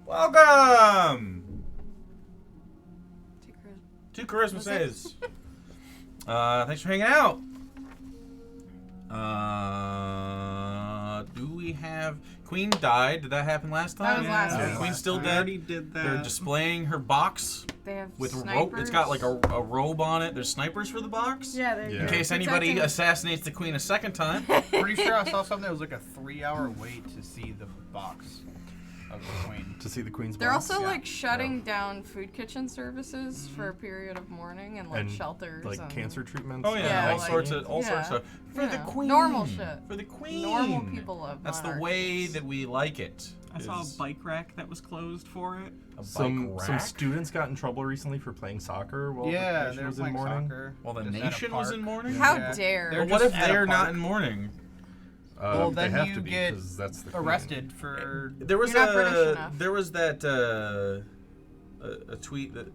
Welcome to Christmases. Thanks for hanging out. Do we have... Queen died. Did that happen last time? That was last week. Queen's still dead. already did that. They're displaying her box. They have with a snipers. rope. It's got like a robe on it. There's snipers for the box. Yeah, they're in case anybody assassinates the queen a second time. Pretty sure I saw something that was like a 3-hour wait to see the box of the queen. To see the queen's They're box? also like shutting down food kitchen services for a period of mourning and like and shelters, like and cancer treatments. Oh yeah, Yeah, all like- sorts of stuff for the queen. Normal shit. For the queen. Normal people love That's the monarchies. way that we like it. I saw a bike rack that was closed for it. A Some bike rack? students got in trouble recently for playing soccer while Yeah, the they nation were was in playing mourning. soccer. Well, the just at a nation was park. in mourning. How Yeah. dare? They're Well, what just if at a they're not park. in mourning? Well, they then have you to be, get 'cause that's the queen. arrested for. There was You're not British enough. there was that a tweet that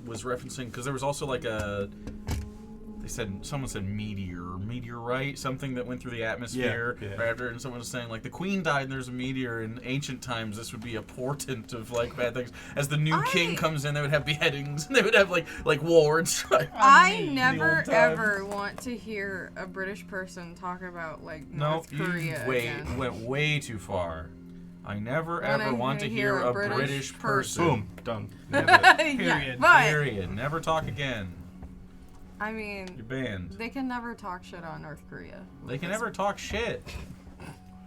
was referencing, because there was also like someone said meteorite, something that went through the atmosphere Yeah. right after, and someone was saying like the queen died and there's a meteor. In ancient times this would be a portent of like bad things. As the new king comes in, they would have beheadings and they would have like war and strife. I the never old times. ever want to hear a British person talk about like North Korea again. went way too far. I never Wanna ever want to hear a British person. Boom. Done. Nailed it. Yeah, Period. but Period. Never talk again. I mean, You're banned. they can never talk shit on North Korea. They can never talk shit.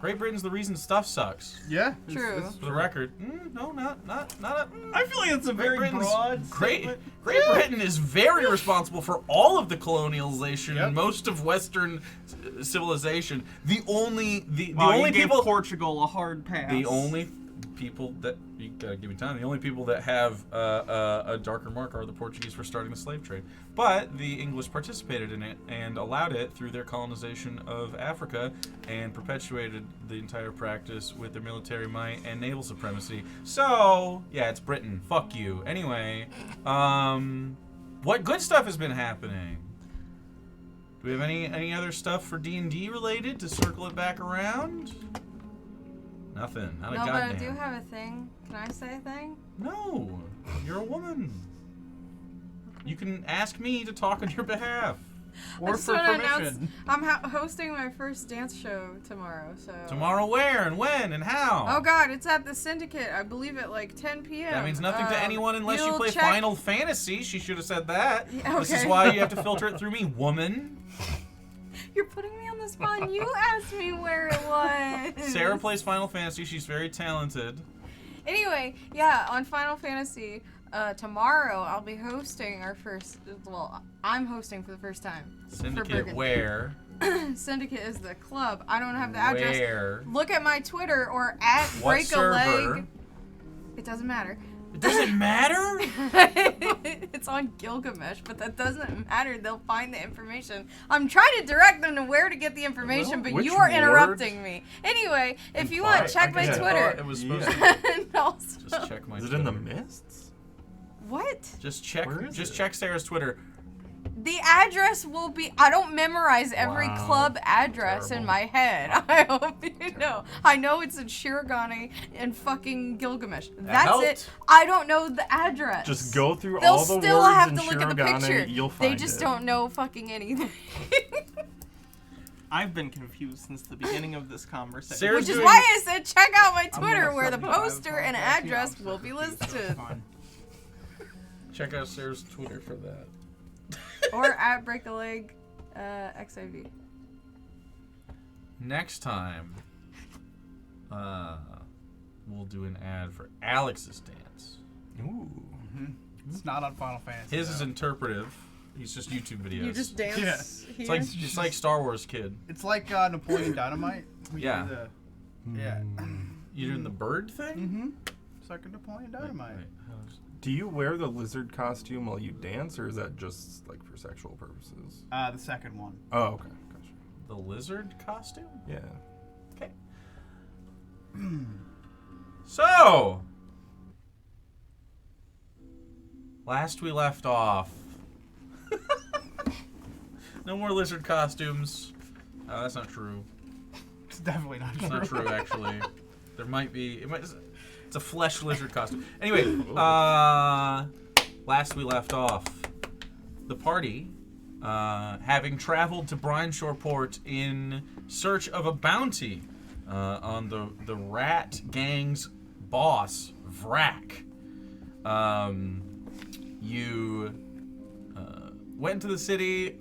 Great Britain's the reason stuff sucks. Yeah. True. For the record, no, not a. I feel like it's a very Britain's broad Great statement. Britain is very responsible for all of the colonialization Yep. and most of Western civilization. The only Wow, only you gave people Portugal a hard pass. the only people that you gotta give me time. The only people that have a darker mark are the Portuguese for starting the slave trade. But the English participated in it and allowed it through their colonization of Africa and perpetuated the entire practice with their military might and naval supremacy. So yeah, it's Britain. Fuck you. Anyway, what good stuff has been happening? Do we have any other stuff for D&D related to circle it back around? Nothing. Not a No, but goddamn. I do have a thing. Can I say a thing? No, you're a woman. You can ask me to talk on your behalf. I Or just for wanna announce permission. I'm hosting my first dance show tomorrow. So Tomorrow where and when and how? Oh God, it's at the Syndicate. I believe at like 10 p.m. That means nothing to anyone unless you you'll play check- Final Fantasy. She should have said that. Yeah, This is okay. why you have to filter it through me, woman. You're putting me on the spot. And you asked me where it was. Sarah plays Final Fantasy. She's very talented. Anyway, yeah, on Final Fantasy, tomorrow I'll be hosting our first. Well, I'm hosting for the first time. for Syndicate Bergen. where? Syndicate is the club. I don't have the address. Where? Look at my Twitter or at What Break server? a Leg. It doesn't matter. It doesn't matter? It's on Gilgamesh, but that doesn't matter. They'll find the information. I'm trying to direct them to where to get the information, but Which you are word? interrupting me. Anyway, if you want, check my Yeah. Twitter. It was supposed to And also, just check my Is it Twitter. in the mists? what? Just check. Where is Just it? check Sarah's Twitter. The address will be. I don't memorize every Wow. club address in Terrible. my head. I hope you know. I know it's in Shirogane and fucking Gilgamesh. That's helped. it. I don't know the address. Just go through They'll all the still words have in to look at the Shirogane, picture. you'll find They just it. don't know fucking anything. I've been confused since the beginning of this conversation. Sarah's Which is doing- why I said check out my I'm Twitter gonna where the fucking have poster and fun. address I'm will so be confused. listed. Fine. Check out Sarah's Twitter for that. Or at Break a Leg XIV. Next time, we'll do an ad for Alex's dance. Ooh. It's not on Final Fantasy. His is though. interpretive. He's just YouTube videos. You just dance here. It's like Star Wars Kid. It's like Napoleon Dynamite. We Yeah. do yeah. You doing the bird thing? Mm-hmm. It's like a Napoleon Dynamite. Wait, Do you wear the lizard costume while you dance, or is that just like for sexual purposes? The second one. Oh, okay. Gotcha. the lizard costume? Yeah. Okay. So, last we left off. No more lizard costumes. That's not true. It's definitely not It's true. not true, actually. There might be. It's a flesh lizard costume. Anyway, last we left off, the party, having traveled to Brine-Shore Port in search of a bounty on the rat gang's boss, Vrak. You went into the city,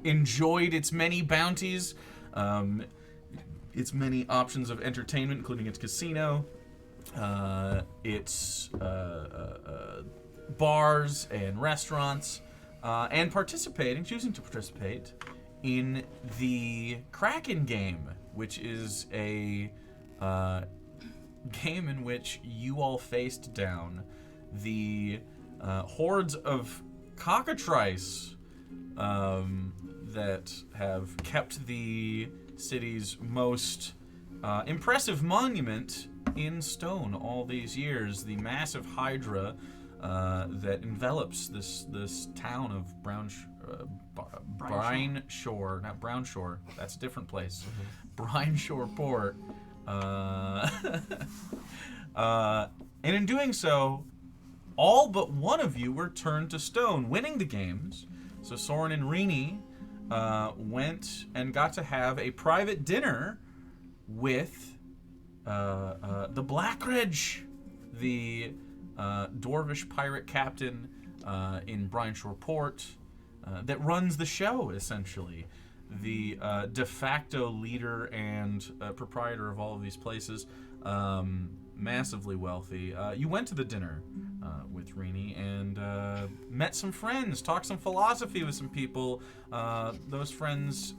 enjoyed its many bounties, its many options of entertainment, including its casino, its bars and restaurants, and choosing to participate in the Kraken game, which is a game in which you all faced down the hordes of cockatrice that have kept the city's most impressive monument in stone all these years. The massive hydra that envelops this town of Brine-Shore, not Brownshore. That's a different place. Brine-Shore Port. And in doing so, all but one of you were turned to stone, winning the games. So Soren and Rini went and got to have a private dinner with the Blackridge, the dwarvish pirate captain in Brine-Shore Port that runs the show, essentially. The de facto leader and proprietor of all of these places, massively wealthy. You went to the dinner with Rini and met some friends, talked some philosophy with some people. Those friends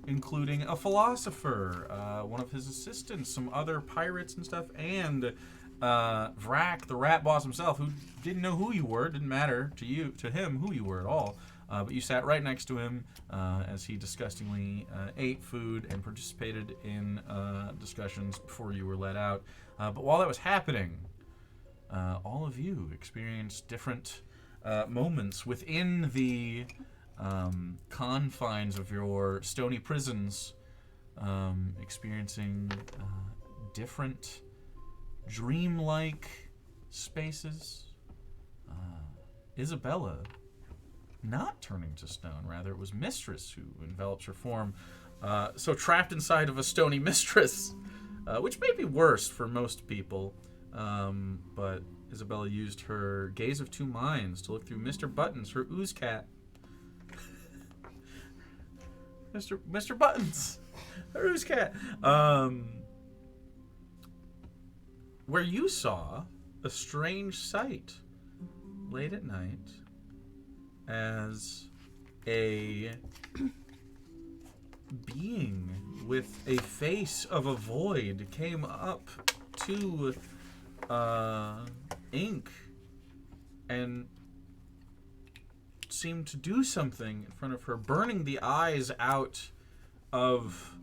including a philosopher, one of his assistants, some other pirates and stuff, and Vrak, the rat boss himself, who didn't know who you were. Didn't matter to him who you were at all. But you sat right next to him as he disgustingly ate food and participated in discussions before you were let out. But while that was happening, all of you experienced different moments within the confines of your stony prisons, experiencing different dreamlike spaces. Isabella not turning to stone, rather it was Mistress who envelops her form, so trapped inside of a stony mistress, which may be worse for most people, but Isabella used her gaze of two minds to look through Mr. Buttons, her ooze cat. Mr. Buttons, her ooze cat, where you saw a strange sight late at night as a being with a face of a void came up to Ink and seemed to do something in front of her, burning the eyes out of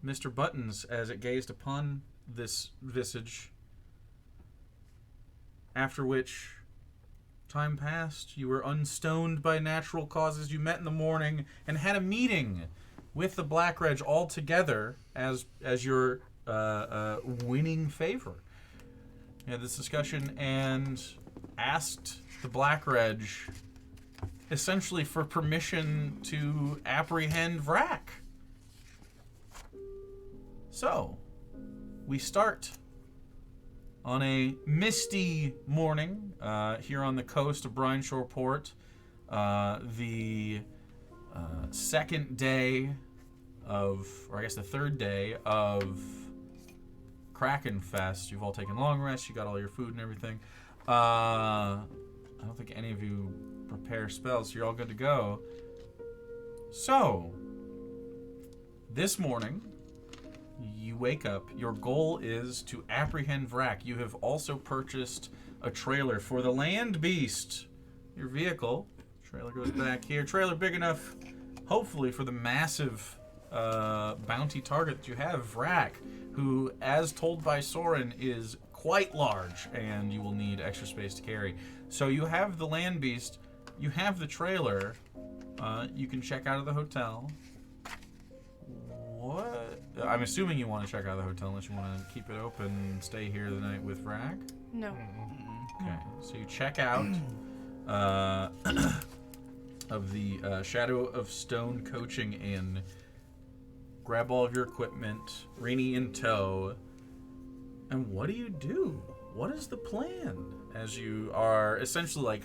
Mr. Buttons as it gazed upon this visage. After which time passed, you were unstoned by natural causes. You met in the morning and had a meeting with the Blackridge all together as your winning favor. You had this discussion and asked the Blackridge essentially for permission to apprehend Vrak. So, we start on a misty morning here on the coast of Brine-Shore Port, the second day of, or I guess the third day of Kraken Fest. You've all taken long rests, you got all your food and everything. I don't think any of you prepare spells, so you're all good to go. So, this morning, you wake up. Your goal is to apprehend Vrak. You have also purchased a trailer for the land beast, your vehicle. Trailer goes back here. Trailer big enough, hopefully, for the massive bounty target that you have, Vrak, who, as told by Soren, is quite large, and you will need extra space to carry. So you have the land beast. You have the trailer. You can check out of the hotel. What? I'm assuming you want to check out the hotel unless you want to keep it open and stay here the night with Vrak. No. Okay, so you check out of the Shadow of Stone Coaching Inn. Grab all of your equipment, Rini in tow. And what do? What is the plan? As you are essentially like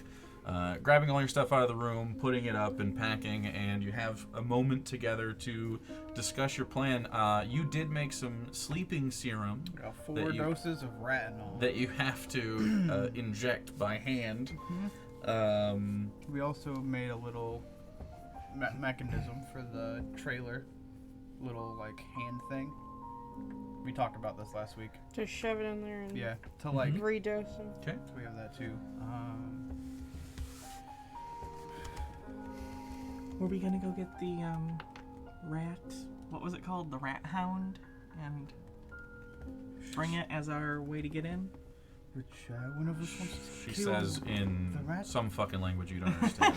grabbing all your stuff out of the room, putting it up and packing, and you have a moment together to discuss your plan. You did make some sleeping serum. Got 4 doses of retinol. That you have to inject by hand. We also made a little mechanism for the trailer. Little, like, hand thing. We talked about this last week. Just shove it in there and Yeah, to, like, redose them. Okay. we have that too. Were we gonna go get the rat? What was it called? The rat hound, and bring it as our way to get in. Which one of us wants to She kill says in the rat? some fucking language you don't understand.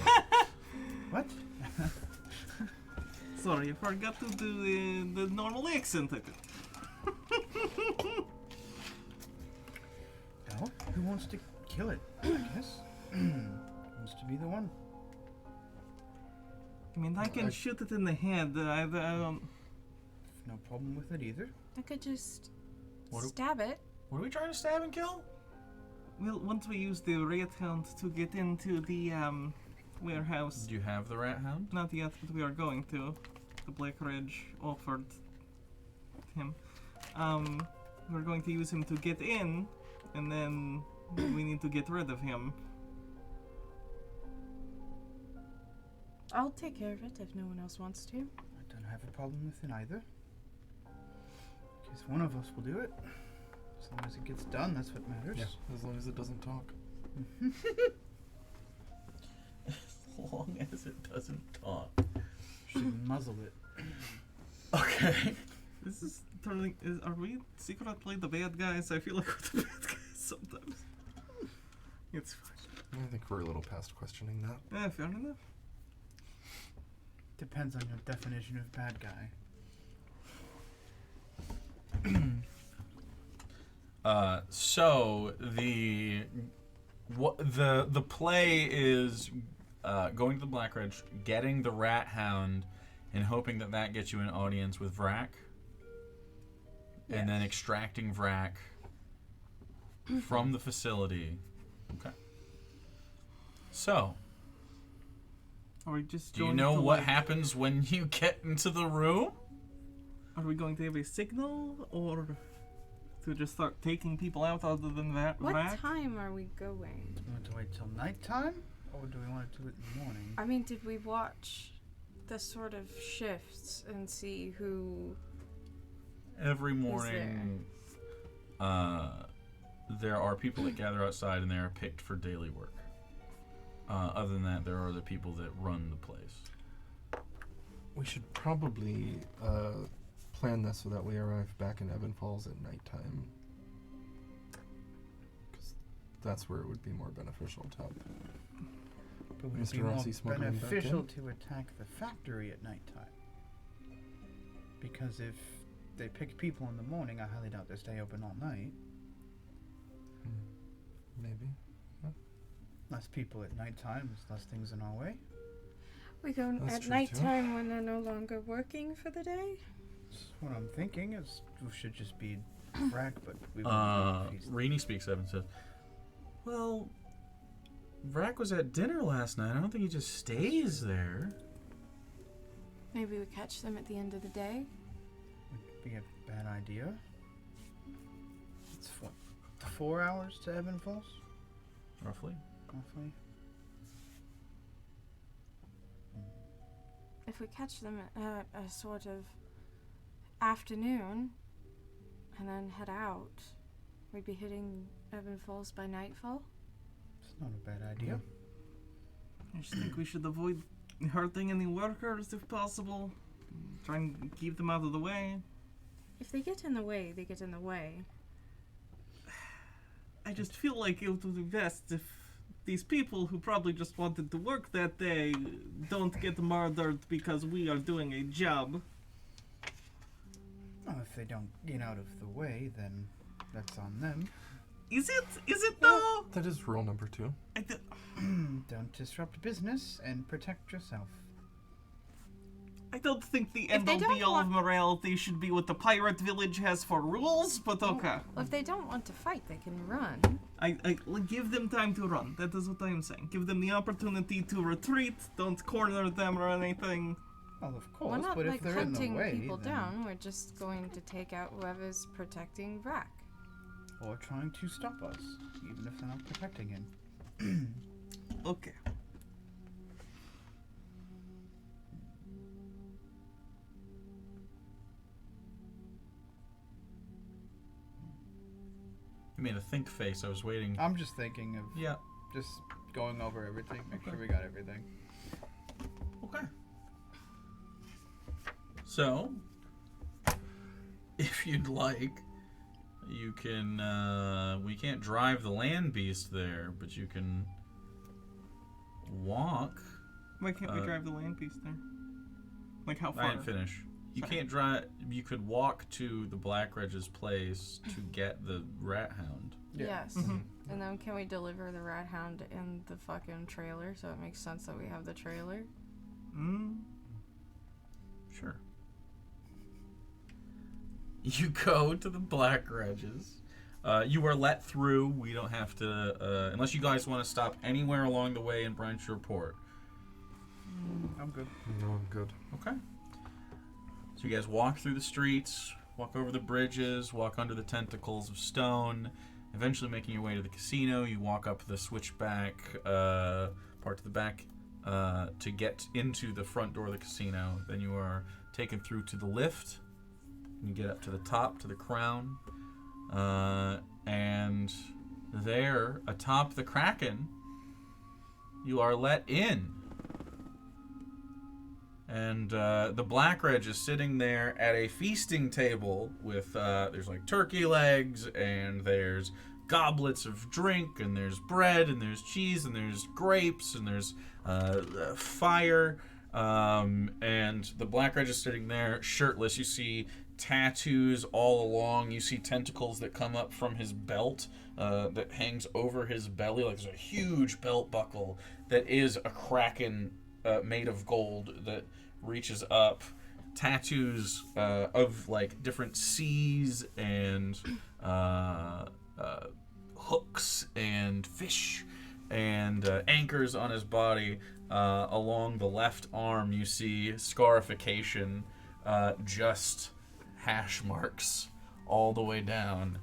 What? Sorry, I forgot to do the normal accent. I think. Well, who wants to kill it? I guess. Wants to be the one. I mean, I can shoot it in the head. I don't. No problem with it either. I could just What do- stab it. What are we trying to stab and kill? Well, once we use the rat hound to get into the warehouse, Do you have the rat hound? not yet, but we are going to. The Black Ridge offered him. We're going to use him to get in, and then we need to get rid of him. I'll take care of it if no one else wants to. I don't have a problem with it either. Because one of us will do it. As long as it gets done, that's what matters. Yeah, as long as it doesn't talk. As long as it doesn't talk. Should muzzle it. Okay. This is turning. Are we secretly the bad guys? I feel like we're the bad guys sometimes. It's fine. I think we're a little past questioning that. Yeah, fair enough. Depends on your definition of bad guy. So the play is going to the Black Ridge, getting the rat hound, and hoping that gets you an audience with Vrak, and then extracting Vrak from the facility. Okay. So, Are we just? do you going know to, what like- happens when you get into the room? Are we going to have a signal, or to just start taking people out other than that? What Vrak? time are we going? Do we want to wait till nighttime? Or do we want to do it in the morning? I mean, did we watch the sort of shifts and see who? Every morning, there are people that gather outside and they are picked for daily work. Other than that, there are other people that run the place. We should probably plan this so that we arrive back in Evan Falls at nighttime. Because that's where it would be more beneficial to have. But would it Mr. be more Rossi smuggling back beneficial in? to attack the factory at nighttime? Because if they pick people in the morning, I highly doubt they stay open all night. Maybe. Less people at nighttime, there's less things in our way. We go That's at true, nighttime when they're no longer working for the day. That's what I'm thinking is we should just be Vrak, but we won't know if he's Rini speaks up and says, "Well, Vrak was at dinner last night. I don't think he just stays there." Maybe we catch them at the end of the day. would be a bad idea. It's 4 hours to Evan Falls, Roughly. roughly. If we catch them at a sort of afternoon and then head out, we'd be hitting Evan Falls by nightfall. It's not a bad idea. I just think we should avoid hurting any workers if possible. Try and keep them out of the way. If they get in the way, they get in the way. I just feel like it would be best if these people who probably just wanted to work that day don't get murdered because we are doing a job. Well, if they don't get out of the way, then that's on them. Is it though? That is rule number 2. Don't disrupt business and protect yourself. I don't think the If end they all don't be all of want- morality should be what the pirate village has for rules, but okay. Well, if they don't want to fight, they can run. I give them time to run. That is what I am saying. Give them the opportunity to retreat. Don't corner them or anything. Well, of We're course, not but like if they're in the hunting way, people then... down. We're just going to take out whoever's protecting Vrak. Or trying to stop us, even if they're not protecting him. Okay. You made a think face. I was waiting. I'm just thinking of Yeah. just going over everything, make Okay. sure we got everything. Okay. So, if you'd like, you can. We can't drive the land beast there, but you can walk. Why can't we drive the land piece there? Like how I far? didn't finish. You Sorry. can't drive. You could walk to the Blackridge's place to get the rat hound. Yeah. Yes. Mhm. And then can we deliver the rat hound in the fucking trailer so it makes sense that we have the trailer? Sure. You go to the Blackridge's. You are let through. We don't have to, unless you guys want to stop anywhere along the way and branch your report. I'm good. No, I'm good. Okay. So you guys walk through the streets, walk over the bridges, walk under the tentacles of stone, eventually making your way to the casino. You walk up the switchback part to the back to get into the front door of the casino. Then you are taken through to the lift. You get up to the top, to the crown. And there, atop the Kraken, you are let in. And the Blackridge is sitting there at a feasting table with, there's like turkey legs, and there's goblets of drink, and there's bread, and there's cheese, and there's grapes, and there's fire. And the Blackridge is sitting there shirtless. You see tattoos all along. You see tentacles that come up from his belt that hangs over his belly. Like there's a huge belt buckle that is a kraken made of gold that reaches up. Tattoos of like different seas and hooks and fish and anchors on his body. Along the left arm you see scarification, just hash marks all the way down.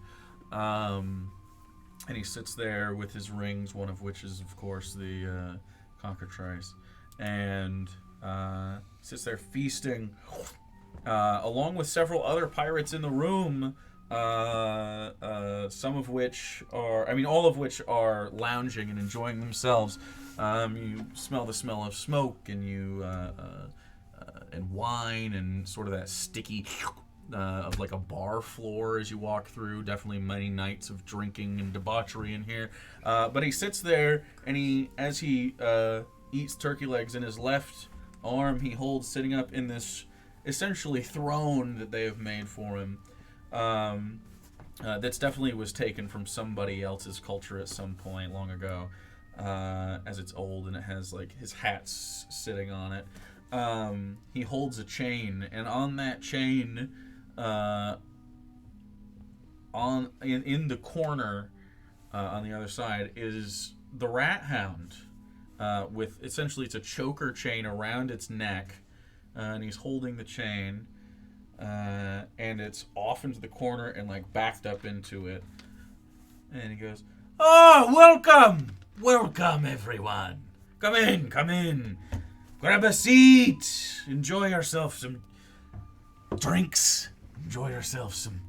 And he sits there with his rings, one of which is of course the cockatrice, and sits there feasting along with several other pirates in the room, some of which are, all of which are lounging and enjoying themselves. You smell the smell of smoke and and wine and sort of that sticky of like a bar floor as you walk through. Definitely many nights of drinking and debauchery in here. But he sits there, and as he eats turkey legs in his left arm, he holds sitting up in this essentially throne that they have made for him. That's definitely was taken from somebody else's culture at some point long ago, as it's old and it has like his hats sitting on it. He holds a chain, and on that chain, in the corner on the other side is the rat hound, with essentially it's a choker chain around its neck, and he's holding the chain, and it's off into the corner and like backed up into it, and he goes, "Oh, welcome everyone, come in, grab a seat, enjoy yourself some drinks, enjoy yourself some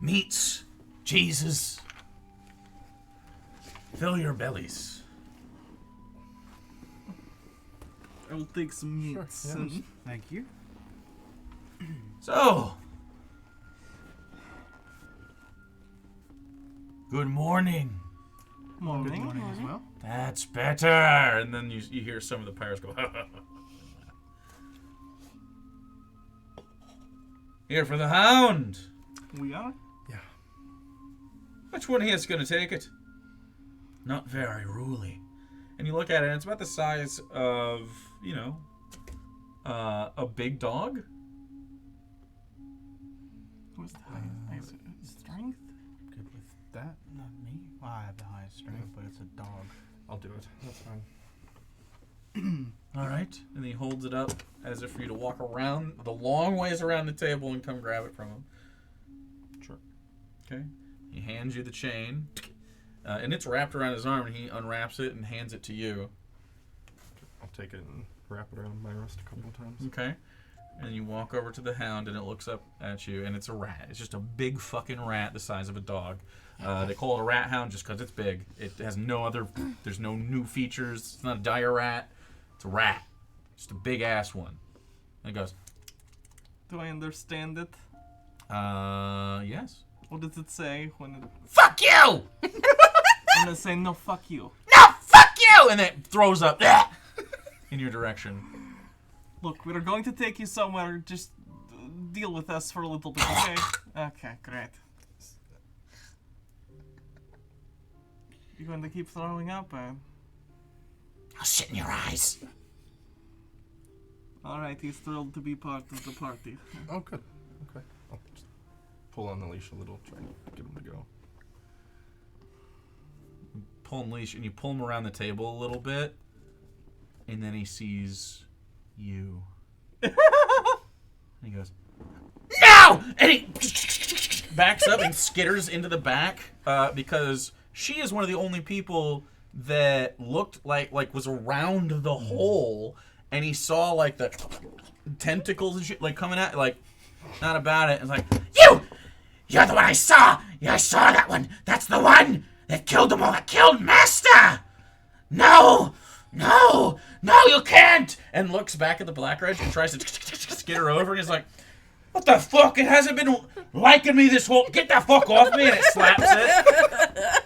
meats, cheeses, fill your bellies." I will take some meats. Sure, yeah. And Thank you. So, good morning. morning. Good morning as well. That's better. And then you hear some of the pirates go, Here for the hound. We are? Which one here is going to take it? Not very ruly. And you look at it, and it's about the size of, you know, a big dog. Who's the highest strength? Good with that? Not me. Well, I have the highest strength, but it's a dog. I'll do it. That's fine. All right. And he holds it up as if for you to walk around the long ways around the table and come grab it from him. Sure. Okay. He hands you the chain, and it's wrapped around his arm, and he unwraps it and hands it to you. I'll take it and wrap it around my wrist a couple of times. Okay. And you walk over to the hound, and it looks up at you, and it's a rat. It's just a big fucking rat the size of a dog. They call it a rat hound just because it's big. It has no other, there's no new features. It's not a dire rat. It's a rat. Just a big ass one. And it goes, Do I understand it? yes. What does it say when it... Fuck you! I'm gonna say, no, fuck you. No, fuck you! And it throws up in your direction. Look, we're going to take you somewhere. Just deal with us for a little bit, okay? Okay, great. You going to keep throwing up? I'll shit in your eyes. Alright, he's thrilled to be part of the party. Oh, good. Okay. I'll just pull on the leash a little, try and get him to go. Pull him leash, and you pull him around the table a little bit, and then he sees you. And he goes, no! And he backs up and skitters into the back because she is one of the only people that looked like was around the hole, and he saw like the tentacles and shit like coming out, like not about it. It's like, you're the one I saw. Yeah, I saw that one. That's the one that killed them all. That killed Master. No, you can't. And looks back at the Black Ridge and tries to skitter over, and he's like, what the fuck? It hasn't been liking me this whole... Get the fuck off me! And it slaps it.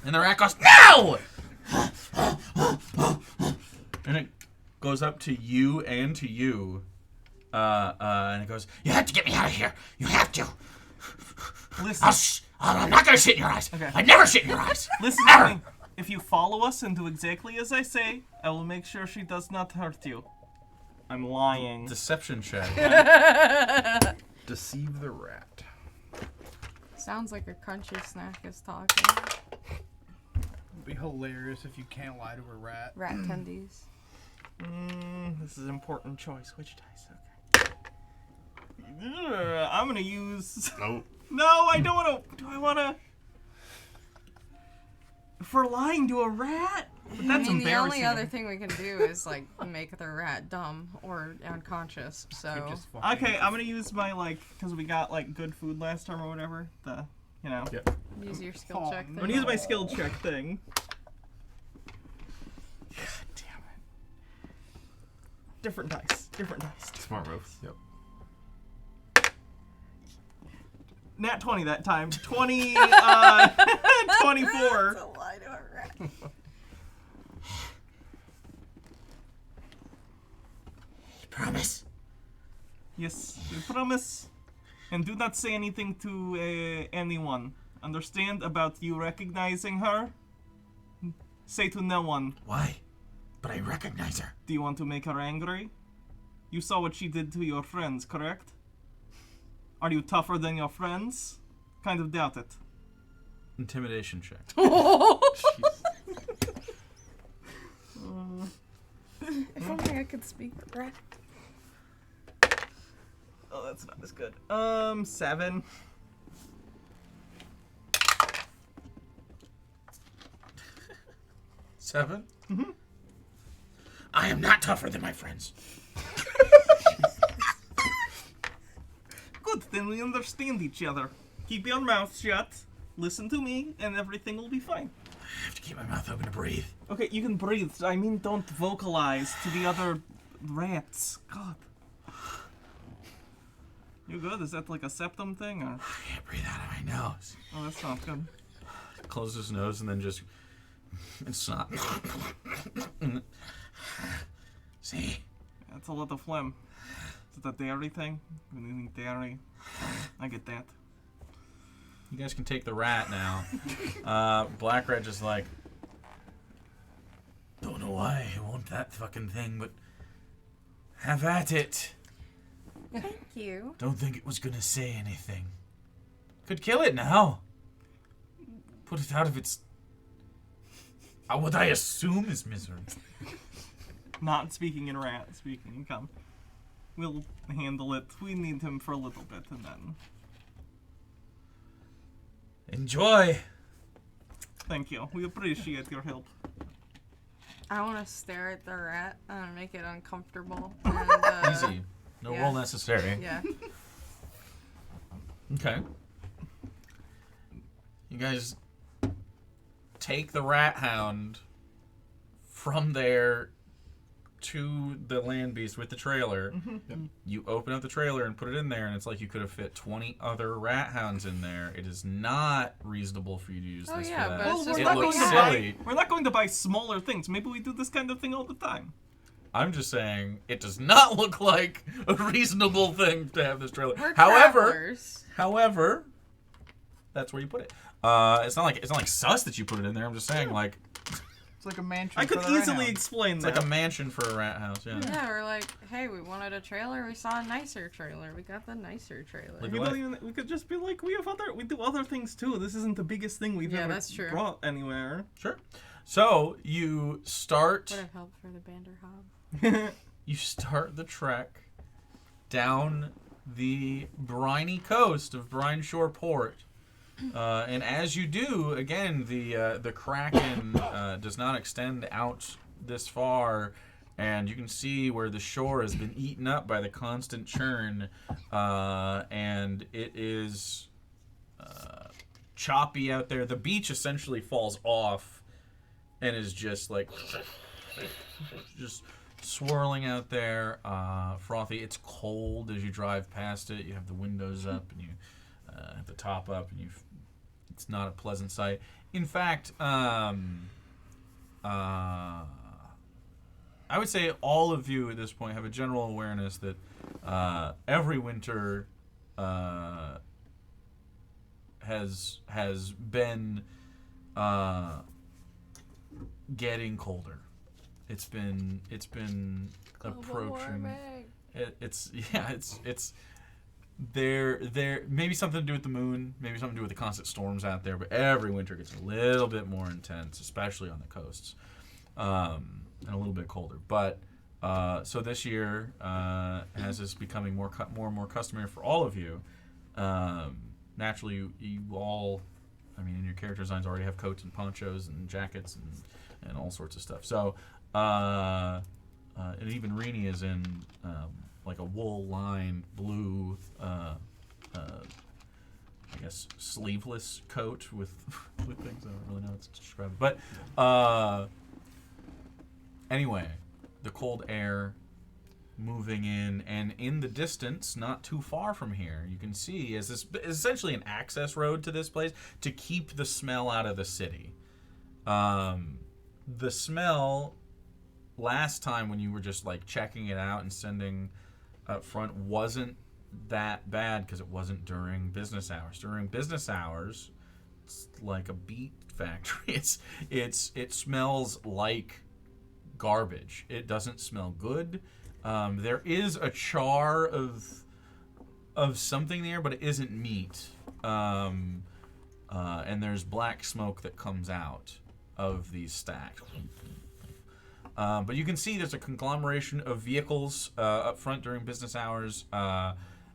And the rat goes, no! And it goes up to you and to you. And it goes, you have to get me out of here. You have to. Listen. I'm not going to shit in your eyes. Okay. I never shit in your eyes. Listen to me. If you follow us and do exactly as I say, I will make sure she does not hurt you. I'm lying. Deception check. Deceive the rat. Sounds like a crunchy snack is talking. It'd be hilarious if you can't lie to a rat. Rat tendies. This is an important choice. Which dice? Okay. I'm gonna use... Nope. No, I don't wanna... Do I wanna... For lying to a rat? But that's I mean, the embarrassing. only other thing we can do is, like, make the rat dumb or unconscious, so... Okay, I'm gonna use my, like, because we got, like, good food last time or whatever. The, you know. Yep. Use your skill check I'm thing. gonna use my skill check thing. God damn it. Different dice. Different dice. Smart move. Yep. Nat 20 that time. 24. That's a lie to a rat. Promise. Yes, we promise. And do not say anything to anyone. Understand about you recognizing her? Say to no one. Why? But I recognize her. Do you want to make her angry? You saw what she did to your friends, correct? Are you tougher than your friends? Kind of doubt it. Intimidation check. If only I could speak rat. Oh, that's not as good. 7. Seven? Mm-hmm. I am not tougher than my friends. Good, then we understand each other. Keep your mouth shut, listen to me, and everything will be fine. I have to keep my mouth open to breathe. Okay, you can breathe. I mean, don't vocalize to the other rats. God. You good? Is that like a septum thing, or? I can't breathe out of my nose. Oh, that's not good. Close his nose and then just... It's not... See? That's a lot of phlegm. Is that dairy thing? Anything dairy? I get that. You guys can take the rat now. Black Red is like, don't know why I want that fucking thing, but have at it. Thank you. Don't think it was gonna say anything. Could kill it now. Put it out of its... what I assume is misery. Not speaking in rat, speaking in cum. We'll handle it. We need him for a little bit, and then... Enjoy. Thank you. We appreciate your help. I want to stare at the rat and make it uncomfortable. And, Easy. No yeah. roll necessary. Yeah. Okay. You guys take the rat hound from there to the land beast with the trailer. Yep. You open up the trailer and put it in there, and it's like you could have fit 20 other rat hounds in there. It is not reasonable for you to use Oh, this yeah, for that. but it's just It like looks we have- silly. We're not going to buy smaller things. Maybe we do this kind of thing all the time. I'm just saying it does not look like a reasonable thing to have this trailer. We're However, travelers. that's where you put it. It's not like sus that you put it in there. I'm just saying like It's like a mansion. I for could the rat easily hound. explain it's that. like a mansion for a rat house. Yeah. Yeah, we're like, hey, we wanted a trailer. We saw a nicer trailer. We got the nicer trailer. Like we what? don't even. We could just be like, we do other things too. This isn't the biggest thing we've Yeah, ever that's true. brought anywhere. Sure. So you start. Would have helped for the Banderhob. You start the trek down the briny coast of Brine Shore Port. And as you do, again, the Kraken does not extend out this far, and you can see where the shore has been eaten up by the constant churn, and it is choppy out there. The beach essentially falls off and is just like just swirling out there, frothy. It's cold as you drive past it. You have the windows up and you have the top up, and it's not a pleasant sight. In fact, I would say all of you at this point have a general awareness that every winter has been getting colder. It's been approaching. It's there maybe something to do with the moon, maybe something to do with the constant storms out there, but every winter gets a little bit more intense, especially on the coasts, and a little bit colder. But so this year, as is becoming more and more customary for all of you, naturally you all, I mean, in your character designs already have coats and ponchos and jackets and all sorts of stuff. So and even Rini is in like a wool-lined blue, I guess, sleeveless coat with things. I don't really know how to describe it. But anyway, the cold air moving in, and in the distance, not too far from here, you can see is this is essentially an access road to this place to keep the smell out of the city. The smell last time when you were just like checking it out and sending up front wasn't that bad because it wasn't during business hours. During business hours, it's like a beet factory. It smells like garbage. It doesn't smell good. There is a char of something there, but it isn't meat. And there's black smoke that comes out of these stacks. But you can see there's a conglomeration of vehicles up front during business hours.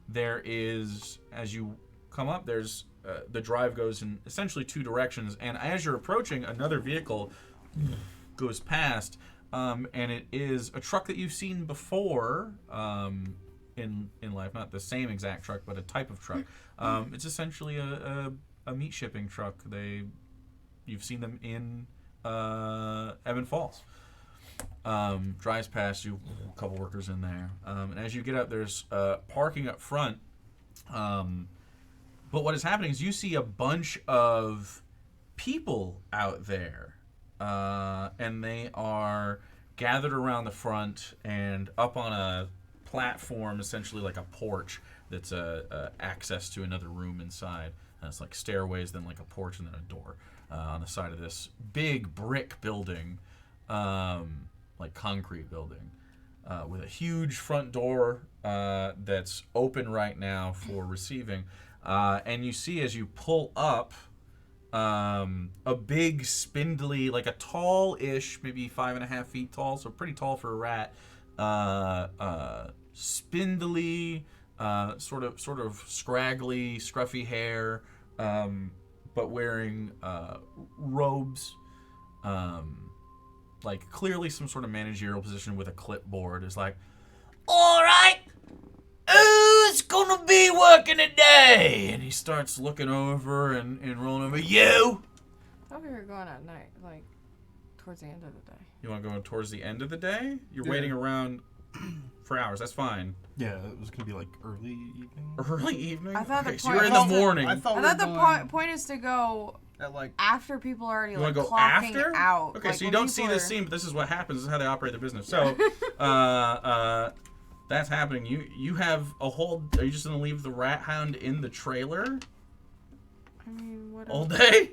There is, as you come up, there's the drive goes in essentially two directions, and as you're approaching, another vehicle goes past, and it is a truck that you've seen before in life, not the same exact truck, but a type of truck. It's essentially a meat shipping truck. You've seen them in Evan Falls. Drives past you, a couple workers in there, and as you get up, there's parking up front. But what is happening is you see a bunch of people out there, and they are gathered around the front and up on a platform, essentially like a porch that's access to another room inside. It's like stairways, then like a porch, and then a door on the side of this big brick building, like concrete building, with a huge front door that's open right now for receiving. And you see as you pull up a big, spindly, like a tall-ish, maybe 5.5 feet tall, so pretty tall for a rat, spindly, sort of scraggly, scruffy hair, but wearing robes, like clearly some sort of managerial position with a clipboard. Is like, all right, who's gonna be working today? And he starts looking over and rolling over. You. I thought we were going at night, like towards the end of the day. You want to go towards the end of the day? You're Yeah. waiting around for hours. That's fine. Yeah, it was gonna be like early evening. Early evening? I thought the okay, so point you're in was the to- morning. I thought I we were thought the going point is to go at like after people are already You like want to go clocking after? out. Okay, like, so you when don't see people this are- scene, but this is what happens. This is how they operate their business. So, that's happening. You have a whole. Are you just gonna leave the rat hound in the trailer I mean, what all else? day?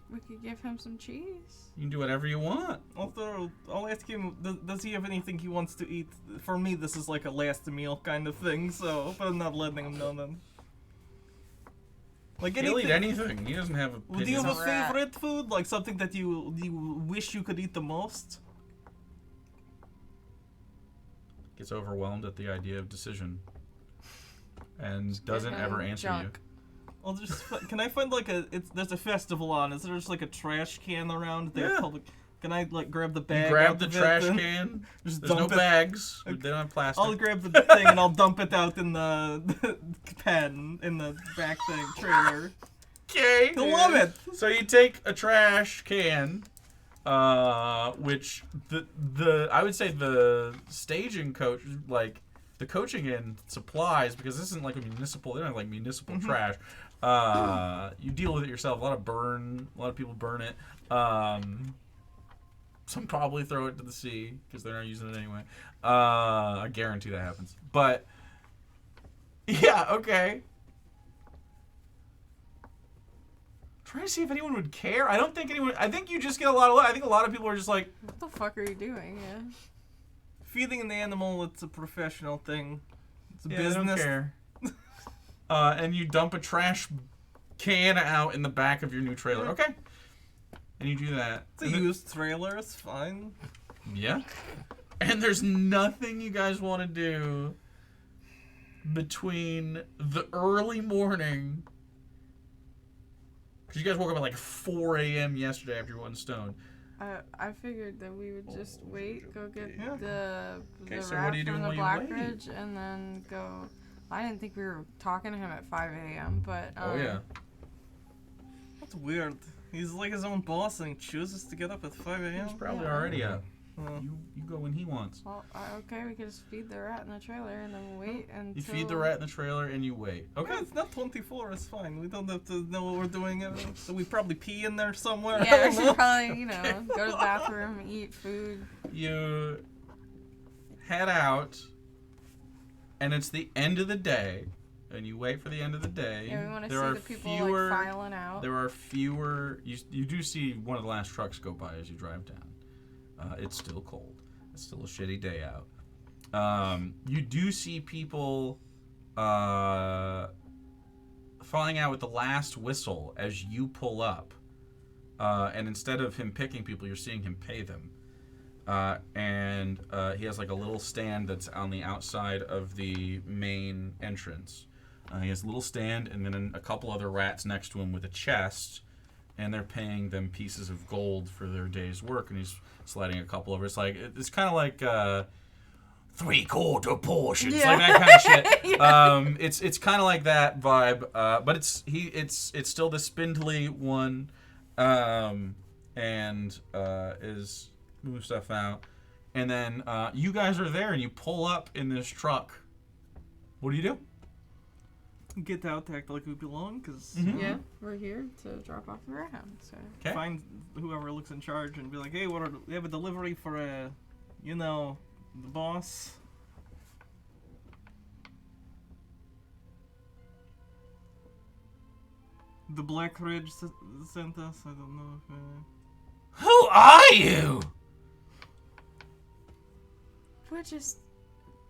We could give him some cheese. You can do whatever you want. Also, I'll ask him, does he have anything he wants to eat? For me, this is like a last meal kind of thing, so, but I'm not letting him know then. Like He'll eat anything. anything. He doesn't have a. Well, do you have a He's a rat. favorite food? Like something that you wish you could eat the most? Gets overwhelmed at the idea of decision, and doesn't him ever answer junk. I'll just can I find like there's a festival on. Is there just like a trash can around? They have Yeah. public. Can I like grab the you. bag? You grab out the of it trash and can. Just There's no dump it. bags. Okay. They don't have plastic. I'll grab the thing and I'll dump it out in the pen in the back thing trailer. Okay. He'll love it. So you take a trash can, which the I would say the staging coach, like the coaching end supplies, because this isn't like a municipal. They don't have like municipal trash. You deal with it yourself. A lot of people burn it. Some probably throw it to the sea because they're not using it anyway. I guarantee that happens. But yeah, okay. Trying to see if anyone would care. I don't think anyone. I think you just get a lot of. I think a lot of people are just like, What the fuck are you doing? Yeah. Feeding an animal, it's a professional thing. It's a yeah, I business. don't care. And you dump a trash can out in the back of your new trailer. Okay. And you do that. It's a And then- used trailer. It's fine. Yeah. And there's nothing you guys want to do between the early morning. Because you guys woke up at like 4 a.m. yesterday after you went stoned. I figured that we would just wait, go get Yeah. the Okay, so rat what are you from doing the while you Black wait? Ridge, and then go. I didn't think we were talking to him at 5 a.m., but Oh, yeah. That's weird. He's like his own boss and he chooses to get up at 5 a.m. He's probably Yeah. already up. Uh, You go when he wants. Well, okay, we could just feed the rat in the trailer and then wait until. You feed the rat in the trailer and you wait. Okay, Okay. it's not 24. It's fine. We don't have to know what we're doing. So we probably pee in there somewhere. I Yeah, we don't should know. probably, go to the bathroom, eat food. You head out, and it's the end of the day, and you wait for the end of the day. Yeah, we want to see There are the people fewer. like filing out. There are fewer. You do see one of the last trucks go by as you drive down. It's still cold. It's still a shitty day out. You do see people falling out with the last whistle as you pull up. And instead of him picking people, you're seeing him pay them. And he has like a little stand that's on the outside of the main entrance. He has a little stand and then a couple other rats next to him with a chest. And they're paying them pieces of gold for their day's work. And he's sliding a couple over. It's like, it's kind of like 3/4 portions, Yeah. like that kind of shit. Yeah. It's kind of like that vibe. But it's still the spindly one. And is move stuff out. And then you guys are there and you pull up in this truck. What do you do? Get out, act like we belong, because Mhm. Yeah, we're here to drop off the rat hound. So Okay. find whoever looks in charge and be like, hey, we have a delivery for the boss. The Black Ridge sent us. I don't know if. Who are you? We're just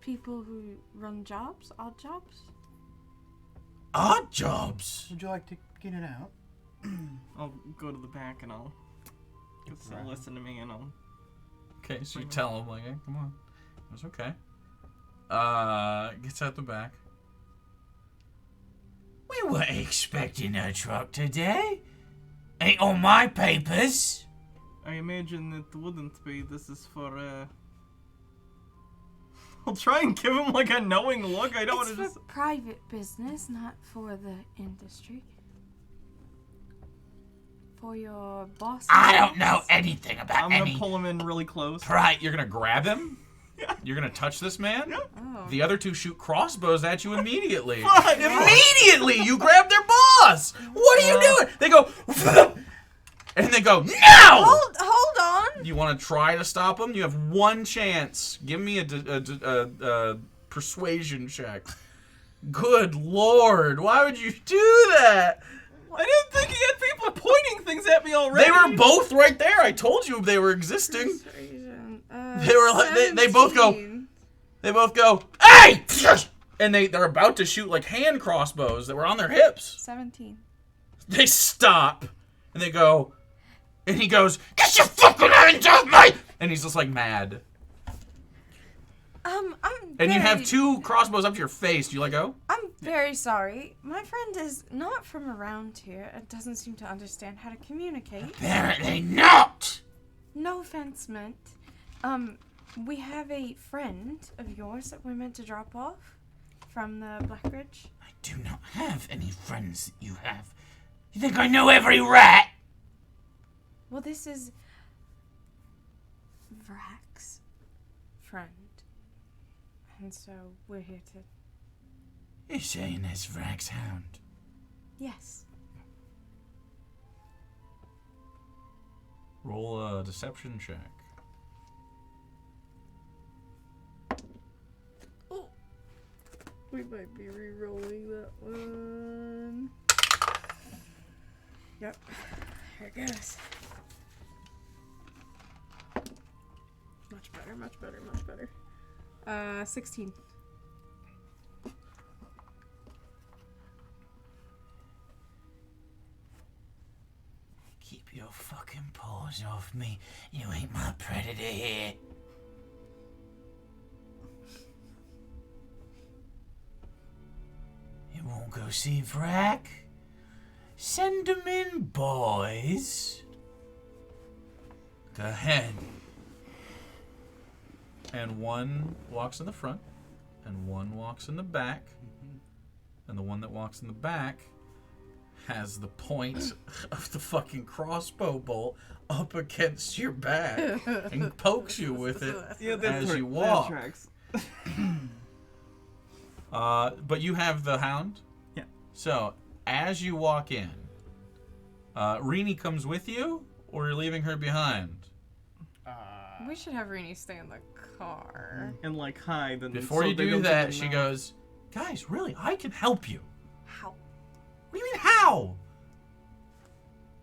people who run jobs, odd jobs. Odd jobs? Would you like to get it out? I'll go to the back and I'll listen to me and I'll. Okay, so you tell him, like, hey, come on. It's okay. Gets out the back. We weren't expecting a truck today. Ain't on my papers. I imagine it wouldn't be. This is for, I'll try and give him, like, a knowing look. I don't want It's to for just... private business, not for the industry. For your boss. I don't know anything about I'm gonna pull him in really close. Right, you're gonna grab him? Yeah. You're gonna touch this man? Oh. The other two shoot crossbows at you immediately. Fuck! Immediately! You grab their boss! What are you doing? They go... and they go, no! Hold on! You want to try to stop them? You have one chance. Give me a persuasion check. Good lord, why would you do that? I didn't think he had people pointing things at me already. They were both right there. I told you they were existing. They were like they both go. 17. They both go, hey! And they're about to shoot like hand crossbows that were on their hips. 17. They stop and they go, and he goes, get your fucking hands off me! And he's just like mad. And you have two crossbows up to your face. Do you let go? I'm very sorry. My friend is not from around here and doesn't seem to understand how to communicate. Apparently not. No offense meant. We have a friend of yours that we're meant to drop off from the Black Ridge. I do not have any friends that you have. You think I know every rat? Well, this is Vrak's friend. And so we're here to... You're saying that's Vrak's hound? Yes. Roll a deception check. Oh. We might be re-rolling that one. Yep. Here it goes. Much better, much better, much better. 16. Keep your fucking paws off me. You ain't my predator here. You won't go see Vrak? Send him in, boys. Go ahead. And one walks in the front, and one walks in the back. And the one that walks in the back has the point of the fucking crossbow bolt up against your back and pokes you with it as you walk. But you have the hound? Yeah. So, as you walk in, Rini comes with you, or you're leaving her behind? We should have Rini stay in the car. And like hide. And Before so you they do don't that, get she them goes, guys, really, I can help you. How? What do you mean, how?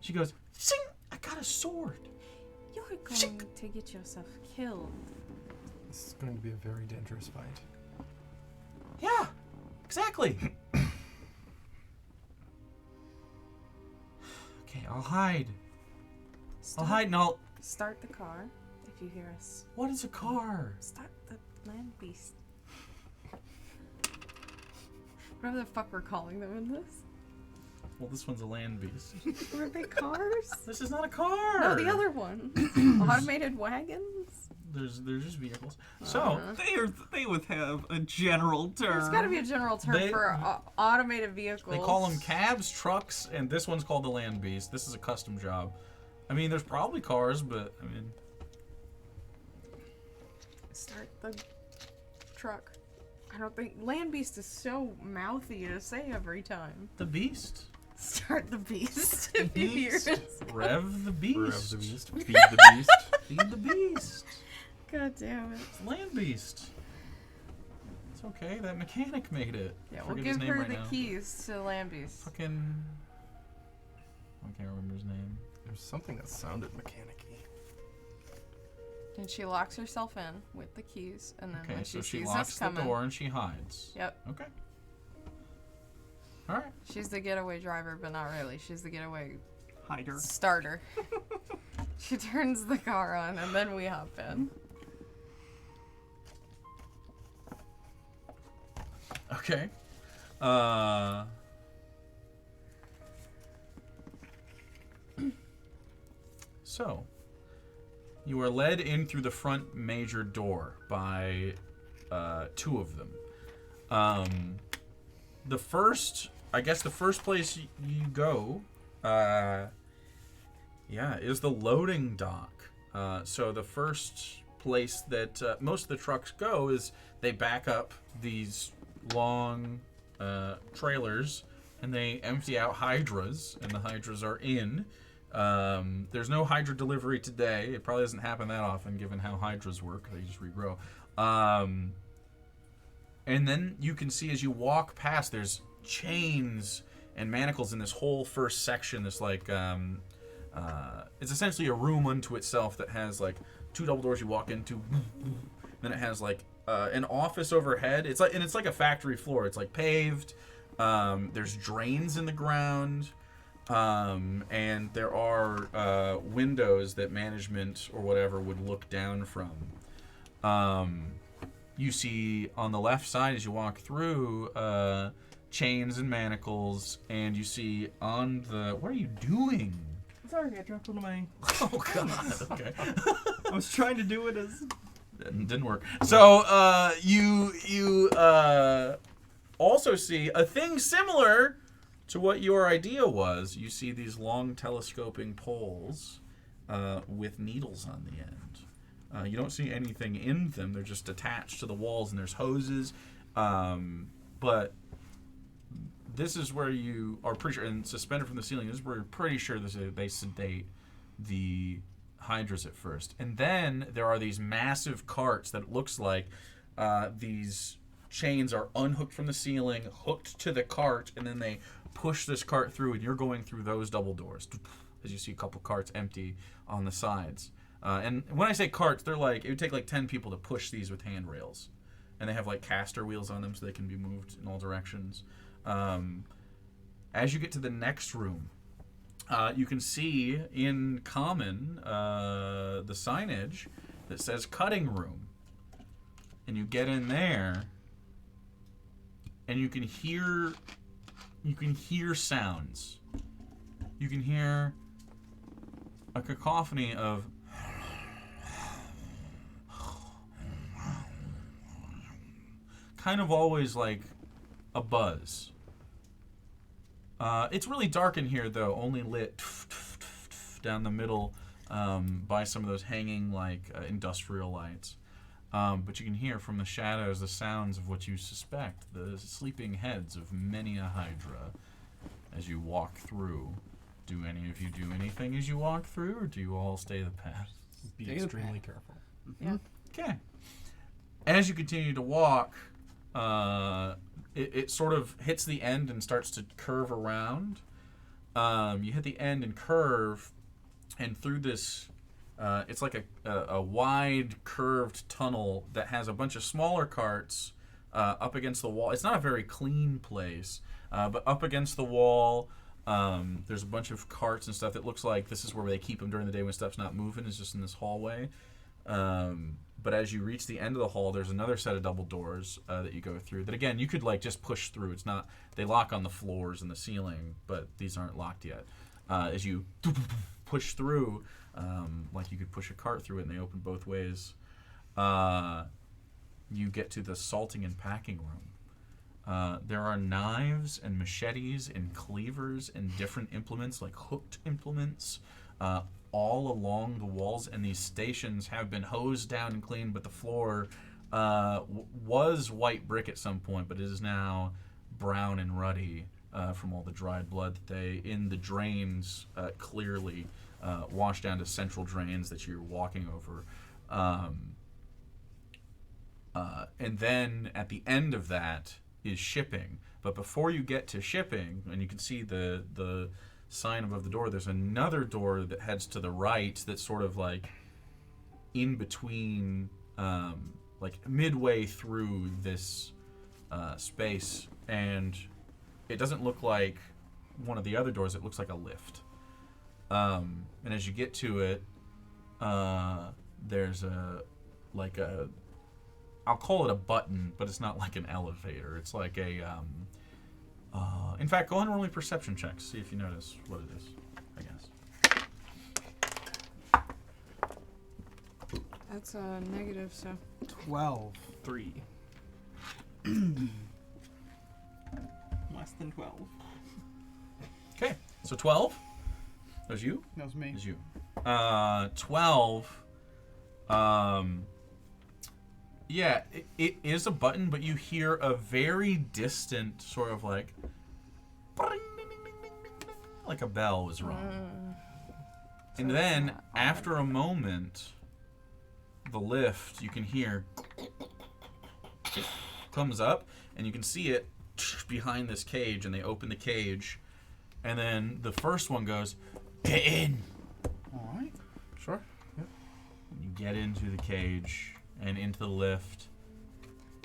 She goes, sing, I got a sword. You're going to get yourself killed. This is going to be a very dangerous fight. Yeah, exactly. Okay, I'll hide. I'll hide and I'll... Start the car if you hear us. What is a car? Start the land beast. Whatever the fuck we're calling them in this. Well, this one's a land beast. Were they cars? This is not a car. No, the other one. Automated wagons? They're just vehicles. So, They would have a general term. There's gotta be a general term They- for automated vehicles. they call them cabs, trucks, and this one's called the land beast. This is a custom job. I mean, there's probably cars, but, I mean... Start the truck. I don't think... Land beast is so mouthy to say every time. The beast. Start the beast. If you hear us. Rev the beast. Rev the beast. Feed the beast. Feed the beast. God damn it. It's land beast. It's okay. That mechanic made it. Yeah, I we'll forget his give name her right the now. keys to the land beast. Fucking I can't remember his name. There's something that sounded mechanic-y. And she locks herself in with the keys, and then Okay, when so she she sees locks us the coming, door and she hides. Yep. Okay. All right. She's the getaway driver, but not really. She's the getaway Hider. starter. She turns the car on, and then we hop in. Okay. So, you are led in through the front major door by two of them. The first place you go, is the loading dock. So the first place that most of the trucks go is they back up these long trailers and they empty out hydras, and the hydras are in. There's no hydra delivery today. It probably doesn't happen that often given how hydras work. They just regrow. And then you can see as you walk past, there's chains and manacles in this whole first section. This it's essentially a room unto itself that has like two double doors you walk into. Then it has like an office overhead. It's like a factory floor. It's like paved. There's drains in the ground. And there are windows that management or whatever would look down from. You see on the left side as you walk through chains and manacles, and you see on the... What are you doing? Sorry, I dropped one of my... Oh, God. Okay. I was trying to do it as... Didn't work. So you also see a thing similar to what your idea was. You see these long telescoping poles with needles on the end. You don't see anything in them. They're just attached to the walls, and there's hoses. But this is where you are pretty sure, and suspended from the ceiling, this is where you're pretty sure they sedate the hydras at first. And then there are these massive carts that it looks like these chains are unhooked from the ceiling, hooked to the cart, and then they push this cart through, and you're going through those double doors as you see a couple carts empty on the sides. And when I say carts, they're like, it would take like 10 people to push these with handrails. And they have like caster wheels on them so they can be moved in all directions. As you get to the next room, you can see in common the signage that says cutting room. And you get in there, and you can hear sounds. You can hear a cacophony of kind of always like a buzz. It's really dark in here, though, only lit down the middle by some of those hanging like industrial lights. But you can hear from the shadows the sounds of what you suspect, the sleeping heads of many a hydra as you walk through. Do any of you do anything as you walk through, or do you all stay the path? Be extremely careful. Yeah. Okay. As you continue to walk, it sort of hits the end and starts to curve around. You hit the end and curve, and through this, it's like a wide curved tunnel that has a bunch of smaller carts up against the wall. It's not a very clean place, but up against the wall, there's a bunch of carts and stuff that looks like this is where they keep them during the day when stuff's not moving. It's just in this hallway. But as you reach the end of the hall, there's another set of double doors that you go through. That again, you could like just push through. It's not, they lock on the floors and the ceiling, but these aren't locked yet. As you push through, like you could push a cart through it, and they open both ways. You get to the salting and packing room. There are knives and machetes and cleavers and different implements, like hooked implements, all along the walls, and these stations have been hosed down and cleaned, but the floor was white brick at some point, but it is now brown and ruddy from all the dried blood that they, in the drains, clearly wash down to central drains that you're walking over. And then at the end of that is shipping. But before you get to shipping, and you can see the sign above the door, there's another door that heads to the right that's sort of like in between, like midway through this space, and it doesn't look like one of the other doors. It looks like a lift. And as you get to it, there's I'll call it a button, but it's not like an elevator. It's like a, in fact, go ahead and roll me perception checks. See if you notice what it is, I guess. That's a negative, so. 12. 3. Less than 12. Okay, so 12. That was you? That was me. That was you. 12. Yeah, it is a button, but you hear a very distant sort of like a bell was rung. And So then, it's not after a moment, the lift, you can hear comes up, and you can see it behind this cage, and they open the cage, and then the first one goes, "Get in!" Alright. Sure. Yeah. You get into the cage and into the lift.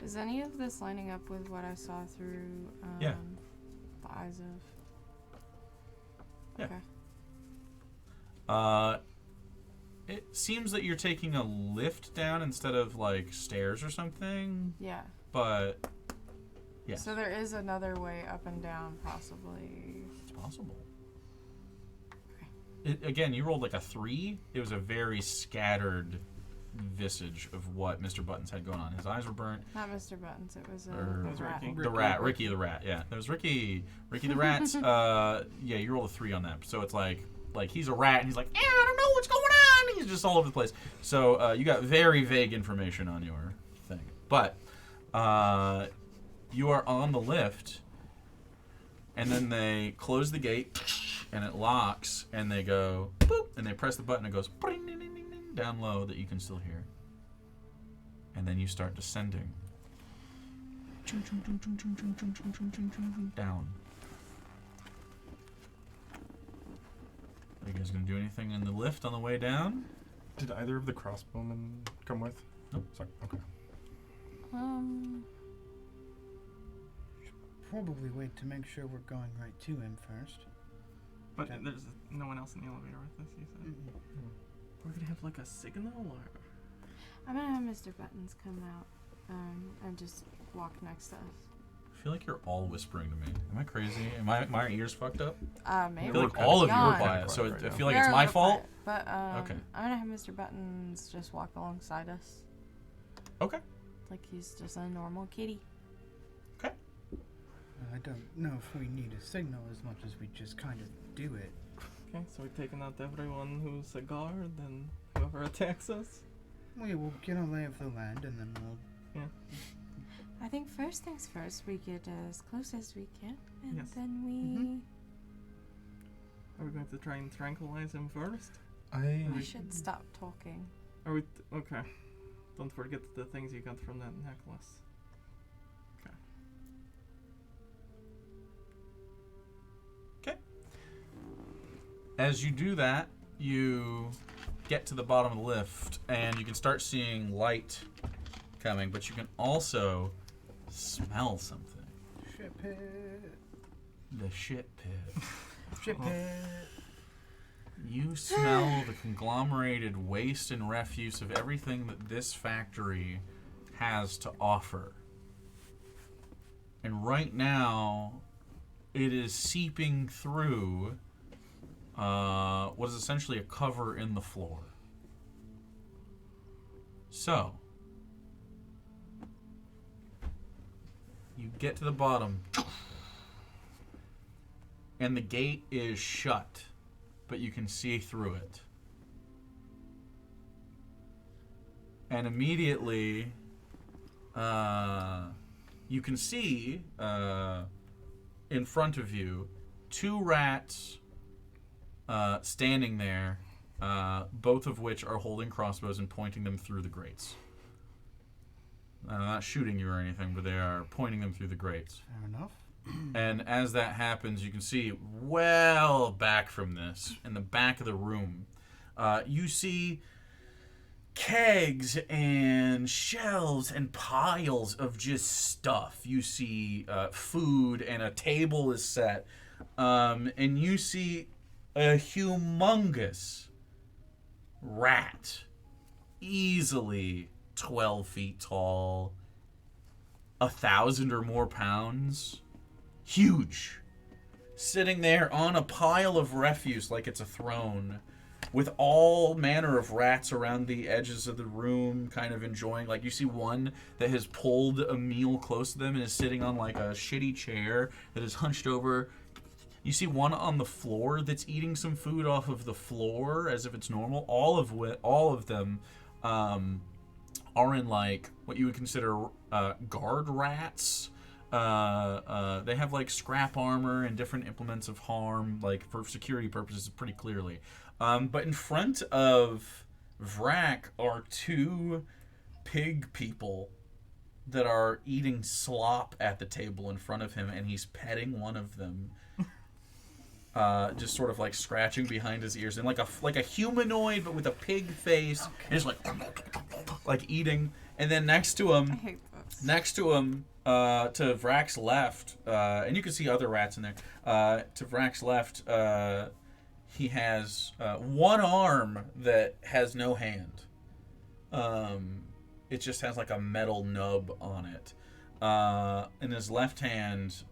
Is any of this lining up with what I saw through Yeah. the eyes of? Yeah. Okay. It seems that you're taking a lift down instead of like stairs or something, Yeah. but yeah, So there is another way up and down, possibly. it's possible. Again, you rolled like a 3. It was a very scattered visage of what Mr. Buttons had going on. His eyes were burnt. Not Mr. Buttons. It was Or- a was rat. Ricky. The rat, Ricky the rat. Yeah, there was Ricky the rat. Yeah, you rolled a 3 on that. So it's like he's a rat and he's like, I don't know what's going on. He's just all over the place. So you got very vague information on your thing, but you are on the lift, and then they close the gate, and it locks, and they go boop, and they press the button. It goes ding, ding, ding, ding, ding, down low that you can still hear, and then you start descending. Down. Are you guys gonna do anything in the lift on the way down? Did either of the crossbowmen come with? Nope. Sorry. Okay. Probably wait to make sure we're going right to him first. But Okay. there's no one else in the elevator with us, you said. Mm-mm. We're gonna have like a signal or. I'm gonna have Mr. Buttons come out and just walk next to us. I feel like you're all whispering to me. Am I crazy? Am my ears fucked up? Maybe. I feel like We're all of you are beyond. quiet, so Right I now. feel like We're it's a my little fault. quiet, But Okay. I'm gonna have Mr. Buttons just walk alongside us, Okay. like he's just a normal kitty. I don't know if we need a signal as much as we just kind of do it. Okay, so we're taking out everyone who's a guard and whoever attacks us. We'll get a lay of the land and then we'll... I think first things first, we get as close as we can, and Yes. then we. Mhm. Are we going to try and tranquilize him first? I should stop talking. Are we? Okay. Don't forget the things you got from that necklace. As you do that, you get to the bottom of the lift, and you can start seeing light coming, but you can also smell something. Shit pit. The shit pit. Shit pit. You smell the conglomerated waste and refuse of everything that this factory has to offer. And right now, it is seeping through what is essentially a cover in the floor. So, you get to the bottom, and the gate is shut, but you can see through it. And immediately, you can see in front of you 2 rats standing there, both of which are holding crossbows and pointing them through the grates. Not shooting you or anything, but they are pointing them through the grates. Fair enough. And as that happens, you can see well back from this, in the back of the room, you see kegs and shelves and piles of just stuff. You see food, and a table is set. And you see a humongous rat, easily 12 feet tall, 1,000 or more pounds, huge, sitting there on a pile of refuse like it's a throne, with all manner of rats around the edges of the room, kind of enjoying. Like, you see one that has pulled a meal close to them and is sitting on like a shitty chair that is hunched over. You see one on the floor that's eating some food off of the floor as if it's normal. All of them are in like what you would consider guard rats. They have like scrap armor and different implements of harm, like for security purposes, pretty clearly. But in front of Vrak are two pig people that are eating slop at the table in front of him, and he's petting one of them. Just sort of like scratching behind his ears, and like a humanoid but with a pig face, and just like eating. And then next to him, I hate this. to Vrak's left, and you can see other rats in there. To Vrak's left, he has one arm that has no hand. It just has like a metal nub on it. In his left hand,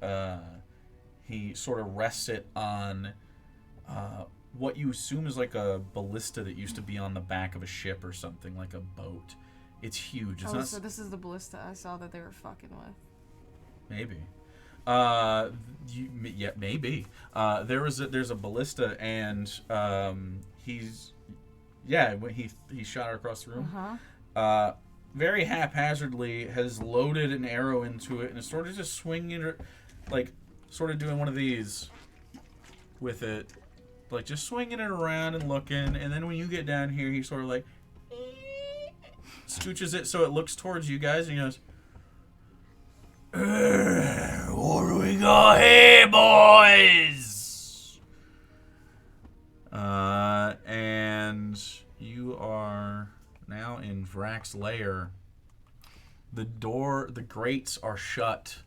he sort of rests it on what you assume is like a ballista that used to be on the back of a ship or something, like a boat. It's huge. It's not So this is the ballista I saw that they were fucking with. maybe. Yeah, maybe. There's a ballista, and when he shot her across the room. Very haphazardly has loaded an arrow into it and is sort of just swinging it, like sort of doing one of these with it, like just swinging it around and looking. And then when you get down here, he sort of like scooches it so it looks towards you guys, and he goes, "What do we got here, boys?" And you are now in Vrak's lair. The grates are shut.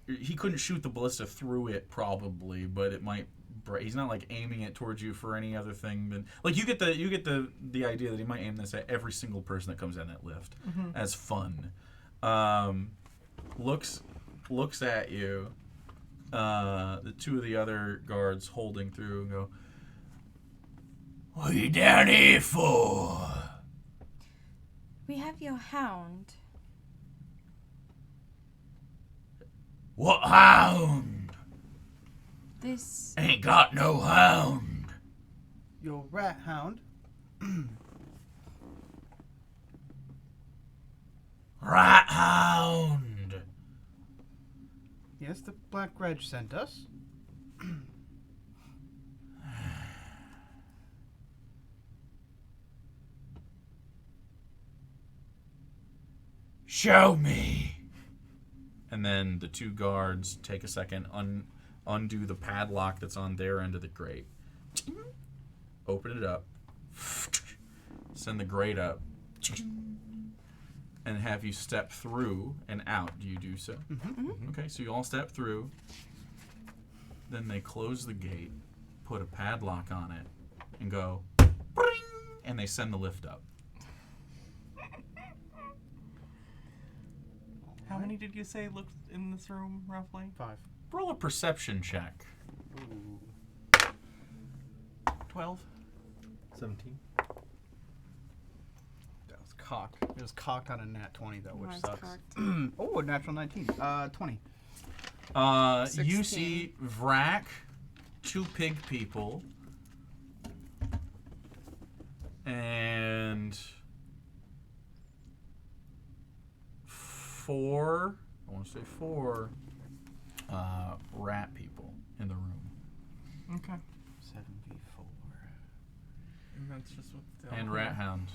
He couldn't shoot the ballista through it probably, but it might. He's not like aiming it towards you for any other thing than like you get the idea that he might aim this at every single person that comes down that lift as fun. Looks at you. The two of the other guards holding through and go, "What are you down here for?" We have your hound. "What hound? This. Ain't got no hound." Your rat hound. "Rat hound." Yes, the Black Reg sent us. "Show me." And then the two guards take a second, undo the padlock that's on their end of the grate. Open it up. Send the grate up. And have you step through and out. Do you do so? Mm-hmm. Okay, so you all step through. Then they close the gate, put a padlock on it, and go, "Bring!" And they send the lift up. How many did you say looked in this room, roughly? 5. Roll a perception check. Ooh. 12? 17. That was cocked. It was cocked on a nat 20 though, which Mine's sucks. cocked. Oh, a natural 19. 20. You see Vrak, two pig people, and 4 rat people in the room. Okay. 7v4. And that's just what the And rat hound.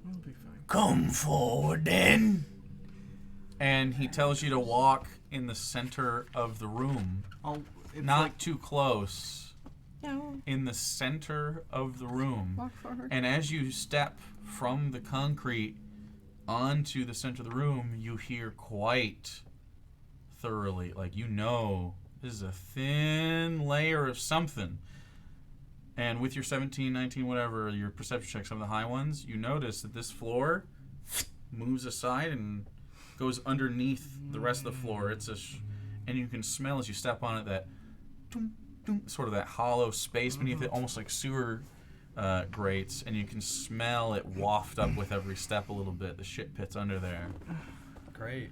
It'll be fine. "Come forward then." And he tells you to walk in the center of the room. It's Not like, too close. Yeah. In the center of the room. Walk forward. And as you step from the concrete onto the center of the room, you hear quite thoroughly, like you know, this is a thin layer of something. And with your 17, 19, whatever, your perception check, some of the high ones, you notice that this floor moves aside and goes underneath the rest of the floor. It's and you can smell as you step on it that sort of that hollow space beneath it, almost like sewer grates, and you can smell it waft up with every step a little bit, the shit pits under there. Great.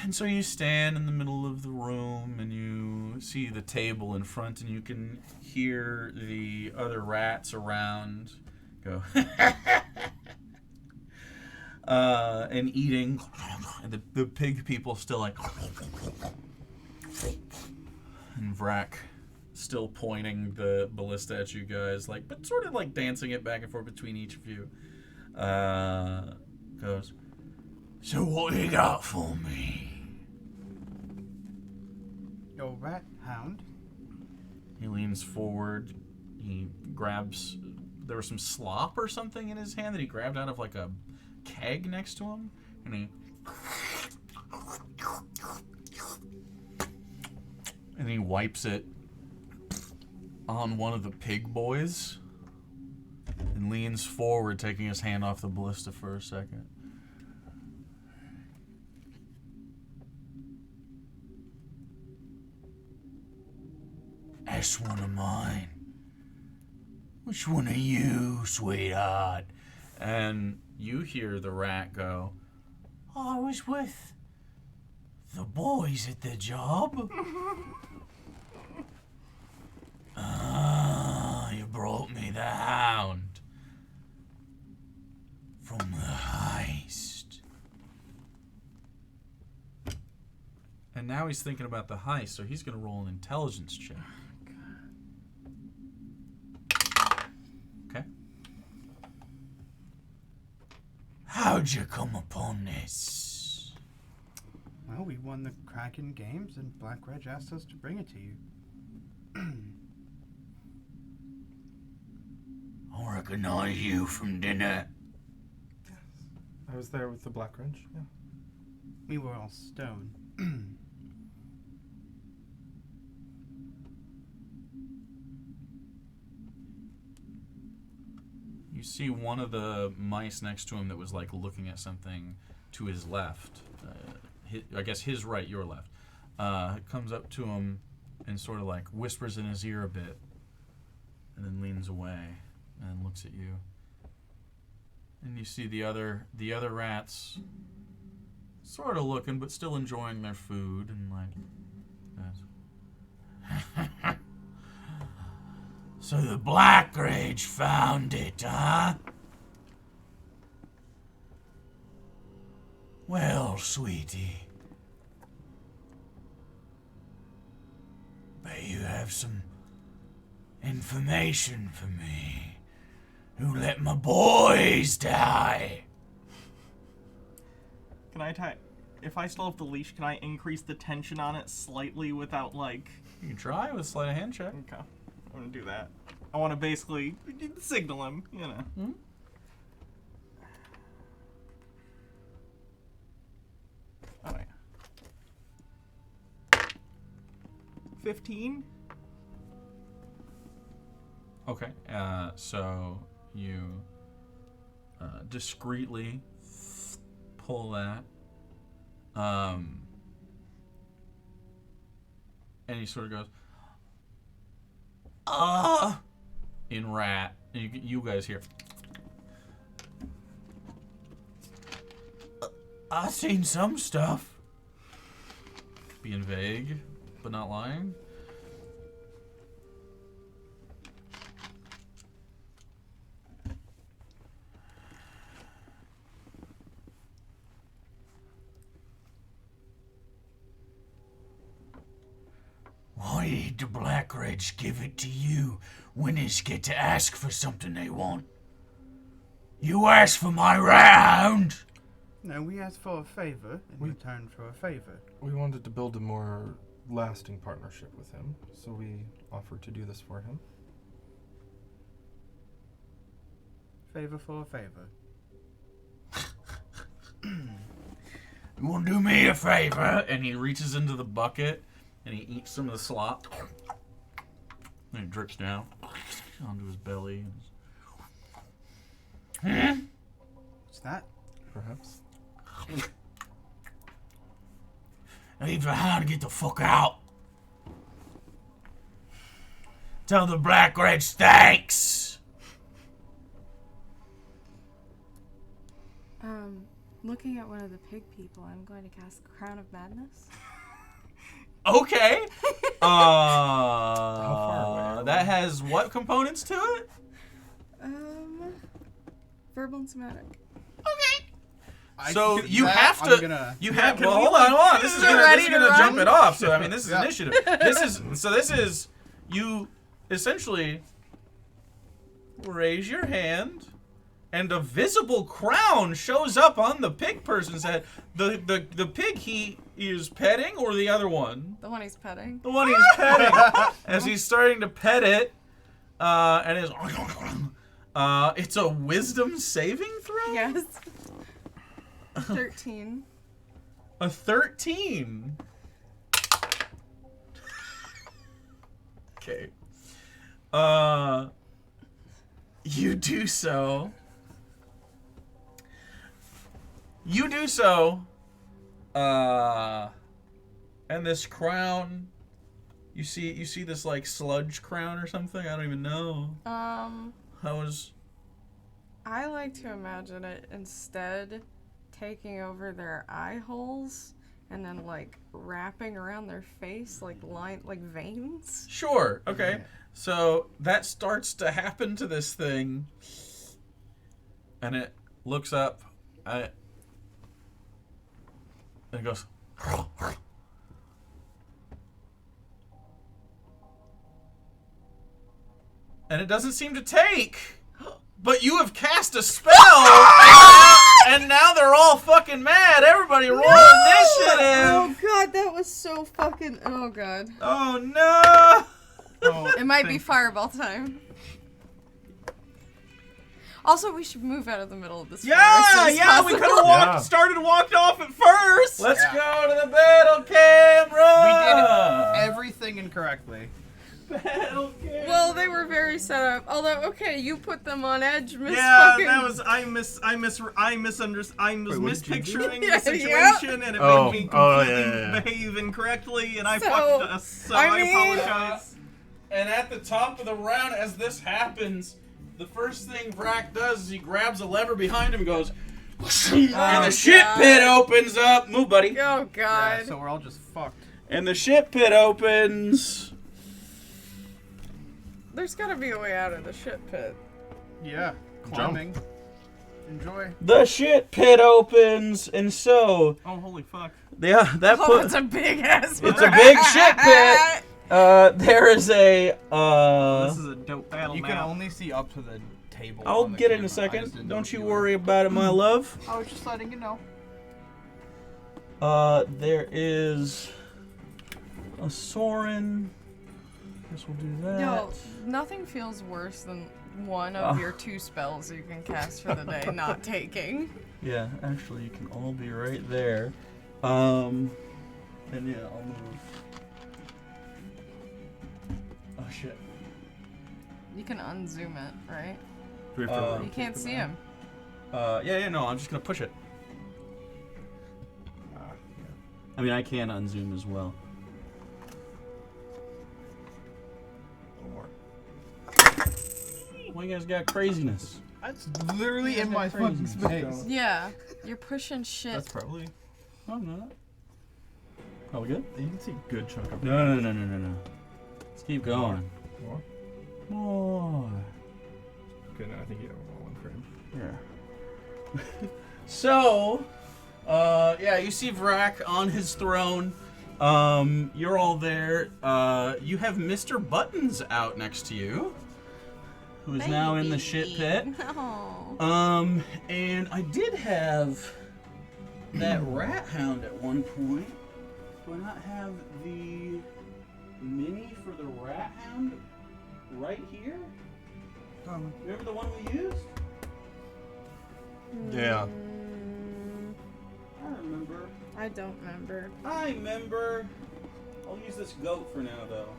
And so you stand in the middle of the room and you see the table in front, and you can hear the other rats around go and eating, and the pig people still like, and Vrak still pointing the ballista at you guys, like, but sort of like dancing it back and forth between each of you. Goes, so what you got for me? Yo, rat hound. He leans forward. He grabs, there was some slop or something in his hand that he grabbed out of like a keg next to him, and he wipes it on one of the pig boys and leans forward, taking his hand off the ballista for a second. That's one of mine. Which one are you, sweetheart? And you hear the rat go, I was with the boys at the job. You brought me the hound from the heist. And now he's thinking about the heist, so he's going to roll an intelligence check. Okay. How'd you come upon this? Well, we won the Kraken Games, and Black Reg asked us to bring it to you. I recognize you from dinner. I was there with the Black Ridge, yeah. We were all stoned. You see one of the mice next to him that was like looking at something to his left. I guess his right, your left. Comes up to him and sort of like whispers in his ear a bit, and then leans away and looks at you. And you see the other rats sort of looking, but still enjoying their food and like that. So the Black Rage found it, huh? Well, sweetie, bet you have some information for me. Who let my boys die? Can I if I still have the leash, can I increase the tension on it slightly without like... You can try with a sleight of hand check. Okay, I'm gonna do that. I want to basically signal him, you know. Mm-hmm. 15? Okay, so you discreetly pull that, and he sort of goes, in rat, and you guys hear, I've seen some stuff. Being vague, but not lying. Why did the Black Reds give it to you? Winners get to ask for something they want. You asked for my round. No, we asked for a favor in return for a favor. We wanted to build a more lasting partnership with him, so we offered to do this for him. Favor for a favor. You want to do me a favor? And he reaches into the bucket and he eats some of the slop. And it drips down onto his belly. What's that? Perhaps. I need for how to get the fuck out. Tell the Black Red stinks. Looking at one of the pig people, I'm going to cast Crown of Madness. Okay. How far away are we? That has what components to it? Verbal and somatic. Okay. So you have to. You have. Can Well, we, hold on. This is ready gonna to jump run? it off. So I mean, this is Yeah. initiative. This is you essentially raise your hand, and a visible crown shows up on the pig person's head. The pig he is petting, or the other one? The one he's petting. The one he's petting. As he's starting to pet it, and is it's a wisdom saving throw. Yes. 13. A 13. Okay. You do so. And this crown, you see this like sludge crown or something? I don't even know. How is... I like to imagine it instead taking over their eye holes and then like wrapping around their face like veins. Sure, okay. Yeah. So that starts to happen to this thing. And it looks up. And it goes... And it doesn't seem to take. But you have cast a spell. And now they're all fucking mad. Everybody roll initiative. Oh god, that was so fucking... Oh god. Oh no. Oh, It might be fireball time. Also, we should move out of the middle of this forest as We possible. could have Yeah. started walked off at first. Let's Yeah. go to the battle camera. We did everything incorrectly. Battle camera. Well, they were very set up. Although, okay, you put them on edge, Miss Yeah, fucking... that was I was Wait, what did you do? mispicturing Yeah, the situation, and it Oh, made me oh, completely yeah. behave incorrectly, and I So, fucked us. So I I mean- apologize. And at the top of the round, as this happens, the first thing Vrak does is he grabs a lever behind him and goes, and the shit God. pit opens up. Move, buddy. Oh god. Yeah, so we're all just fucked. And the shit pit opens. There's gotta be a way out of the shit pit. Yeah. Climbing. Enjoy. The shit pit opens, and so Oh, holy fuck. yeah, that Oh, it's a big ass. it's a big shit pit. There is a This is a dope battle You map. can only see up to the table. I'll on the get it in a camera. I just second. didn't know Don't if you were- worry about it, my love. I was just letting you know. There is a Soren. Guess we'll do that. Yo, nothing feels worse than one of your 2 spells you can cast for the day not taking. Yeah, actually, you can all be right there. And yeah, I'll move. Oh shit. You can unzoom it, right? Do we have to Uh, You rotate can't the see map? him. No, I'm just gonna push it. Yeah. I mean, I can unzoom as well. A little more. Well, you guys got craziness. That's literally in my Crazy. fucking space. Yeah, you're pushing shit. That's probably. No, I'm not. Oh, we good? You can see a good chunk of. No. Let's keep going. More? More. Okay, no, I think you have one frame. Yeah. So, yeah, you see Vrak on his throne. You're all there. You have Mr. Buttons out next to you, who is now in the shit pit. No. And I did have that rat hound at one point. Do I not have the mini for the rat hound right here? Remember the one we used? Yeah. I remember. I don't remember. I remember. I'll use this goat for now, though.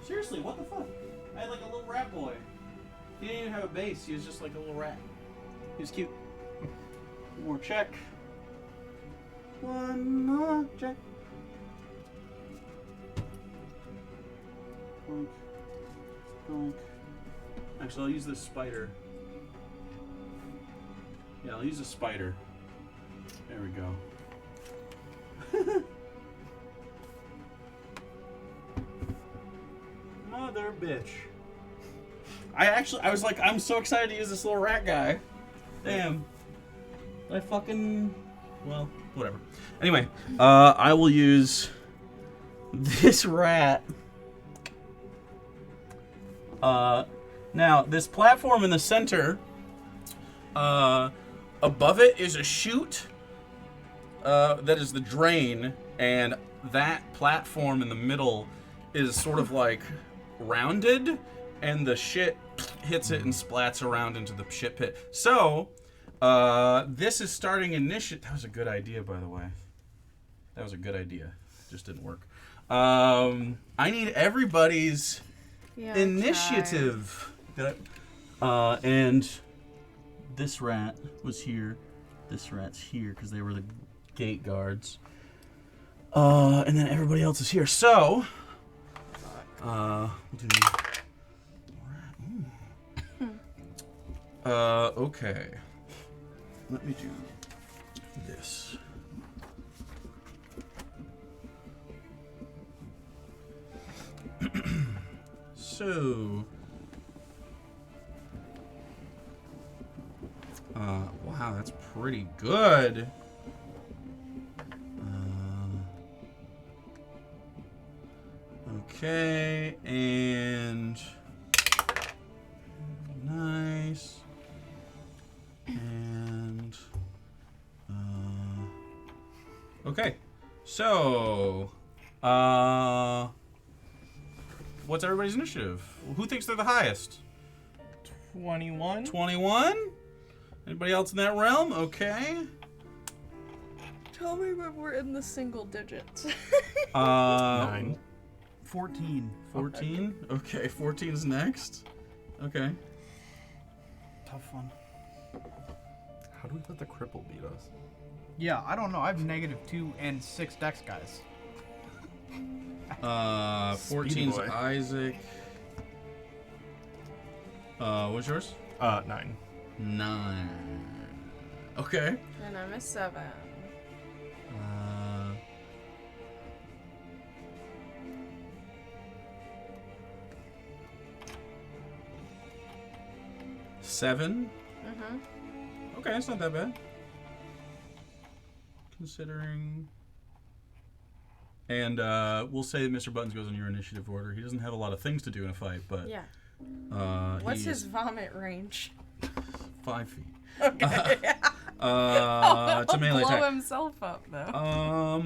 Seriously, what the fuck? I had like a little rat boy. He didn't even have a base. He was just like a little rat. He was cute. One more check. One more check. Boink. Boink. Actually, I'll use this spider. Yeah, I'll use a spider. There we go. Mother bitch. I was like, I'm so excited to use this little rat guy. Damn. I fucking, well, whatever. Anyway, I will use this rat. Now, this platform in the center, above it is a chute that is the drain, and that platform in the middle is sort of like rounded, and the shit hits it and splats around into the shit pit. So, this is starting initiative. That was a good idea, by the way. That was a good idea. Just didn't work. I need everybody's initiative. And this rat was here. This rat's here because they were the gate guards. And then everybody else is here. So, we'll do. Okay. Let me do this. So, wow, that's pretty good. Okay, and nice. And okay, so what's everybody's initiative? Who thinks they're the highest? 21. 21? Anybody else in that realm? Okay. Tell me when we're in the single digits. 9. 14. 14? Okay, 14's next. Okay. Tough one. How do we let the cripple beat us? Yeah, I don't know. I have -2 and 6 dex guys. 14's boy. Isaac. What's yours? 9. 9. Okay. And I'm a 7. Mhm.7. Okay, it's not that bad. Considering. And we'll say that Mr. Buttons goes in your initiative order. He doesn't have a lot of things to do in a fight, but Yeah. he's What's his vomit range? 5 feet. Okay. It's a melee blow attack. himself up though.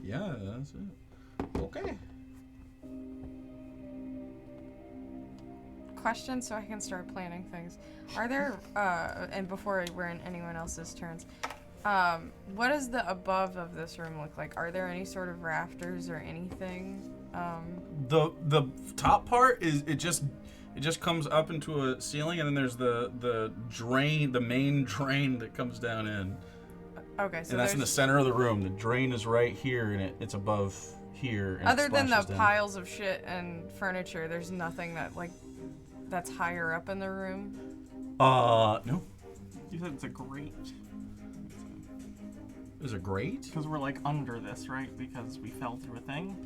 Yeah, that's it. Okay. Question, so I can start planning things. Are there and before we're in anyone else's turns, what does the above of this room look like? Are there any sort of rafters or anything? The top part is it just comes up into a ceiling, and then there's the drain, the main drain that comes down in. Okay, so And that's in the center of the room. The drain is right here, and it's above here. And other than the splashes down. piles of shit and furniture, there's nothing that's higher up in the room. No. You said it's a grate. There's a grate? Because we're like under this, right? Because we fell through a thing.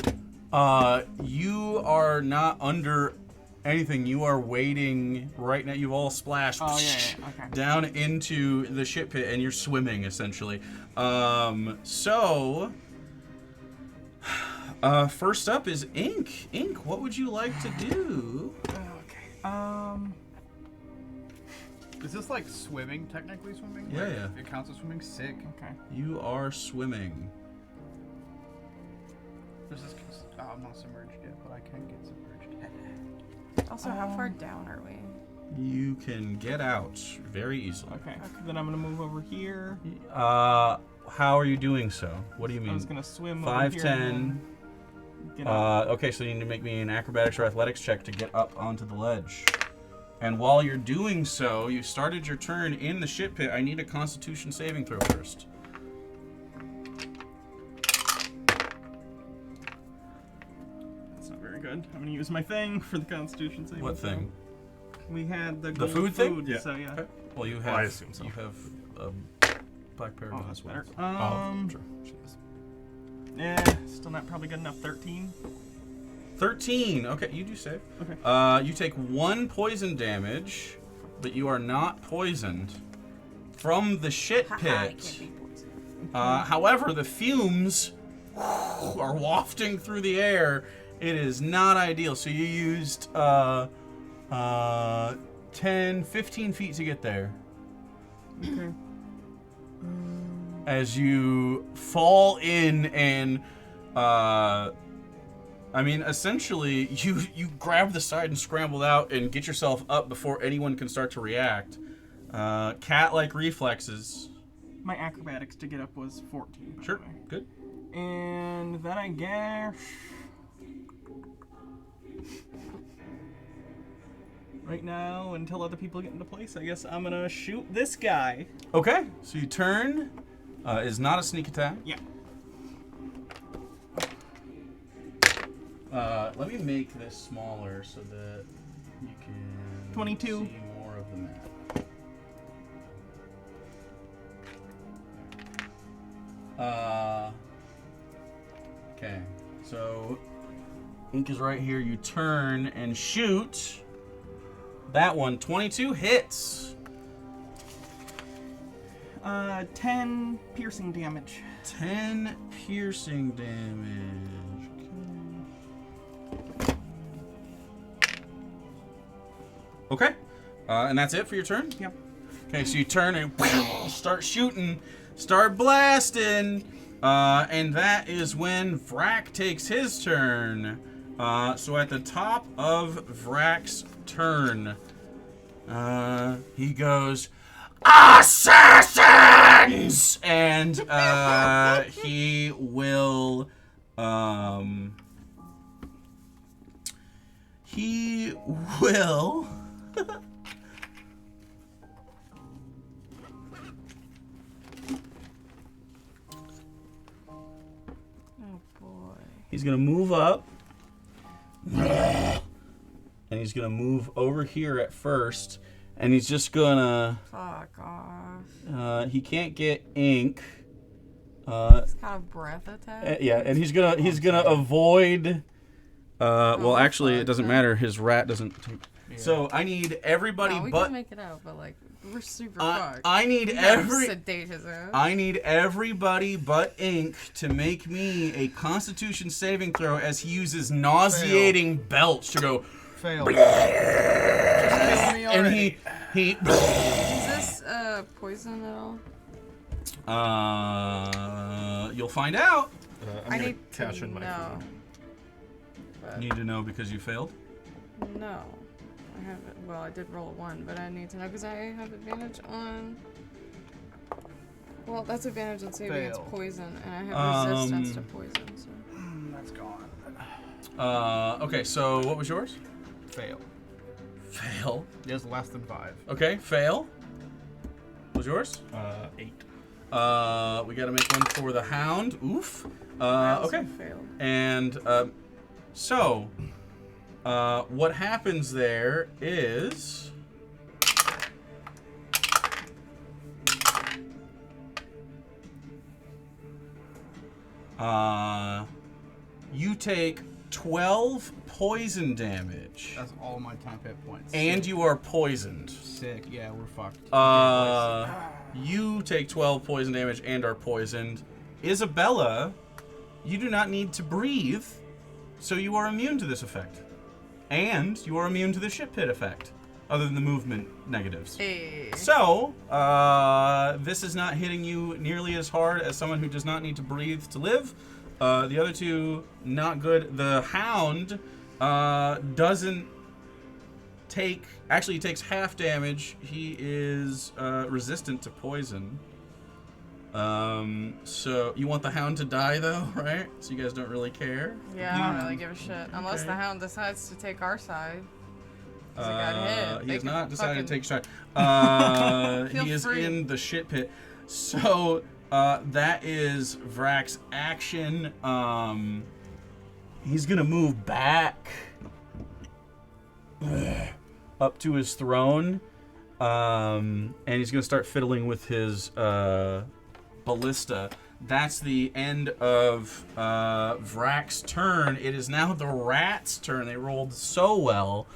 You are not under anything. You are waiting right now. You've all splashed Okay. down into the shit pit, and you're swimming essentially. So first up is Ink. Ink, what would you like to do? Okay. Is this like swimming? Technically swimming? Yeah, Like, yeah. It counts as swimming. Sick. Okay. You are swimming. This is. Oh, I'm not submerged yet, but I can get submerged. Also, how far down are we? You can get out very easily. Okay. Then I'm gonna move over here. How are you doing so? What do you I mean? was gonna swim 5, over here 10. and then get up. Okay, so you need to make me an acrobatics or athletics check to get up onto the ledge. And while you're doing so, you started your turn in the ship pit. I need a Constitution saving throw first. That's not very good. I'm gonna use my thing for the Constitution saving. What throw. thing? We had the The gold food thing? Yeah. So yeah. Okay. Well, you have. I assume so. You have Black Paragon Oh, that's as well. better. Sure. Still not probably good enough. 13. 13. Okay, you do save. Okay. You take 1 poison damage, but you are not poisoned from the shit Haha, I pit. can't be poisoned. However, the fumes are wafting through the air. It is not ideal. So you used 10, 15 feet to get there. Okay. As you fall in and essentially you grab the side and scramble out and get yourself up before anyone can start to react. Cat-like reflexes. My acrobatics to get up was 14. by Sure, the way. good. And then I guess right now, until other people get into place, I guess I'm gonna shoot this guy. Okay, so you turn. Is not a sneak attack. Yeah. Let me make this smaller so that you can 22. see more of the map. Okay, so ink is right here. You turn and shoot. That one, 22 hits. 10 piercing damage. 10 piercing damage. Okay. And that's it for your turn? Yep. Okay, so you turn and start shooting, start blasting, and that is when Vrak takes his turn. So at the top of Vrak's turn, he goes, "Assassins!" And he will, Oh boy. he's gonna move up, and he's gonna move over here at first, and he's just gonna. Fuck off. He can't get ink. It's kind of breath attack. Yeah, and he's gonna avoid. Well, actually, it doesn't fuck. matter. His rat doesn't. So I need everybody No, we but. can make it out, but like we're super fucked. I need We gotta every. sedate his ass. I need everybody but Ink to make me a Constitution saving throw as he uses nauseating belch to go. Fail. Just kill me And already. he. Is this poison at all? You'll find out. I'm I gonna need cash to in my know. food. But You need to know because you failed. no. I haven't. Well, I did roll a 1, but I need to know because I have advantage on. Well, that's advantage on saving against Fail. poison, and I have resistance to poison. So. That's gone. Okay, so what was yours? Fail. Fail. There's less than 5. Okay, fail. What was yours? 8. We gotta make one for the hound. Oof. I also Okay. failed. And so what happens there is you take 12 poison damage, That's all my temp hit points. and you are poisoned. Sick. Yeah, we're fucked. You take 12 poison damage and are poisoned. Isabella, you do not need to breathe, so you are immune to this effect. And you are immune to the ship pit effect. other than the movement negatives. Hey. So, this is not hitting you nearly as hard as someone who does not need to breathe to live. The other two, not good. The Hound doesn't take... Actually, he takes half damage. He is resistant to poison. So you want the Hound to die, though, right? So you guys don't really care? Yeah, I don't really give a shit. Unless the Hound decides to take our side. He has not decided to take shot. Feel He is free. in the shit pit. So that is Vrak's action. He's gonna move back up to his throne, and he's gonna start fiddling with his ballista. That's the end of Vrak's turn. It is now the rat's turn. They rolled so well.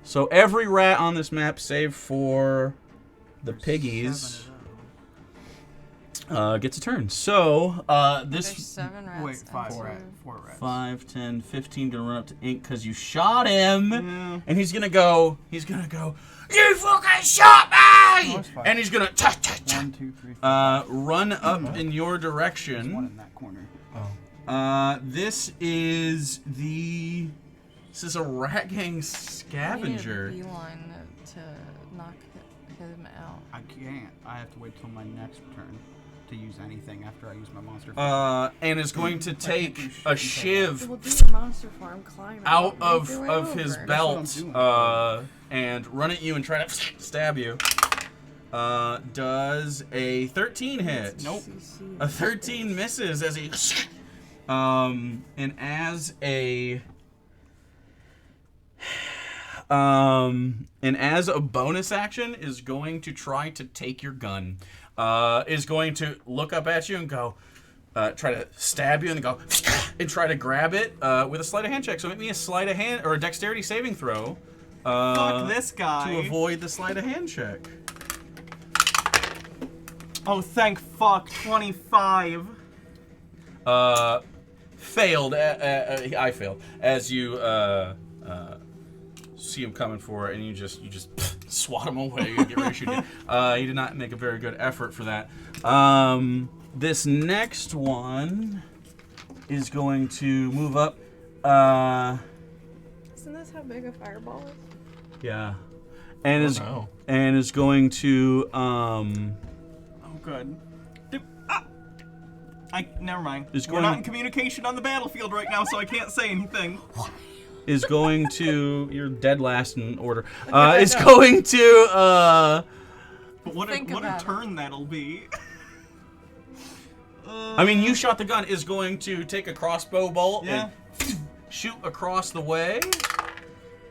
So every rat on this map, save for the piggies, gets a turn. So There's this 7 rats. Wait, and 5 2. rats. 4 rats. 5, 10, 15 gonna run up to Ink because you shot him, Yeah. and he's gonna go. You fucking shot me! it's fine. And he's gonna 1, 2, 3, 4. run up in your There's one direction. in that corner. This is a rat gang scavenger. We need a beeline to knock him out. I can't. I have to wait till my next turn to use anything after I use my monster. And is going to take a shiv We'll do your monster farm, climb out make of your way his over. belt, That's what I'm and run at you and try to stab you. Does a 13 hit? Nope. A 13 misses as he. And as a. And as a bonus action, is going to try to take your gun. Is going to look up at you and go, try to stab you and go, and try to grab it with a sleight of hand check. So make me a sleight of hand or a dexterity saving throw. Fuck this guy. To avoid the sleight of hand check. Oh, thank fuck. 25. Failed. I failed. As you see him coming for it, and you just swat him away and get ready to shoot him. He did not make a very good effort for that. This next one is going to move up. Isn't this how big a fireball is? Yeah, and no. is going to Oh, good. Never mind. Is We're going- not in communication on the battlefield right now, so I can't say anything. is going to. You're dead last in order. Is going to. But what Think a about it. turn that'll be. I mean, you shot the gun. Is going to take a crossbow bolt Yeah. and shoot across the way.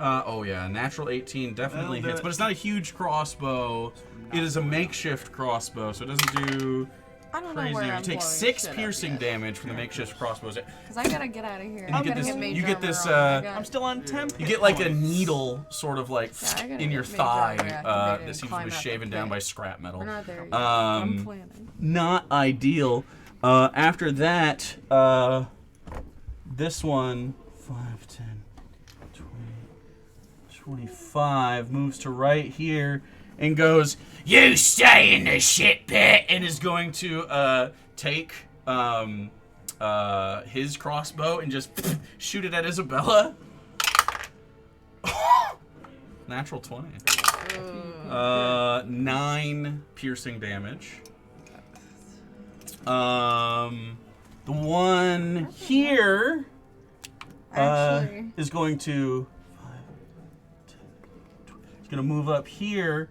Oh yeah, natural 18 definitely That'll do hits, it. but it's not a huge crossbow. It is a makeshift crossbow, so it doesn't do I don't know crazy. where You I'm take blowing 6 shit up piercing yet. damage from the makeshift crossbows. Cause I gotta get out of here. And you I get gotta this- Mage you get Armor this, on. I got- I'm still on temp. You get like a needle, sort of like Yeah, I gotta in your get Mage thigh. Armor activated That and seems to climb be up shaven the down pit. by scrap metal. We're not there yet. Um, I'm planning. Not ideal. After that, this one, 5, 10, 20, 25, moves to right here and goes, "You stay in the shit pit," and is going to take his crossbow and just shoot it at Isabella. Natural 20. 9 piercing damage. The one here Actually, is going to it's going to move up here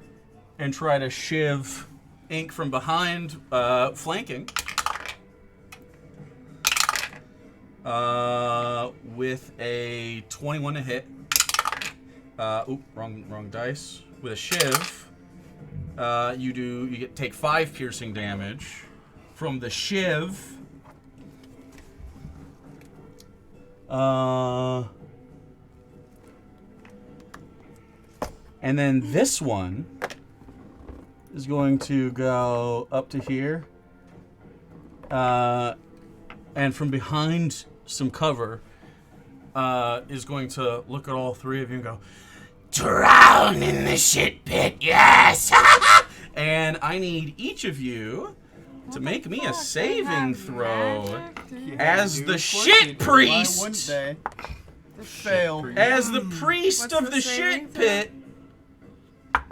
and try to shiv Ink from behind, flanking. With a 21 to hit. Wrong dice. With a shiv, you take 5 piercing damage from the shiv. And then this one is going to go up to here. And from behind some cover, is going to look at all 3 of you and go, drown in the shit pit, yes! And I need each of you to make me a saving throw as the shit priest. Why wouldn't they? Fail. As the priest What's of the the saving shit throw? pit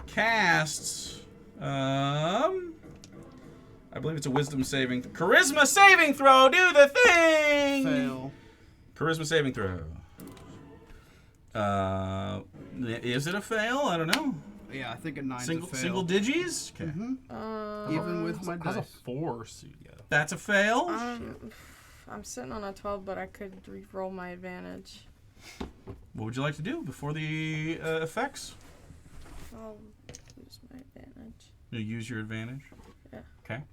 casts, I believe it's a wisdom saving, charisma saving throw. Do the thing. Fail. Charisma saving throw. Is it a fail? I don't know. Yeah, I think a 9's Single a fail. single digits. Okay, Even with my How's a dice. 4 suit? Yeah. that's a fail. I'm sitting on a 12, but I could re-roll my advantage. What would you like to do before the effects? I'll use my advantage. You use your advantage. Yeah. Okay.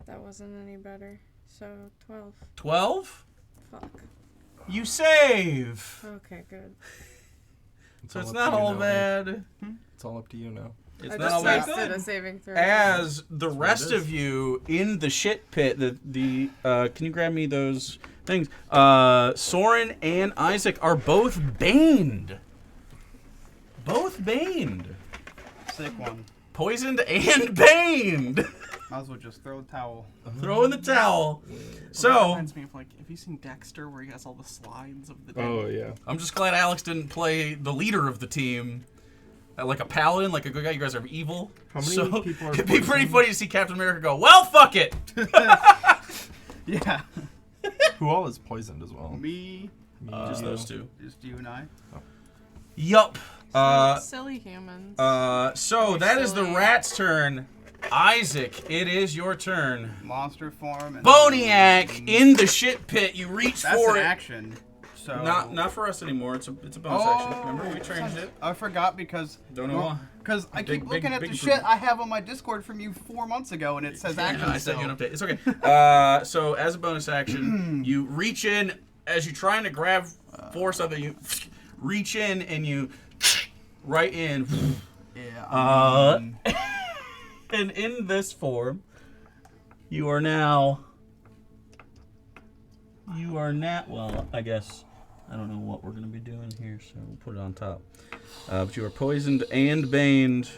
That wasn't any better. So 12. 12. Fuck. You save. Okay, good. So it's up not to you all now, bad. It's all up to you now. It's I not all just bad. wasted a saving throw. As the what rest it is. of you in the shit pit, can you grab me those things? Soren and Isaac are both baned. Both baned. Sick one. Poisoned and baned. Might as well just throw the towel. Throw in the towel. That So, reminds me of like, have you seen Dexter where he has all the slides of the dead? Oh yeah. I'm just glad Alex didn't play the leader of the team. Like a paladin, like a good guy. You guys are evil. How many So, people are it'd be pretty poisoned? funny to see Captain America go, well, fuck it. Yeah. Who all is poisoned as well? Me, Just those two. just you and I. Yup. Silly humans. So that is the silly. rat's turn. Isaac, it is your turn. Monster form. And Boniac in the shit pit. You reach That's for an it. action. So Not for us anymore. It's a bonus action. Remember we changed it. I forgot because Don't know why. Because I keep Big- looking at big the improvement. shit I have on my Discord from you 4 months ago, and it says action. I sent you still. an update. It's okay. So as a bonus action, you reach in as you're trying to grab for something. You reach in and you right in. Yeah. And in this form, you are now. Well, I guess I don't know what we're gonna be doing here, so we'll put it on top. But you are poisoned and baned.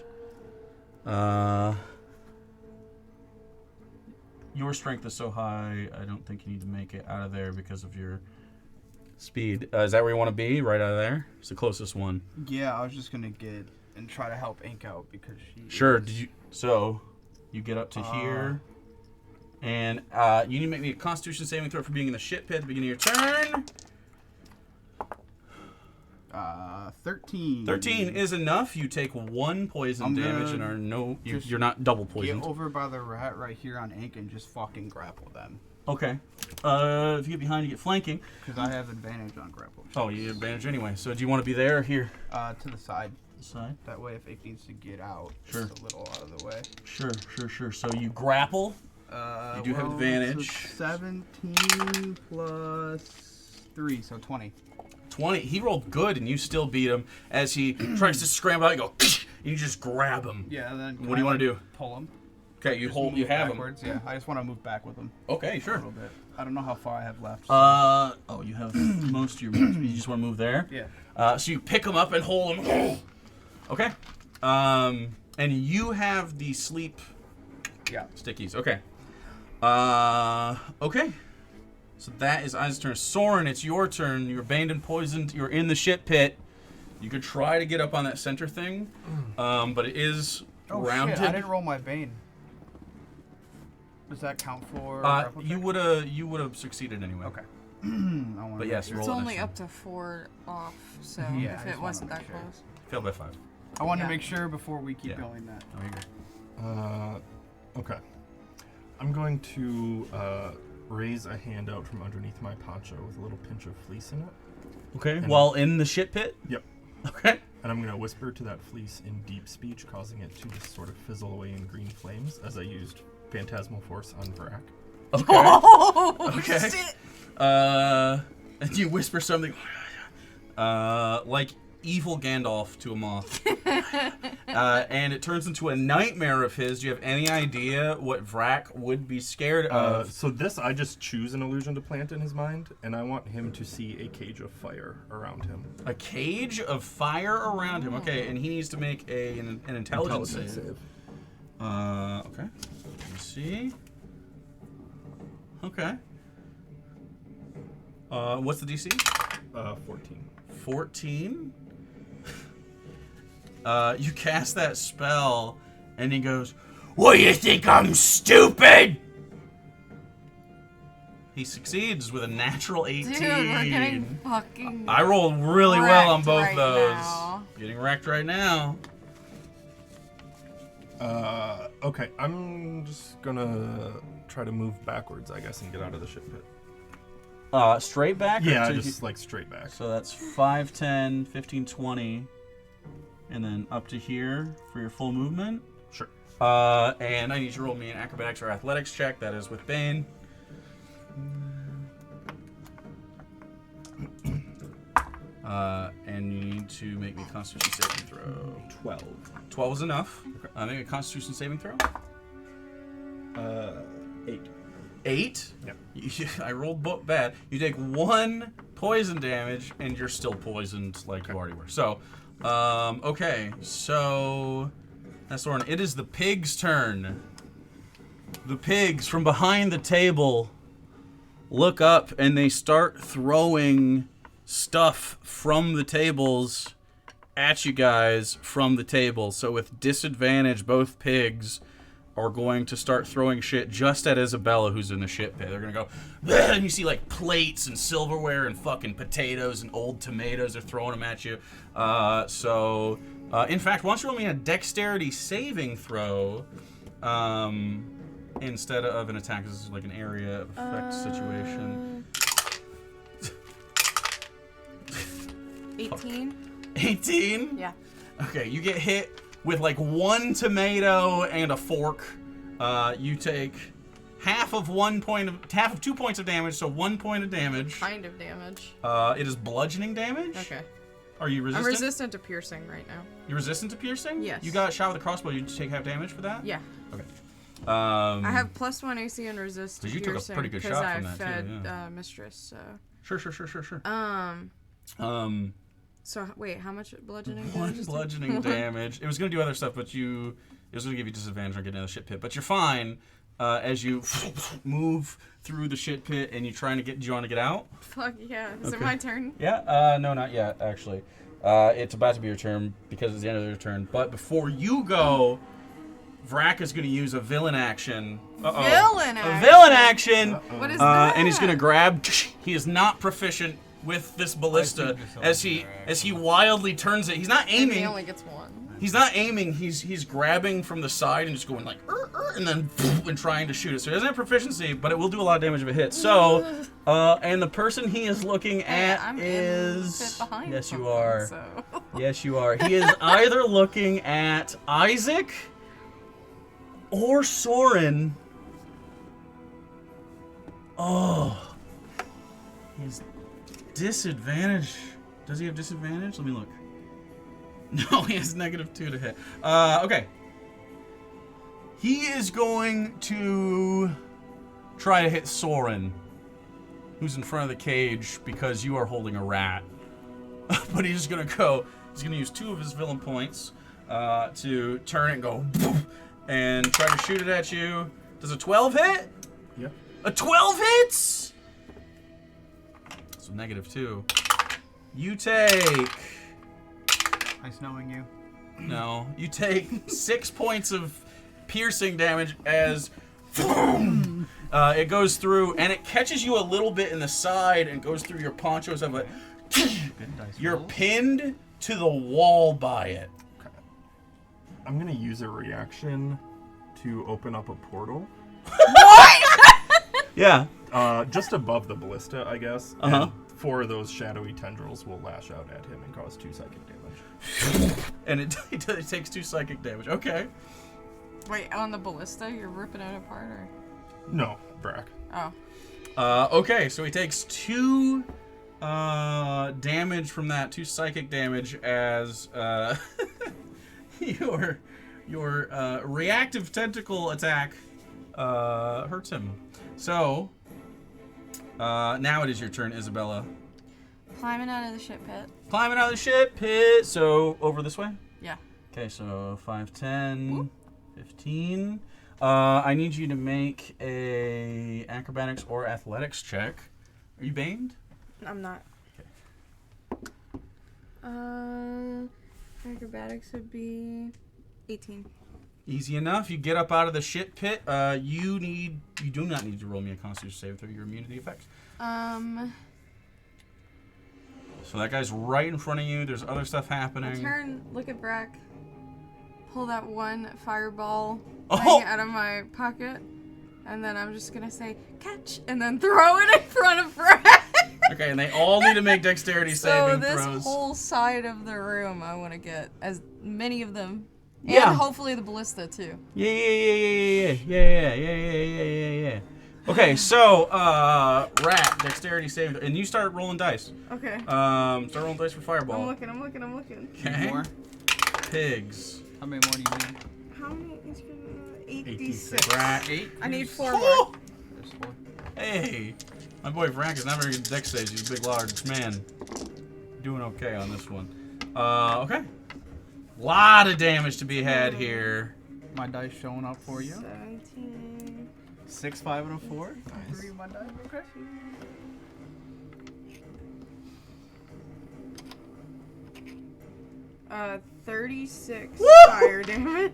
Your strength is so high, I don't think you need to make it out of there because of your speed. Is that where you want to be? Right out of there? It's the closest one. Yeah, I was just gonna get and try to help Ink out because she. Sure. is- Did you? So you get up to here, and you need to make me a Constitution saving throw for being in the shit pit at the beginning of your turn. 13. 13 is enough. You take 1 poison I'm damage gonna and are just you're not double Get poisoned. over by the rat right here on Ink and just fucking grapple them. Okay. If you get behind, you get flanking. Because I have advantage on grapple. Oh, you get advantage anyway. So do you want to be there or here? To the side. This side. That way, if Ink needs to get out, Sure. it's a little out of the way. Sure. So you grapple. You do have well, advantage. so 17 plus 3, so 20. 20. He rolled good, and you still beat him. As he tries to scramble out, you go, and you just grab him. Yeah, and then. What do you want to do? Pull him. Okay, you Just hold. move You have him. backwards. Yeah, I just want to move back with him Okay, a sure. little bit. I don't know how far I have left. Oh, you have most of your movement. You just want to move there. Yeah. So you pick him up and hold him. Okay. And you have the sleep Yeah. stickies. Okay. Okay. So that is Isaac's turn. Soren, it's your turn. You're banned and poisoned. You're in the shit pit. You could try to get up on that center thing, but it is Oh rounded. shit! I didn't roll my bane. Does that count for? grapple You check? would have succeeded anyway. Okay. I wanna But make yes, sure. roll It's it only next up to 4 off, so Yeah, I if just it wanna wasn't make that sure. close. Failed by 5. I want to Yeah. make sure before we keep Yeah. going that. Oh, you're good. Okay. I'm going to raise a hand out from underneath my poncho with a little pinch of fleece in it. Okay. And- While in the shit pit. Yep. Okay. And I'm going to whisper to that fleece in deep speech, causing it to just sort of fizzle away in green flames as I used Phantasmal Force on Vrak. Okay. Oh, Okay. shit. And you whisper something, like evil Gandalf to a moth. And it turns into a nightmare of his. Do you have any idea what Vrak would be scared of? So this, I just choose an illusion to plant in his mind, and I want him to see a cage of fire around him. A cage of fire around him. Okay, and he needs to make an intelligence save. Okay. Let me see. Okay. What's the DC? 14. 14. You cast that spell, and he goes, "What do you think? I'm stupid?" He succeeds with a natural 18. Dude, we're getting fucking. I rolled really well on both wrecked those. now. Getting wrecked right now. Okay, I'm just gonna try to move backwards, I guess, and get out of the ship pit. Straight back? Or Yeah, to just like straight back. So that's 5, 10, 15, 20. And then up to here for your full movement. Sure. And I need you to roll me an acrobatics or athletics check. That is with Bane. And you need to make me a Constitution saving throw. 12. 12 is enough. Make a Constitution saving throw. 8. 8? Yeah. I rolled bad. You take 1 poison damage, and you're still poisoned like you already were. So, okay. So, that's the one. It is the pig's turn. The pigs from behind the table look up, and they start throwing stuff from the tables at you guys from the table. So with disadvantage, both pigs are going to start throwing shit just at Isabella, who's in the shit pit. They're gonna go, "Bleh," and you see like plates and silverware and fucking potatoes and old tomatoes. They're throwing them at you. In fact, why don't you roll me a dexterity saving throw instead of an attack? This is like an area effect situation. 18? 18? Yeah. Okay, you get hit with like 1 tomato and a fork. You take half of 2 points of damage, so 1 point of damage. Kind of damage. It is bludgeoning damage. Okay. Are you resistant? I'm resistant to piercing right now. You're resistant to piercing? Yes. You got shot with a crossbow. You take half damage for that? Yeah. Okay. I have +1 AC and resist to you took a piercing pretty good because shot I from that, too, fed yeah. Mistress. So. Sure. So wait, how much bludgeoning damage? 1 bludgeoning damage. It was going to do other stuff, but it was going to give you disadvantage on getting out of the shit pit. But you're fine as you move through the shit pit and you're trying to get. Do you want to get out? Fuck yeah! Is it Okay. my turn? Yeah. No, not yet. Actually, it's about to be your turn because it's the end of your turn. But before you go, Vrak is going to use a villain action. Villain action. A villain action. What is that? And he's going to grab. He is not proficient with this ballista as he wildly turns it. He's not Maybe he aiming. only gets 1. He's not aiming. He's grabbing from the side and just going like, and then and trying to shoot it. So he doesn't have proficiency, but it will do a lot of damage if it hits. So, and the person he is looking at I'm is. in behind Yes, you something, are. So. Yes, you are. He is either looking at Isaac or Soren. Oh, he's disadvantage. Does he have disadvantage? Let me look. No, he has -2 to hit. Okay. He is going to try to hit Soren, who's in front of the cage because you are holding a rat. But he's going to use 2 of his villain points to turn it and go and try to shoot it at you. Does a 12 hit? Yeah. A 12 hits? So -2. You take... Nice knowing you. No. You take 6 points of piercing damage as it goes through, and it catches you a little bit in the side and goes through your poncho and stuff, but you're pinned to the wall by it. I'm going to use a reaction to open up a portal. Yeah. Just above the ballista, I guess. Uh-huh. And 4 of those shadowy tendrils will lash out at him and cause 2 psychic damage. And it takes 2 psychic damage. Okay. Wait, on the ballista, you're ripping it apart, or? No, Vrak. Oh. Okay, so he takes 2 damage from that, 2 psychic damage as your reactive tentacle attack hurts him. So now it is your turn, Isabella. Climbing out of the shit pit. Climbing out of the shit pit. So over this way. Yeah. Okay, so 5, 10, 15. I need you to make a acrobatics or athletics check. Are you baned? I'm not. Okay. Acrobatics would be 18. Easy enough. You get up out of the shit pit. You do not need to roll me a Constitution save through your immunity effects. So that guy's right in front of you. There's other stuff happening. I'll turn, look at Vrak, pull that one fireball Oh! out of my pocket, and then I'm just gonna say, catch, and then throw it in front of Vrak. Okay, and they all need to make dexterity So saving this throws. whole side of the room, I want to get as many of them. And Yeah. hopefully the ballista, too. Yeah. Okay, so rat dexterity save, and you start rolling dice. Okay. Start rolling dice for fireball. I'm looking. Okay. More? Pigs. How many more do you need? How many? 86. Rat. 8? I need 4 more. Oh! There's 4. Hey, my boy Vrak is not very good at dex saves. He's a big, large man. Doing okay on this one. Okay. Lot of damage to be had here. My dice showing up for you. 17. 6, 5, and a 4. Nice. 3 of my dice. Okay. 36 Woo! fire damage.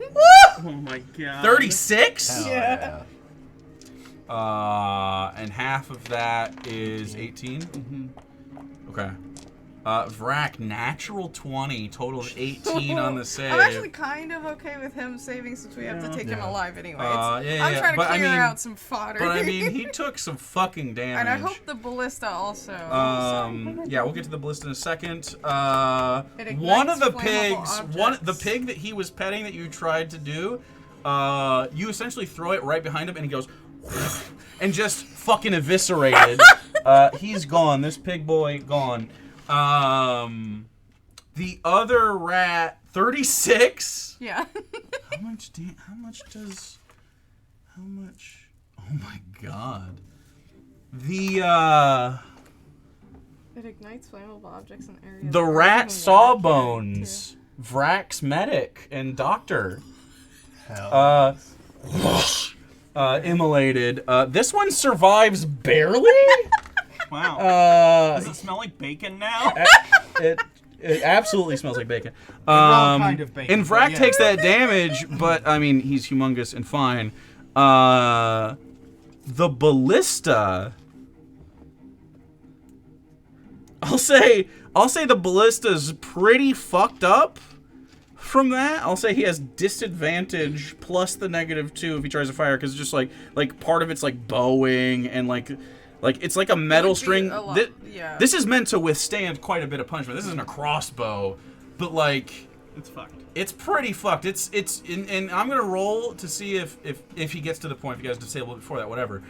Oh my god. 36? Hell Yeah. And half of that is 18. Mm-hmm. Okay. Vrak, natural 20, total of 18 on the save. I'm actually kind of okay with him saving since we have to take him Yeah. alive anyway. Yeah, I'm trying to but I clear mean- out some fodder. But I mean, he took some fucking damage. and I hope the ballista also. Yeah, we'll get to the ballista in a second. It ignites One of the flammable pigs, the objects. pig that he was petting that you tried to do, you essentially throw it right behind him and he goes, and just fucking eviscerated. He's gone. This pig boy gone. The other rat, 36. Yeah. How much? Oh my god. It ignites flammable objects in areas. The where rat even Sawbones, Vrak's medic and doctor, Hell. immolated. This one survives barely. Wow. Does it smell like bacon now? It absolutely smells like bacon. wrong kind of bacon, And Vrak but yeah. takes that damage, but I mean he's humongous and fine. The ballista. I'll say the ballista's pretty fucked up from that. I'll say he has disadvantage plus the -2 if he tries to fire, because it's just like part of it's like bowing and like it's like a metal Would be string. a lot- yeah. This is meant to withstand quite a bit of punishment. This isn't a crossbow, but like It's fucked. it's pretty fucked. And I'm gonna roll to see if he gets to the point. If you guys disable it before that, whatever.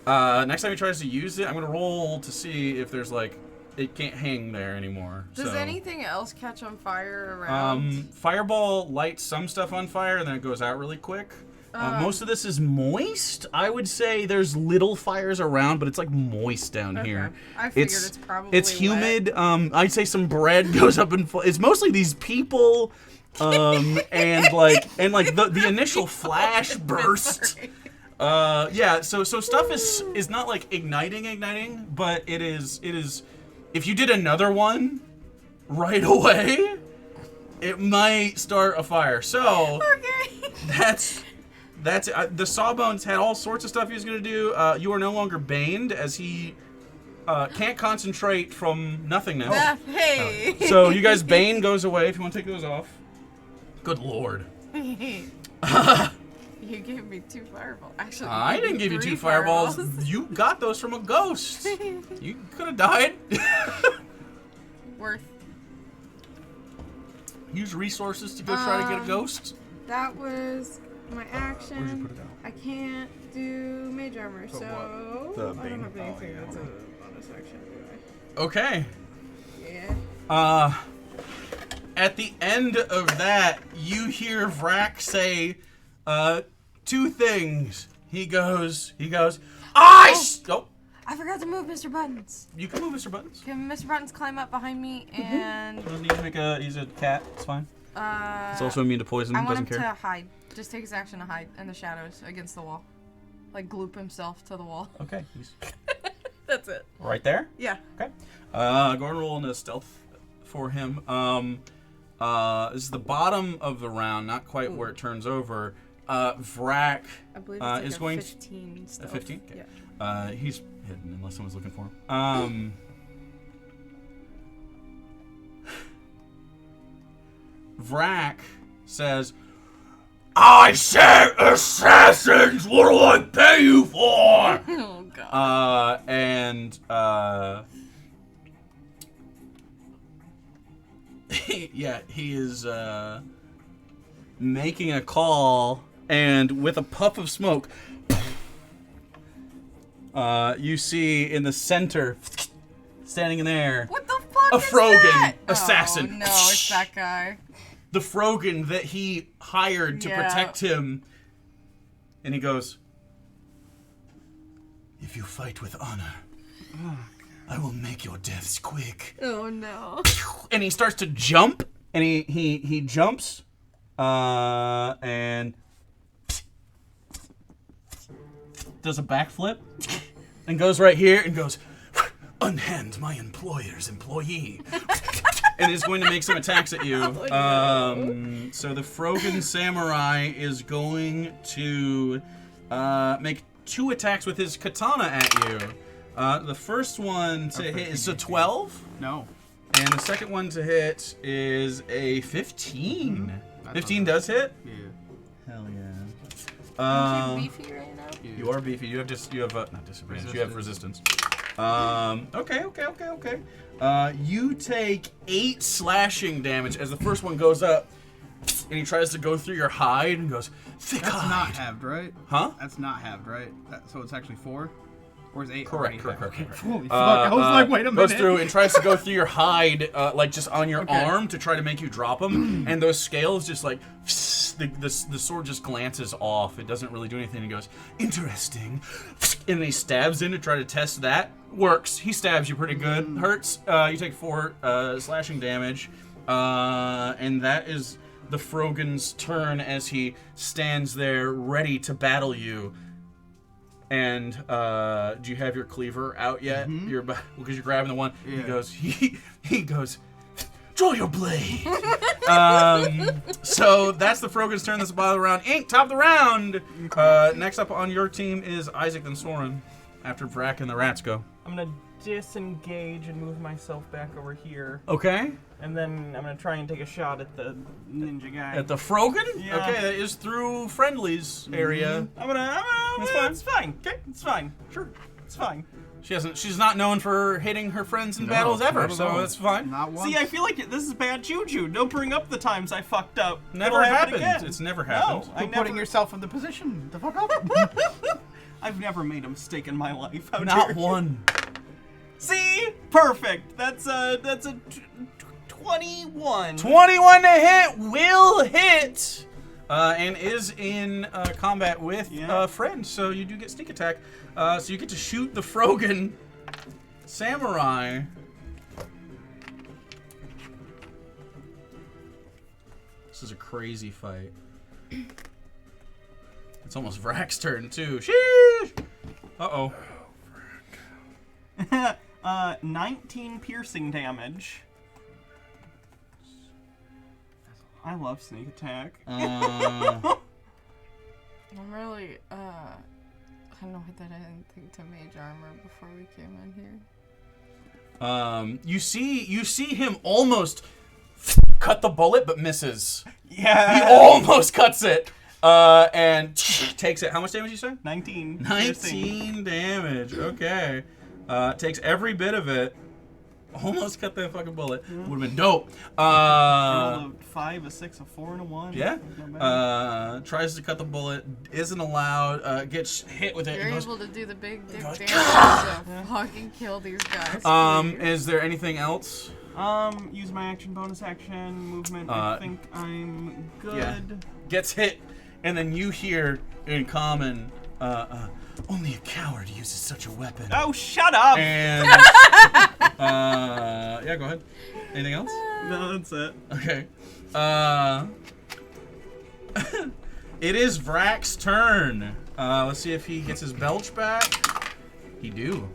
Next time he tries to use it, I'm gonna roll to see if there's like it can't hang there anymore. Does so. anything else catch on fire around? Fireball lights some stuff on fire and then it goes out really quick. Most of this is moist. I would say there's little fires around, but it's like moist down here. I figured it's probably it's wet. humid. I'd say some bread goes up in. It's mostly these people, and like the initial flash burst. Yeah. So stuff is not like igniting, but it is. If you did another one right away, it might start a fire. So Okay. that's it. The Sawbones had all sorts of stuff he was going to do. You are no longer baned as he can't concentrate from nothingness. Hey. So you guys, Bane goes away if you want to take those off. Good lord. You gave me 2 fireballs. Actually, I didn't give you 3 2 fireballs. You got those from a ghost. You could have died. Worth. Use resources to go try to get a ghost. That was my action. Where'd you put it out? I can't do mage armor, so what? The I don't bane? have anything Oh, yeah. that's a bonus action, do Okay. I? Yeah. At the end of that, you hear Vrak say 2 things. He goes, I forgot to move Mr. Buttons. You can move Mr. Buttons. Can Mr. Buttons climb up behind me and... Doesn't need to make he's a cat, it's fine. It's also immune to poison, I want doesn't him care. to hide. Just take his action to hide in the shadows against the wall. Like gloop himself to the wall. Okay, he's That's it. right there. Yeah. Okay. Go and roll in a stealth for him. This is the bottom of the round, not quite where it turns over. Vrak I believe it's like is a going 15 to... stealth. 15? Okay. Yeah. He's hidden unless someone's looking for him. Vrak says, I say assassins, what do I pay you for? Oh, God. He is making a call, and with a puff of smoke, you see in the center, standing in there, What the fuck a is Frogan that? assassin. Oh, no, it's that guy. The Frogan that he hired to Yeah. protect him. And he goes, if you fight with honor, I will make your deaths quick. Oh, no. And he starts to jump, and he jumps, and does a backflip, and goes right here, and goes, unhand my employer's employee. And is going to make some attacks at you. So the Frogan Samurai is going to make 2 attacks with his katana at you. The first one to hit is a 12. No. And the second one to hit is a 15. 15 does hit? Yeah. Hell yeah. Aren't you beefy right now? You are beefy. You have not disadvantage. You have resistance. Okay. You take 8 slashing damage as the first one goes up, and he tries to go through your hide and goes, thick That's hide. not halved, right? Huh? That's not halved, right? So it's actually 4? Or is 8 Correct. already halved? Correct. Holy fuck, I was like, wait a minute. Goes through and tries to go through your hide, like just on your arm to try to make you drop him, and those scales just like, the sword just glances off. It doesn't really do anything. He goes, interesting. And then he stabs in to try to test that. Works. He stabs you pretty good. Hurts. You take 4 slashing damage. And that is the Frogan's turn as he stands there ready to battle you. And do you have your cleaver out yet? Because you're grabbing the one. Yeah. He goes, draw your blade. So that's the Frogan's turn. That's the bottom of the round. Ink, top of the round. Next up on your team is Isaac and Soren. After Vrak and the rats go. I'm gonna disengage and move myself back over here, Okay. and then I'm gonna try and take a shot at the ninja guy. At the Frogan? Yeah. Okay, that is through Friendly's area. I'm gonna. It's fine. Okay, it's fine. Sure, it's fine. She's not known for hitting her friends in No, battles ever, not at so all. that's fine. Not one. See, I feel like this is bad juju. Don't bring up the times I fucked up. Never It'll happen happened. again. It's never happened. No, Quit putting yourself in the position. The fuck up. I've never made a mistake in my life. How Not dare you. one. See, perfect. That's a 21. 21 to hit will hit, and is in combat with a friend. So you do get sneak attack. So you get to shoot the Frogan Samurai. This is a crazy fight. It's almost Vrak's turn too. Sheesh! Uh-oh. 19 piercing damage. I love sneak attack. I'm really, annoyed that I didn't think to mage armor before we came in here. You see him almost cut the bullet, but misses. Yeah. He almost cuts it, and takes it. How much damage you say? 19. 19 damage. Okay. Takes every bit of it. Almost cut that fucking bullet. Would have been dope. Rolled a 5, a 6, a 4, and a 1. Yeah. Not bad. Tries to cut the bullet. Isn't allowed. Gets hit with it. You're and goes, able to do the big dick goes, damage to fucking kill these guys. please. Is there anything else? Use my action, bonus action, movement. I think I'm good. Yeah. Gets hit, and then you hear in common, only a coward uses such a weapon. Oh, shut up! And yeah, go ahead. Anything else? No, that's it. Okay. It is Vrak's turn. Let's see if he gets his belch back. He do.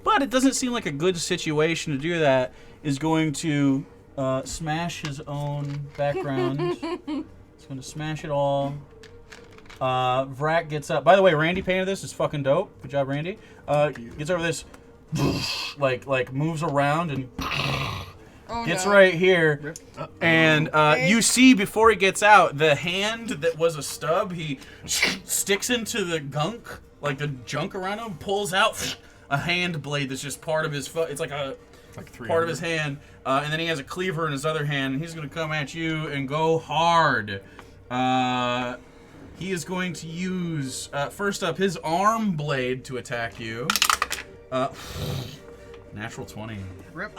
But it doesn't seem like a good situation to do that. Is going to smash his own background. He's going to smash it all. Vrak gets up. By the way, Randy painted this. It's fucking dope. Good job, Randy. Gets over this, like moves around and gets right here. And you see before he gets out, the hand that was a stub, he sticks into the gunk, like the junk around him, pulls out a hand blade that's just part of his foot. It's like a part of his hand. And then he has a cleaver in his other hand, and he's going to come at you and go hard. He is going to use, first up, his arm blade to attack you. Natural 20. Rip.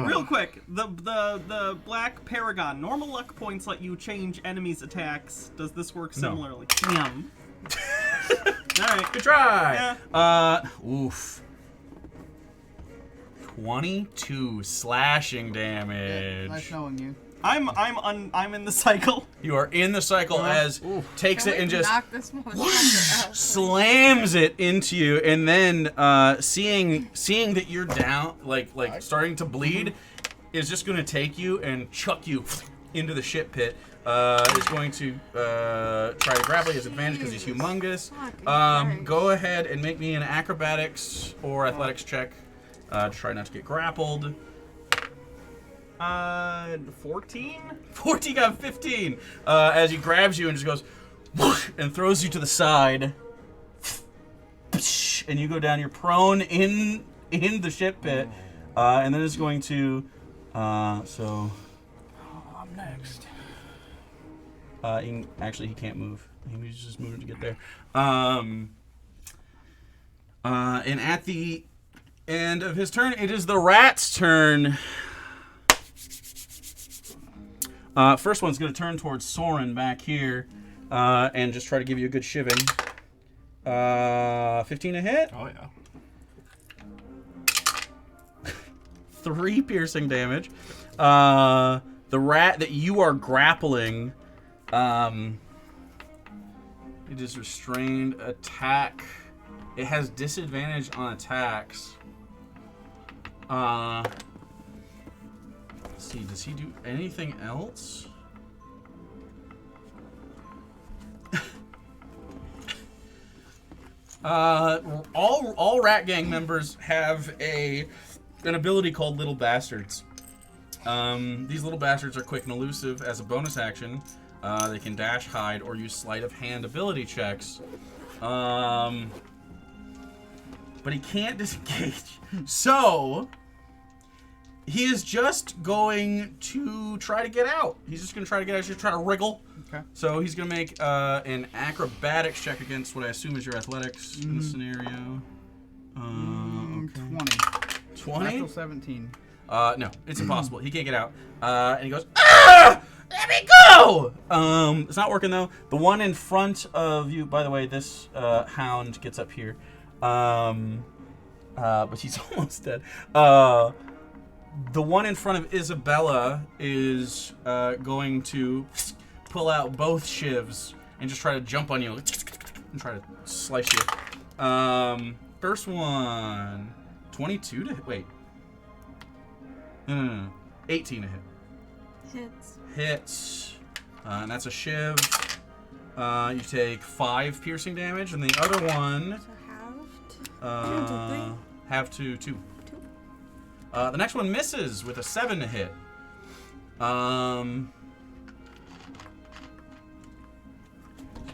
Real quick, the black paragon. Normal luck points let you change enemies' attacks. Does this work similarly? Yum. Alright. Good try. Yeah. Oof. 22 slashing damage. Yeah, nice knowing you. I'm in the cycle. You are in the cycle as takes Can it we and just knock this motherfucker out? slams it into you, and then seeing that you're down, like starting to bleed, is just going to take you and chuck you into the shit pit. Is going to try to grapple. He has advantage because he's humongous. Go ahead and make me an acrobatics or athletics check. Try not to get grappled. 14? 14 got 15. As he grabs you and just goes whoosh, and throws you to the side. And you go down. You're prone in the shit pit. And then it's going to. I'm next. Actually, he can't move. He's just moving to get there. And at the end of his turn, it is the rat's turn. First one's going to turn towards Soren back here and just try to give you a good shivving. 15 to hit. Oh, yeah. 3 piercing damage. The rat that you are grappling, it is restrained attack. It has disadvantage on attacks. Let's see, does he do anything else? All Rat Gang members have an ability called Little Bastards. These little bastards are quick and elusive. As a bonus action, they can dash, hide, or use sleight of hand ability checks. But he can't disengage. So he is just going to try to get out. He's just going to try to get out. He's just trying to wriggle. Okay. So he's going to make an acrobatics check against what I assume is your athletics in this scenario. Okay. 20? Natural 17. No, it's impossible. He can't get out. And he goes, "Ah! Let me go!" It's not working though. The one in front of you, by the way, this hound gets up here. But he's almost dead. The one in front of Isabella is going to pull out both shivs and just try to jump on you and try to slice you. First one, 22 to hit. Wait. No. 18 to hit. Hits. And that's a shiv. You take 5 piercing damage, and the other one. Have to 2. The next one misses with a 7 to hit.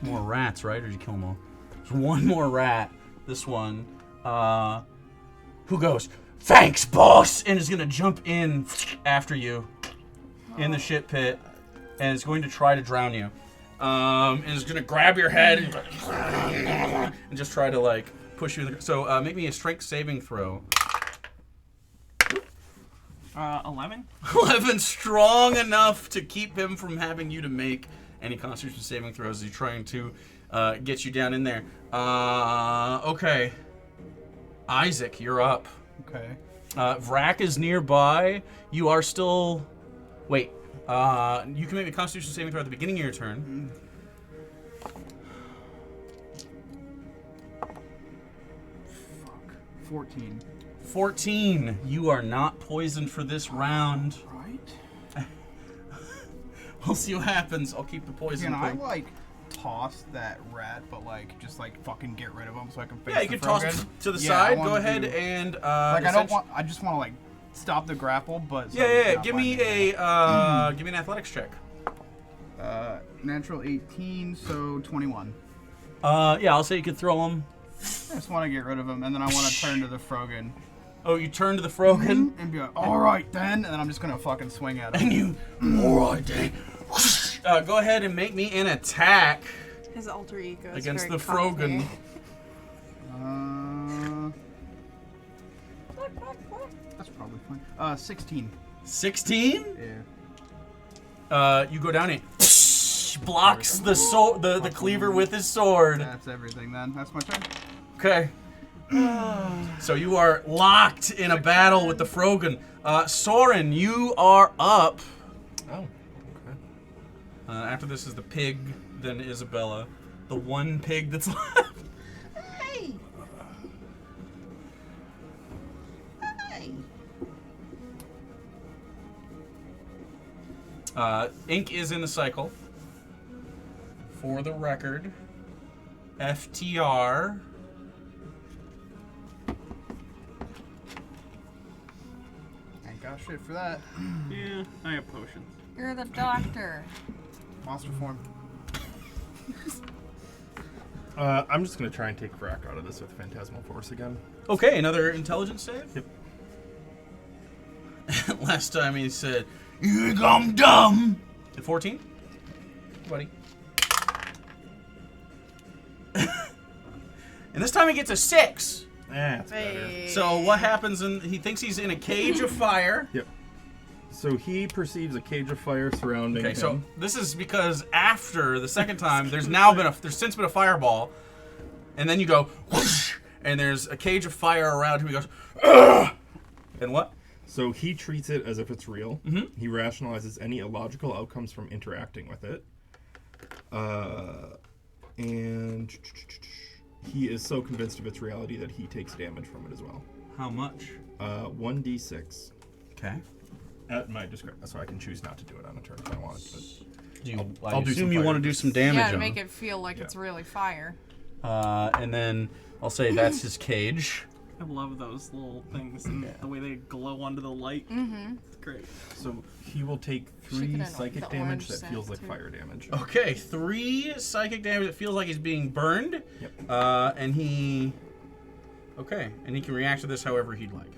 More rats, right? Or did you kill them all? There's one more rat. This one. Who goes, "Thanks, boss!" and is gonna jump in after you in the shit pit, and is going to try to drown you. And is gonna grab your head and just try to like push you in the. So make me a strength saving throw. 11. 11 strong enough to keep him from having you to make any Constitution saving throws as he's trying to get you down in there. Okay. Isaac, you're up. Okay. Vrak is nearby. You are still... Wait. You can make a Constitution saving throw at the beginning of your turn. Fuck. 14. 14. You are not poisoned for this round. Right. We'll see what happens. I'll keep the poison Can I, thing. like, toss that rat, but, like, just, like, fucking get rid of him so I can face Yeah, you the can toss Frogan? it to the Yeah, side. I Go wanna ahead do- and... Like, I just want to, like, stop the grapple, but... so Yeah. it's not Give me binding. give me an athletics check. Natural 18, so 21. Yeah, I'll say you could throw him. I just want to get rid of him, and then I want to turn to the Frogan. Oh, you turn to the Frogan, And be like, alright then, and then I'm just gonna fucking swing at him. and you... Alright, then. Go ahead and make me an attack His alter ego is against very the Frogan. That's probably fine. 16. 16? Yeah. You go down and blocks the cleaver with his sword. That's everything then. That's my turn. Okay. So you are locked in a battle with the Frogan. Soren, you are up. Oh, okay. After this is the pig, then Isabella. The one pig that's left. Hey! Hey! Ink is in the cycle. For the record, FTR. Ain't got shit for that. Yeah, I have potions. You're the doctor. Monster form. I'm just gonna try and take Vrak out of this with Phantasmal Force again. Okay, another intelligence save? Yep. Last time he said, "You think I'm dumb." At 14? Buddy. And this time he gets a 6. That's better. So what happens? He thinks he's in a cage of fire. Yep. So he perceives a cage of fire surrounding Okay, him. so this is because after the second time, there's since been a fireball, and then you go, whoosh, and there's a cage of fire around him. He goes, ugh! And what? So he treats it as if it's real. Mhm. He rationalizes any illogical outcomes from interacting with it. And he is so convinced of its reality that he takes damage from it as well. How much? 1d6 Okay. at my discretion, so I can choose not to do it on a turn if I want. But I'll do assume some you fire want to do some damage Yeah, to on make him. it feel like Yeah. it's really fire. And then I'll say that's his cage. I love those little things and the way they glow under the light. Mm-hmm. It's great. so he will take She 3 could have, psychic the damage orange that scent, feels like too. fire damage. Okay, 3 psychic damage. It feels like he's being burned. Yep. And he... Okay, and he can react to this however he'd like.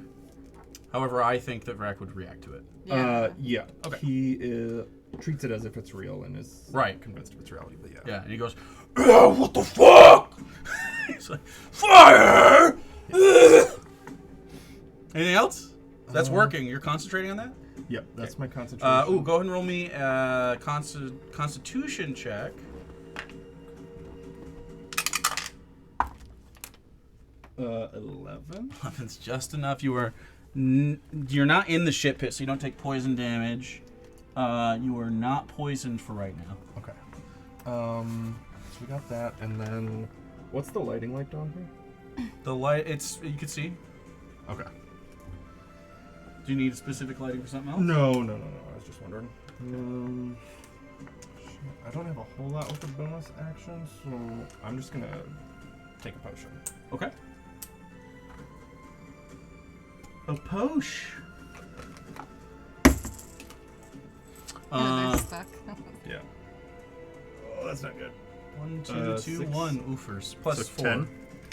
However, I think that Vrak would react to it. Yeah. Okay. He treats it as if it's real and is Right. convinced of its reality. But yeah. Yeah, and he goes, "Ugh, what the fuck?" He's like, "Fire!" Anything else? That's working. You're concentrating on that? Yep. That's my concentration. Ooh, go ahead and roll me a Constitution check. Uh, 11. 11's just enough. You're not in the shit pit, so you don't take poison damage. You are not poisoned for right now. Okay. So we got that, and then what's the lighting like down here? The light, you can see. Okay. Do you need specific lighting for something else? No. I was just wondering. I don't have a whole lot with the bonus action, so I'm just gonna take a potion. Okay. A posh. And they're stuck. Yeah. Oh, that's not good. 1, 2, 2, 6. 1 oofers. Plus So 4. 10.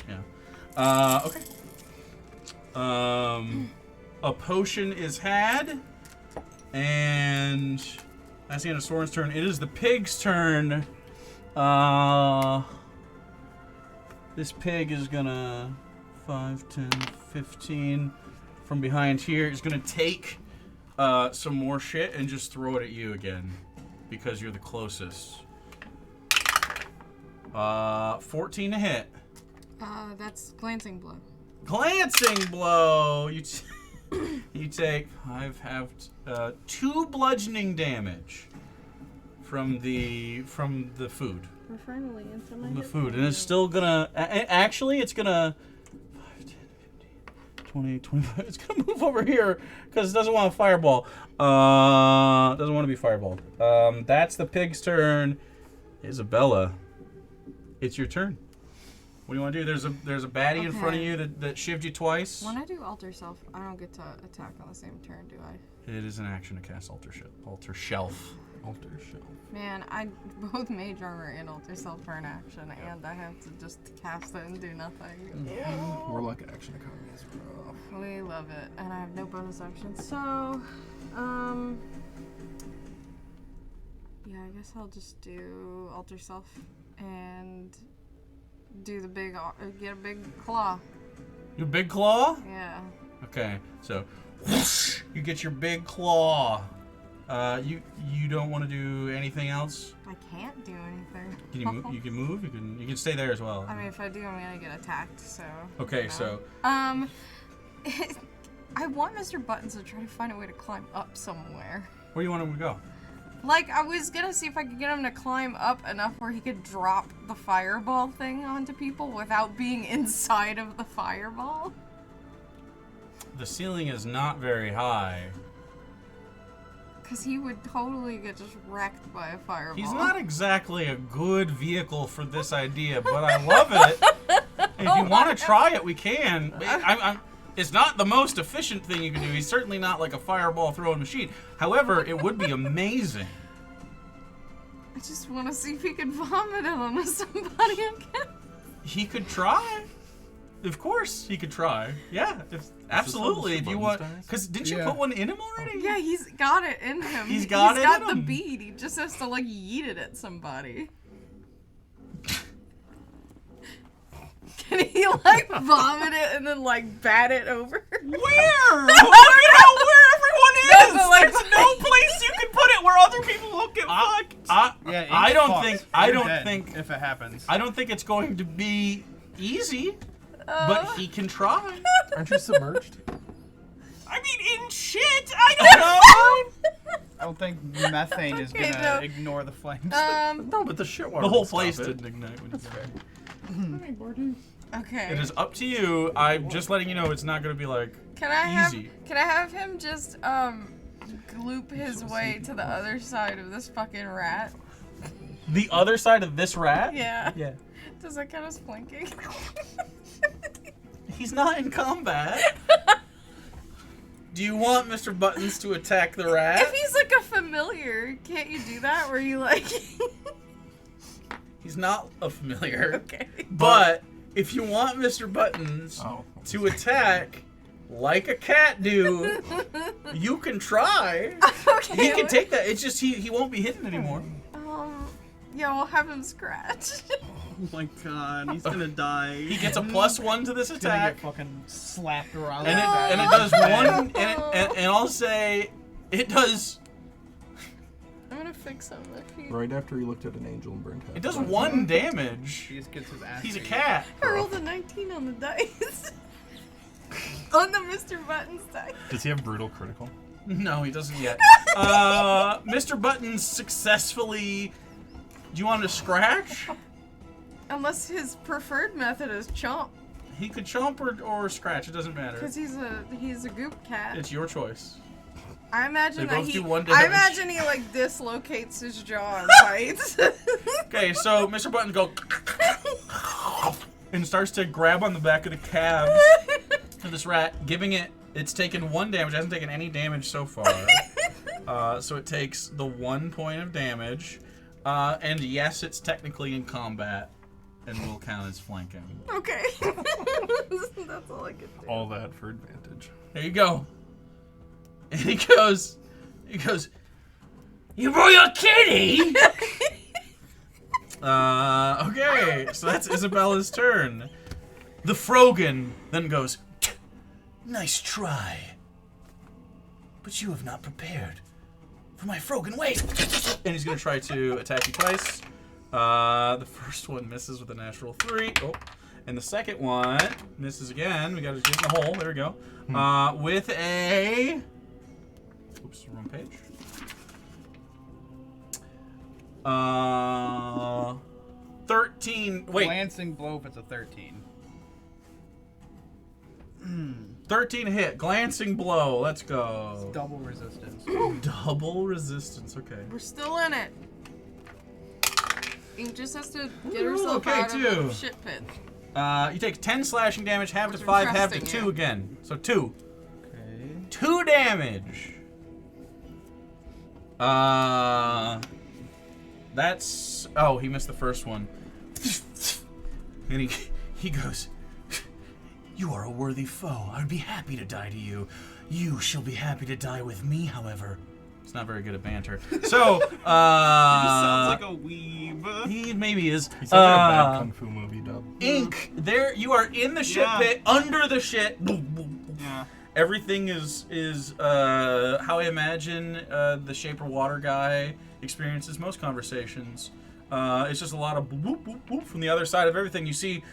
Yeah. Okay. A potion is had. And that's the end of Soren's turn. It is the pig's turn. This pig is gonna 5, 10, 15 from behind here. Is gonna take some more shit and just throw it at you again because you're the closest. 14 to hit. That's glancing blow. Glancing blow. You take 2 bludgeoning damage from the food. We're finally into my From the food, and it's still gonna. Actually, it's gonna. 5, 10, 15, 20, 25. It's gonna move over here because it doesn't want a fireball. Doesn't want to be fireballed. That's the pig's turn. Isabella, it's your turn. What do you want to do? There's a baddie in front of you that shivved you twice. When I do alter self, I don't get to attack on the same turn, do I? It is an action to cast alter shelf. Man, I both mage armor and alter self for an action, and I have to just cast it and do nothing. Warlock action economy is rough. We love it, and I have no bonus action, so yeah, I guess I'll just do alter self and do the big, get a big claw. Your big claw? Yeah. Okay, so whoosh, you get your big claw. You don't want to do anything else? I can't do anything. Can you move? You can move. You can stay there as well. I mean, if I do, I'm gonna get attacked. So. Okay, so. I want Mr. Buttons to try to find a way to climb up somewhere. Where do you want him to go? Like, I was gonna see if I could get him to climb up enough where he could drop the fireball thing onto people without being inside of the fireball. The ceiling is not very high. Because he would totally get just wrecked by a fireball. He's not exactly a good vehicle for this idea, but I love it. If you want to try it, we can. It's not the most efficient thing you can do. He's certainly not like a fireball throwing machine. However, it would be amazing. I just want to see if he could vomit it onto somebody again. He could try. Of course, he could try. Yeah, absolutely. If you want, because didn't you put one in him already? Yeah, he's got it in him. He's got the bead. He just has to like yeet it at somebody. Can he like vomit it and then like bat it over? Where? Look at how where everyone is. No, like, there's no place you can put it where other people won't get fucked. I don't think if it happens. I don't think it's going to be easy. But he can try. Aren't you submerged? I mean, in shit. I don't know. I don't think methane is gonna ignore the flames. No, but the shit water. The whole will stop place it. didn't ignite when you got it. Okay. It is up to you. I'm just letting you know it's not going to be like easy. Can I have him just gloop his way to the other side of this fucking rat? The other side of this rat? Yeah. Yeah. Does that count as flanking? He's not in combat. Do you want Mr. Buttons to attack the rat? If he's like a familiar, can't you do that where you like... He's not a familiar. Okay. But if you want Mr. Buttons to attack like a cat do, you can try. Okay. He can take that. It's just he won't be hidden anymore. Yeah, we'll have him scratch. Oh my god, he's gonna die. He gets a +1 to this He's gonna attack. get fucking slapped around. And it does one, and I'll say it does. I'm gonna fix him if he... Right after he looked at an angel and burned half. It does 1 damage. He just gets his ass. He's a beat. cat. I rolled a 19 on the dice. On the Mr. Buttons dice. Does he have brutal critical? No, he doesn't yet. Mr. Buttons successfully. Do you want him to scratch? Unless his preferred method is chomp. He could chomp or scratch. It doesn't matter. Because he's a goop cat. It's your choice. I imagine They that both he. do 1 I damage. imagine he like dislocates his jaw and bites. Okay, so Mr. Buttons goes and starts to grab on the back of the calves of this rat, giving it. It's taken 1 damage. It hasn't taken any damage so far. So it takes the 1 point of damage. And yes, it's technically in combat, and will count as flanking. Okay. That's all I could do. All that for advantage. There you go. And he goes, you royal kitty! Okay, so that's Isabella's turn. The Frogan then goes, nice try. but you have not prepared for my Frogan ways. And he's going to try to attack you twice. The first one misses with a natural 3. Oh. And the second one misses again. We got to get in the hole. There we go. With a... Oops, wrong page. 13. Wait. Glancing blow if it's a 13. 13 hit. Glancing blow. Let's go. It's double resistance. Double resistance. Okay. We're still in it. Ink just has to get herself okay, out too. of the shit pit. You take 10 slashing damage, half to We're 5, half to trusting 2 you. again. So 2. Okay. 2 damage. That's... Oh, he missed the first one. And he goes, "You are a worthy foe. I would be happy to die to you. You shall be happy to die with me, however." It's not very good at banter. So, He just sounds like a weeb. he maybe is. He sounds like a bad kung fu movie dub. Ink, there you are in the shit Yeah. pit, under the shit. Yeah. Everything is how I imagine the Shaper Water guy experiences most conversations. It's just a lot of boop, boop, boop from the other side of everything. You see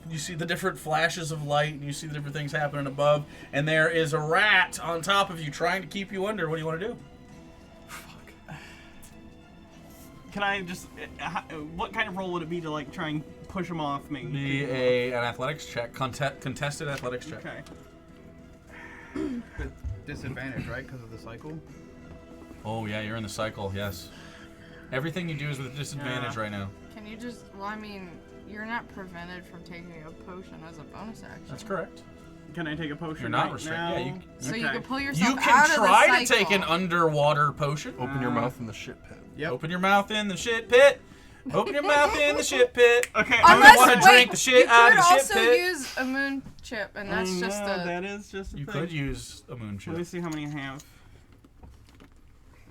the different flashes of light, and you see the different things happening above, and there is a rat on top of you trying to keep you under. What do you want to do? Can I just... what kind of roll would it be to, like, try and push him off me? Be an athletics check, contested athletics check. Okay. Disadvantage, right? Because of the cycle? Oh yeah, you're in the cycle. Yes. Everything you do is with disadvantage right now. Can you just... Well, I mean, you're not prevented from taking a potion as a bonus action. That's correct. Can I take a potion You're not right restricted. now? Yeah, you, So you Okay. can pull yourself you out can of try the to take an cycle. underwater potion. Open your mouth in the shit pit. Yep. Open your mouth in the shit pit. Open your mouth in the shit pit. Okay, I Unless, wanna wait, drink the shit out of the you shit could also pit. use a moon chip, and that's just a... that is just a You thing. could use a moon Let me chip. see how many I have.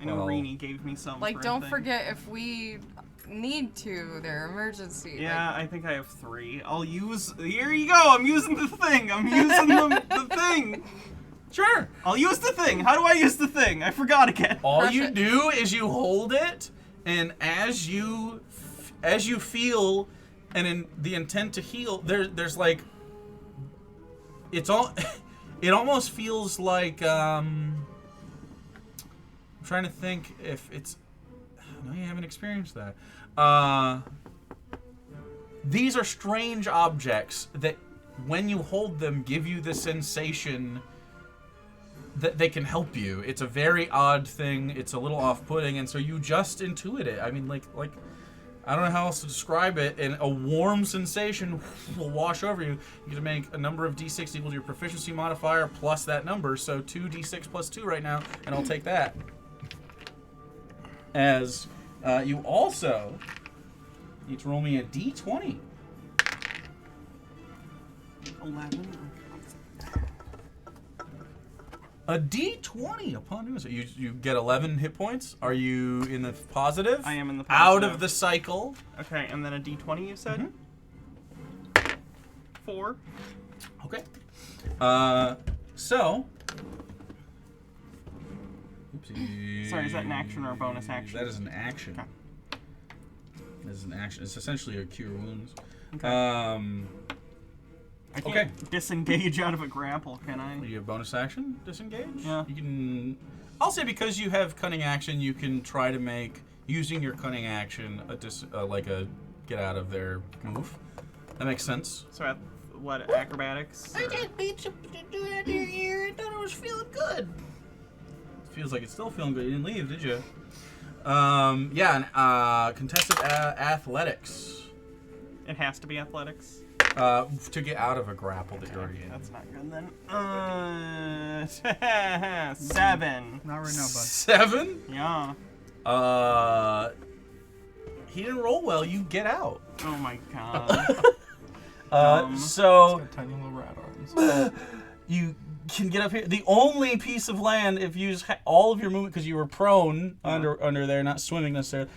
I know Well- Rini gave me some. Like, for a don't thing. forget, if we need to, they're emergency. Yeah, I think I have 3. I'll use. Here you go. I'm using the thing. I'm using the thing. Sure. I'll use the thing. How do I use the thing? I forgot again. All Crush you it. do is you hold it, and as you feel, and in the intent to heal, there's like, it's all. It almost feels like I'm trying to think if it's. No, you haven't experienced that. These are strange objects that, when you hold them, give you the sensation that they can help you. It's a very odd thing. It's a little off-putting, and so you just intuit it. I mean, like I don't know how else to describe it. And a warm sensation will wash over you. You can make a number of d6 equal to your proficiency modifier plus that number. So 2d6 plus 2 right now, and I'll take that. As you also need to roll me a d20. 11. A d20 upon doing so. You get 11 hit points. Are you in the positive? I am in the Out positive. of the cycle. Okay, and then a d20 you said? 4. Okay. So. Oopsie. Sorry, is that an action or a bonus action? That is an action. Okay. That is an action. It's essentially a cure wounds. Okay. I can't okay. disengage out of a grapple, can I? You have bonus action, disengage? Yeah. You can. I'll say because you have cunning action, you can try to make, using your cunning action, like a get out of there move. That makes sense. So, what, acrobatics? or- just beat you to your ear. I thought I was feeling good. Feels like it's still feeling good. You didn't leave, did you? Yeah, and contested athletics. It has to be athletics. To get out of a grapple that you're already in. That's not good then. 7. Not right now, bud. 7? Yeah. He didn't roll well. You get out. Oh my god. So Got tiny little rat arms. you can get up here. The only piece of land, if you use all of your movement, because you were prone under there, not swimming necessarily,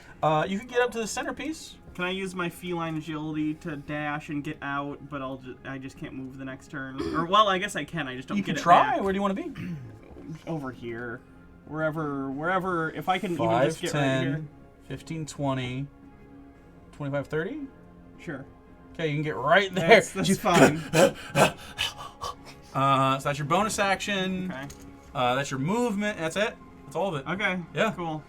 you can get up to the centerpiece. Can I use my feline agility to dash and get out, but I just can't move the next turn? Or, well, I guess I can. I just don't You get can it try. back. Where do you want to be? over here. Wherever, if I can even 5, just get 10, right here. 15, 20, 25, 30? Sure. Okay, you can get right there. That's fine. So that's your bonus action. Okay. That's your movement. That's it. That's all of it. Okay. Yeah. Cool.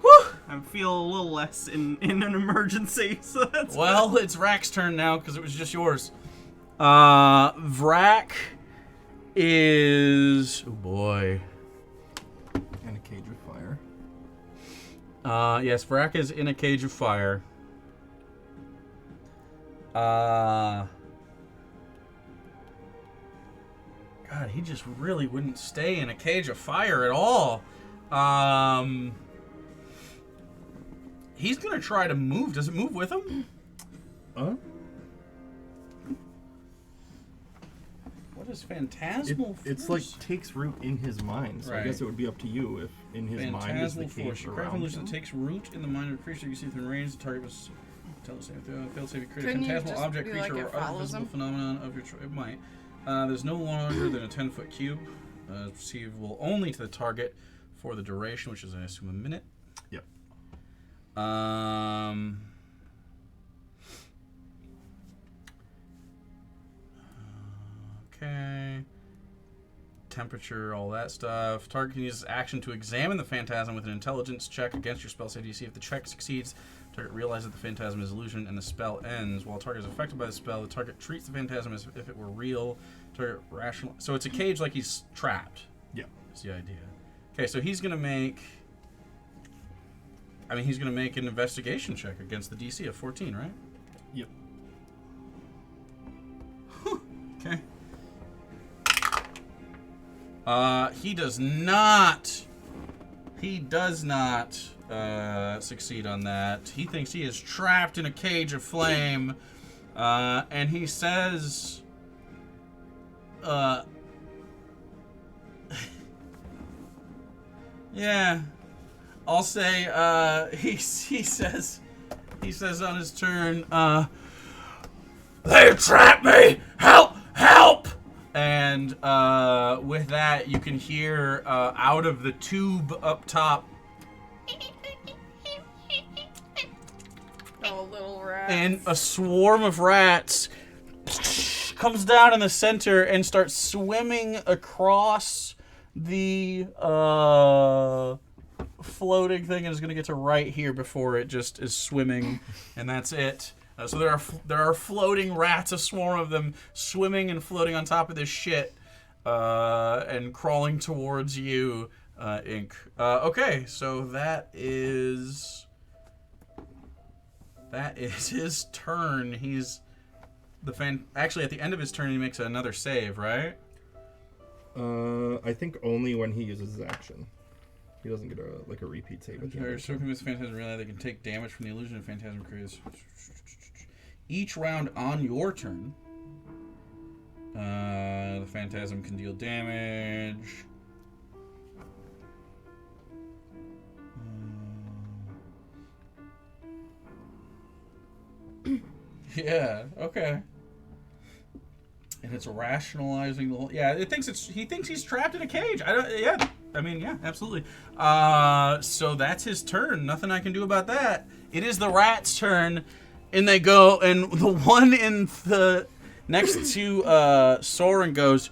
Whew. I feel a little less in an emergency, so that's Well, it's Vrak's turn now because it was just yours. Vrak is... Oh, boy. And a cage of fire. Yes, Vrak is in a cage of fire. God, he just really wouldn't stay in a cage of fire at all. He's gonna try to move. Does it move with him? What is Phantasmal It's Force? like takes root in his mind, so I Right. guess it would be up to you if in his mind is the Phantasmal Force. cage Your craft around illusion him. takes root in the mind of a creature you see within range. The target must tell the same thing. Failed save. Create a Couldn't you phantasmal just object, be like creature, it or other follows visible him? phenomenon of your choice. It might. There's no longer than a 10-foot cube. Perceivable only to the target for the duration, which is, I assume, a minute. Yep. Okay. Temperature, all that stuff. Target can use this action to examine the phantasm with an intelligence check against your spell save DC. If the check succeeds, target realizes that the phantasm is illusion and the spell ends. While the target is affected by the spell, the target treats the phantasm as if it were real. Target rational. So it's a cage like he's trapped. Yeah. That's the idea. Okay, so he's gonna make. I mean, he's gonna make an investigation check against the DC of 14, right? Yep. Okay. He does not. He does not succeed on that. He thinks he is trapped in a cage of flame, and he says, "Yeah, I'll say." He says on his turn, "They trapped me! Help! Help!" And with that, you can hear out of the tube up top, Oh, little rats. and a swarm of rats comes down in the center and starts swimming across the floating thing, and is going to get to right here before it just is swimming, and that's it. So there are floating rats, a swarm of them, swimming and floating on top of this shit, and crawling towards you, Ink. Okay, so that is his turn. He's actually at the end of his turn he makes another save, right? I think only when he uses his action. He doesn't get a repeat save. At the end of the So turn. with Phantasm realize they can take damage from the illusion of Phantasm creates. Each round on your turn, the Phantasm can deal damage. Yeah. Okay. And it's rationalizing the whole. Yeah, he thinks he's trapped in a cage. Yeah. I mean, yeah, absolutely. So that's his turn. Nothing I can do about that. It is the rat's turn. And they go, and the one in the next to Soren goes,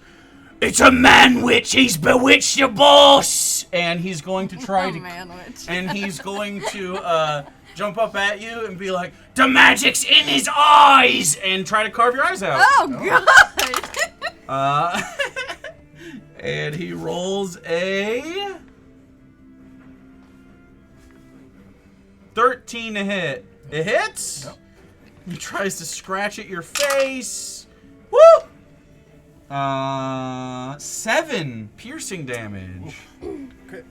"It's a man witch. He's bewitched your boss." And he's going to try to, man witch. and he's going to jump up at you and be like, "The magic's in his eyes," and try to carve your eyes out. Oh God! And he rolls a 13 to hit. It hits. Yep. He tries to scratch at your face. Woo! 7 piercing damage. Okay.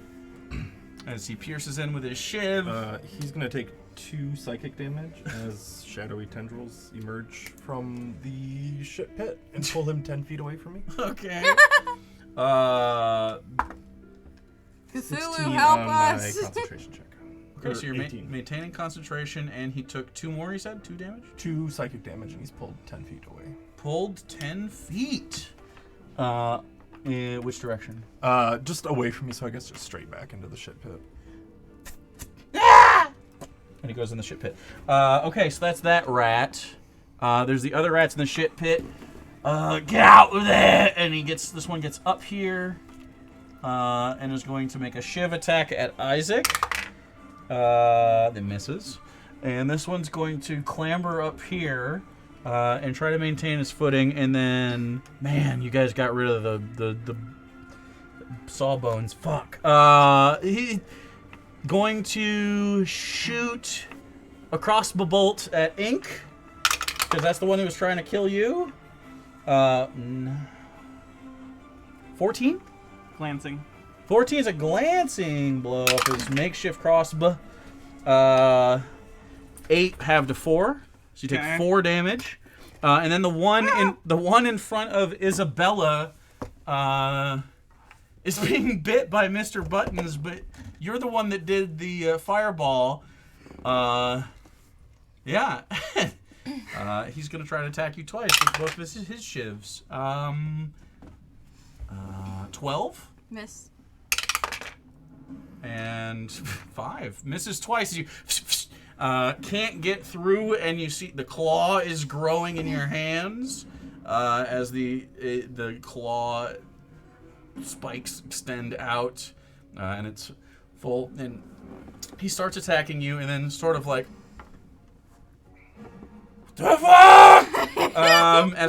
As he pierces in with his shiv. He's gonna take 2 psychic damage as shadowy tendrils emerge from the shit pit and pull him 10 feet away from me. Okay. 16 help on us. my concentration check. Okay, so you're 18. maintaining concentration, and he took 2 more, you said? 2 damage? 2 psychic damage, and he's pulled 10 feet away. Pulled 10 feet. Which direction? Just away from me, so I guess just straight back into the shit pit. And he goes in the shit pit. Okay, so that's that rat. There's the other rats in the shit pit. Get out of there! And this one gets up here. And is going to make a shiv attack at Isaac. That misses. And this one's going to clamber up here and try to maintain his footing. And then, man, you guys got rid of the sawbones. Fuck. He going to shoot a crossbow bolt at Ink, because that's the one who was trying to kill you. 14? Glancing. 14 is a glancing blow of his makeshift crossbow. 8 halved to 4, so you take Okay. 4 damage. And then the one in front of Isabella is being bit by Mr. Buttons, but you're the one that did the fireball. Yeah. He's gonna try to attack you twice with both his shivs. 12. Miss. And 5. Misses twice. You can't get through, and you see the claw is growing in your hands as the claw spikes extend out, and it's full. And he starts attacking you, and then sort of like, as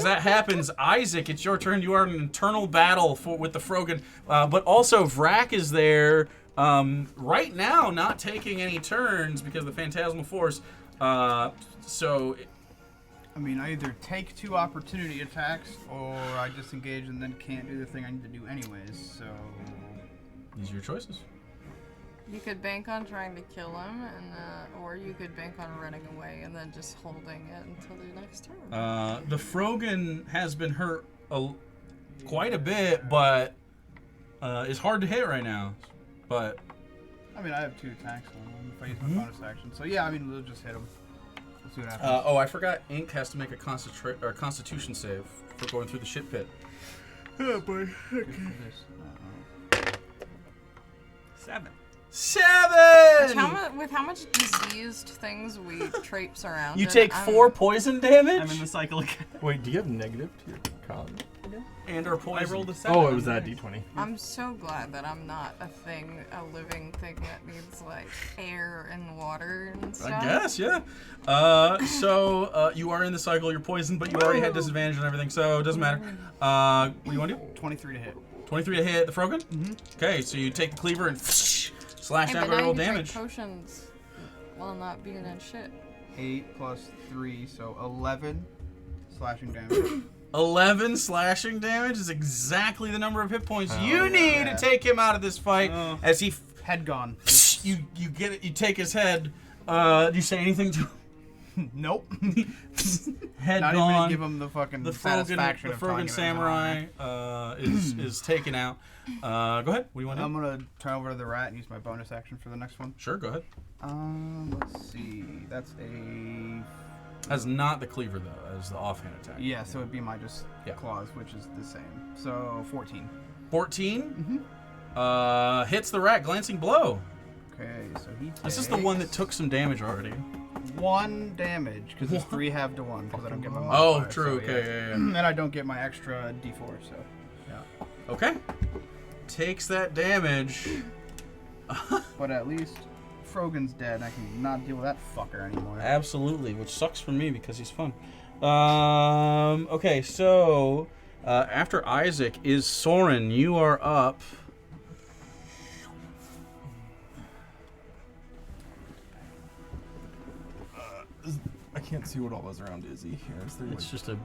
that happens, Isaac, it's your turn. You are in an internal battle with the Frogan, but also Vrak is there. Right now, not taking any turns because of the Phantasmal Force. I mean, I either take 2 opportunity attacks, or I disengage and then can't do the thing I need to do anyways, so... These are your choices. You could bank on trying to kill him, or you could bank on running away and then just holding it until the next turn. The Frogan has been hurt quite a bit, but is hard to hit right now. But I mean, I have 2 attacks on him if I use my bonus action. So yeah, I mean, we'll just hit him. We'll see what happens. I forgot. Ink has to make a Constitution save for going through the shit pit. Oh boy. Good for this. 7. 7! With how much diseased things we traipse around. You take 4 poison damage. I'm in the cycle again. Wait, do you have negative to your con? And or I poison. rolled a 7. Oh, it was that d20. I'm so glad that I'm not a living thing that needs like air and water and stuff. I guess, yeah. So you are in the cycle. You're poisoned, but you already had disadvantage and everything, so it doesn't matter. What do you want to do? 23 to hit. 23 to hit the Frogan? Mm-hmm. Okay, so you take the cleaver and slash Hey, down but by now roll you can damage. take potions while not being in shit. 8 plus 3, so 11 slashing damage. 11 slashing damage is exactly the number of hit points you need to take him out of this fight. As he Head gone. you get it. You take his head. Do you say anything to him? Nope. Head Not gone. even gonna give him the fucking satisfaction of telling Frogan him it was on Samurai is taken out. Go ahead. What do you want to I'm do? gonna turn over to the rat and use my bonus action for the next one. Sure, go ahead. Let's see. That's a... That's not the cleaver though. That's the offhand attack. Yeah, so it'd be my just Yeah. claws, which is the same. So 14. 14. Hits the rat. Glancing blow. Okay, so he takes... This is the one that took some damage already. 1 damage, because it's 3 half to 1, because I don't get my Oh, modifier, true. so, Okay, yeah. And I don't get my extra d4, so... Yeah. Okay. Takes that damage. But at least Frogan's dead. I can not deal with that fucker anymore. Absolutely, which sucks for me because he's fun. Okay, so after Isaac is Soren. You are up. I can't see what all those around Izzy here. Is there It's just a.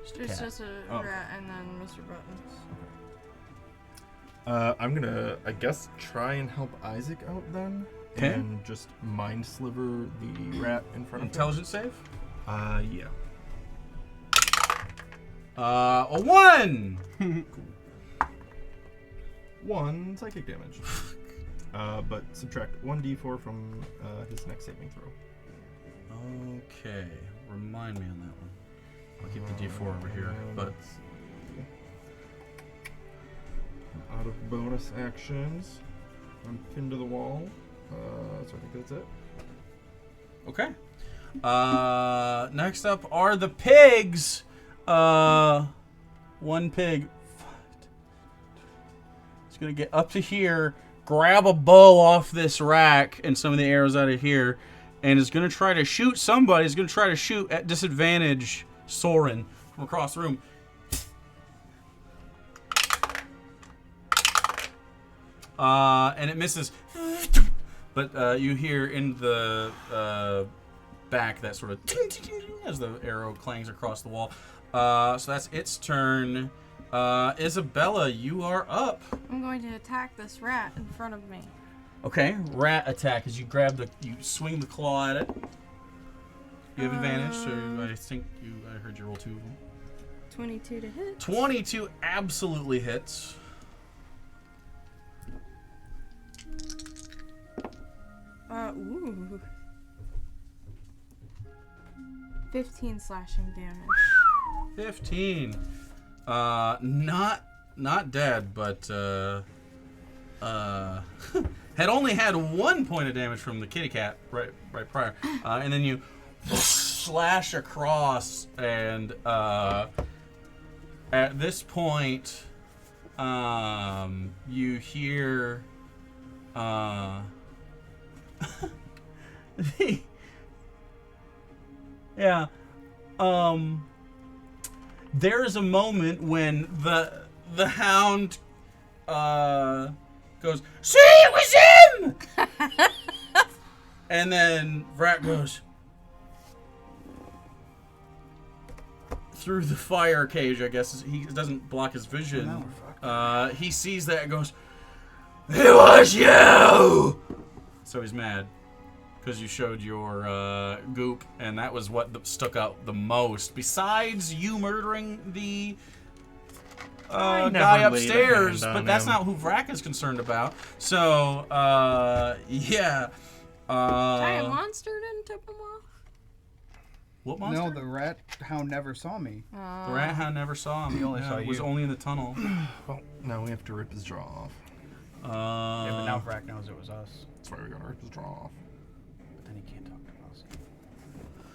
It's cat. just a Oh. rat and then Mr. Buttons. I'm gonna, I guess, try and help Isaac out then. 'Kay. And just mind sliver the rat in front of Intelligence save. him. Yeah. A 1. 1 psychic damage. But subtract 1d4 from his next saving throw. Okay, remind me on that one. I'll keep the D4 over here, but Let's see. out of bonus actions, I'm pinned to the wall. So I think that's it. Okay. Next up are the pigs. One pig. It's gonna get up to here, grab a bow off this rack and some of the arrows out of here, and is gonna try to shoot somebody. He's gonna try to shoot at disadvantage Soren from across the room. And it misses. But you hear in the back that sort of ting, ting, ting, ting, as the arrow clangs across the wall. So that's its turn. Isabella, you are up. I'm going to attack this rat in front of me. Okay, rat attack as you you swing the claw at it. You have advantage, so I think I heard you roll 2 of them. 22 to hit. 22 absolutely hits. Ooh. 15 slashing damage. 15. Not dead, but had only had 1 point of damage from the kitty cat right prior, and then you slash across, and at this point, you hear yeah. There is a moment when the hound goes, "See, it was him!" And then Vrak goes through the fire cage, I guess. He doesn't block his vision. Now we're fucked. He sees that and goes, "It was you!" So he's mad because you showed your goop, and that was what stuck out the most. Besides you murdering the guy never laid a upstairs, hand but on that's him. not who Vrak is concerned about. So, yeah. Giant monster didn't tip him off? What monster? No, the rat hound never saw me. The rat hound never saw him. He only saw It was you. only in the tunnel. Well, now we have to rip his jaw off. Yeah, but now Vrak knows it was us. That's why we gotta rip his jaw off. But then he can't talk to us.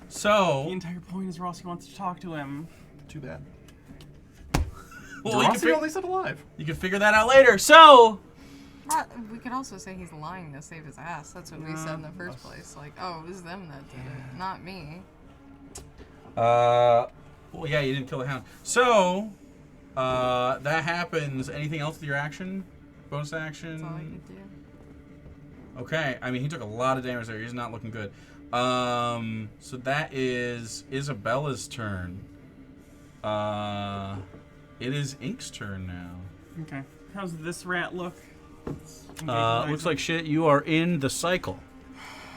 So, The entire point is Rossi wants to talk to him. Too bad. well, you Rossi only said alive. can figure that out later. So, We could also say he's lying to save his ass. That's what we said in the first place. Like, oh, it was them that did it, not me. well, yeah, you didn't kill the hound. So, that happens. Anything else with your action? Bonus action? That's all I could do. Okay, I mean, he took a lot of damage there. He's not looking good. So that is Isabella's turn. It is Ink's turn now. Okay. How's this rat look? Looks like shit. You are in the cycle.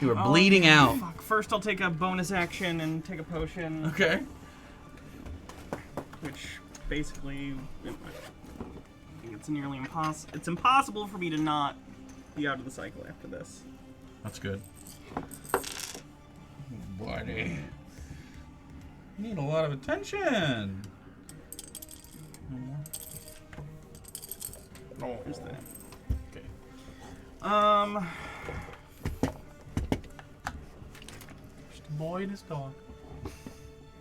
You are Oh, bleeding out. Fuck. First, I'll take a bonus action and take a potion, Okay. which basically it's nearly impossible. It's impossible for me to not be out of the cycle after this. That's good. Buddy. You need a lot of attention. Oh, here's that. Okay. Just a boy and his dog.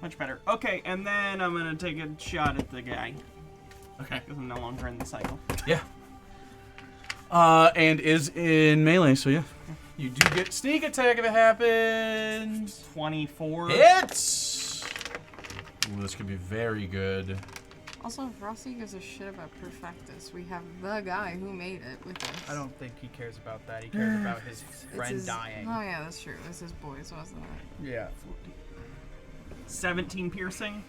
Much better. Okay, and then I'm gonna take a shot at the guy Okay. because I'm no longer in the cycle. Yeah. And is in melee, so yeah. You do get sneak attack if it happens. 24. Hits! Ooh, this could be very good. Also, if Rossi gives a shit about Perfectus, we have the guy who made it with us. I don't think he cares about that. He cares about his It's friend his- dying. Oh yeah, that's true. It was his boys, wasn't it? Yeah. 17 piercing.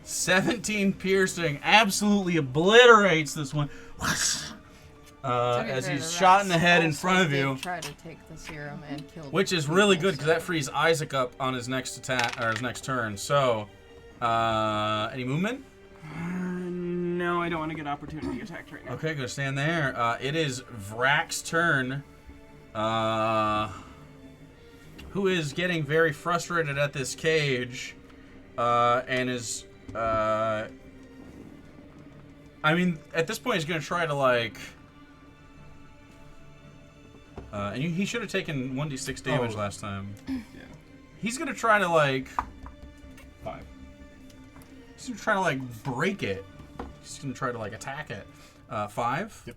17 piercing absolutely obliterates this one. To be As fair, he's the shot in the rats head in also front of did you. Try to take the serum and kill. Which is really good because that frees Isaac up on his next attack or his next turn. So, any movement? No, I don't want to get opportunity attacked right now. Okay, go stand there. It is Vrak's turn. Who is getting very frustrated at this cage, and is I mean, at this point, he's gonna try to like. And he should have taken 1d6 damage last time. Yeah. He's gonna try to like. 5. He's gonna try to like break it. He's gonna try to like attack it. 5. Yep.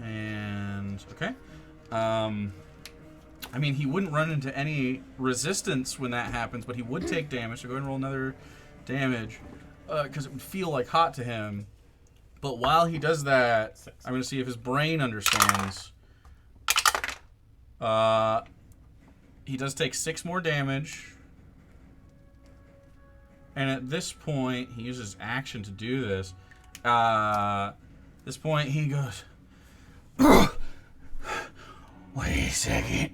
And okay. I mean, he wouldn't run into any resistance when that happens, but he would take damage. So go ahead and roll another damage, because it would feel like hot to him. But while he does that, 6. I'm going to see if his brain understands. He does take 6 more damage. And at this point, he uses action to do this. This point, he goes, wait a second.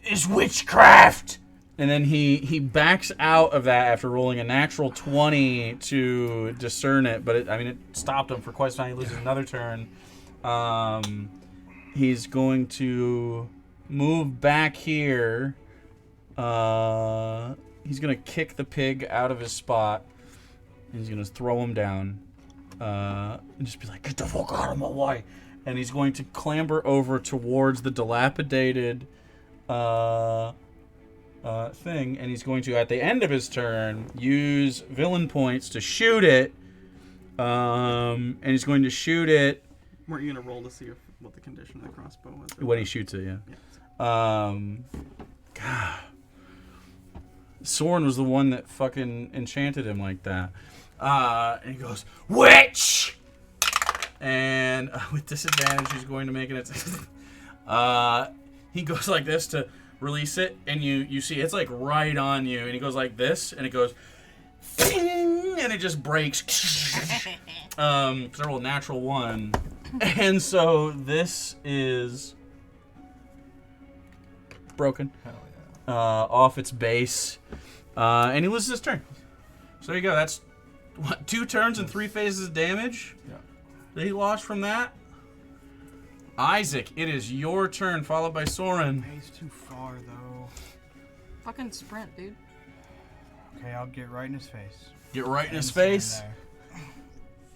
It's witchcraft! And then he backs out of that after rolling a natural 20 to discern it. But it stopped him for quite some time. He loses another turn. He's going to move back here. He's going to kick the pig out of his spot. And he's going to throw him down. And just be like, get the fuck out of my way. And he's going to clamber over towards the dilapidated thing. And he's going to, at the end of his turn, use villain points to shoot it. And he's going to shoot it. Weren't you gonna roll to see what the condition of the crossbow was? When he shoots it, yeah. God. Soren was the one that fucking enchanted him like that. And he goes, witch! And with disadvantage, he's going to make an attack. He goes like this to release it, and you see it's like right on you. And he goes like this, and it goes, and it just breaks. 'Cause I rolled a natural 1. And so this is broken. Hell yeah. Off its base. And he loses his turn. So there you go. That's what, 2 turns and 3 phases of damage Yeah. that he lost from that. Isaac, it is your turn, followed by Soren. He's too far, though. Fucking sprint, dude. Okay, I'll get right in his face. Get right in his Stand face. there.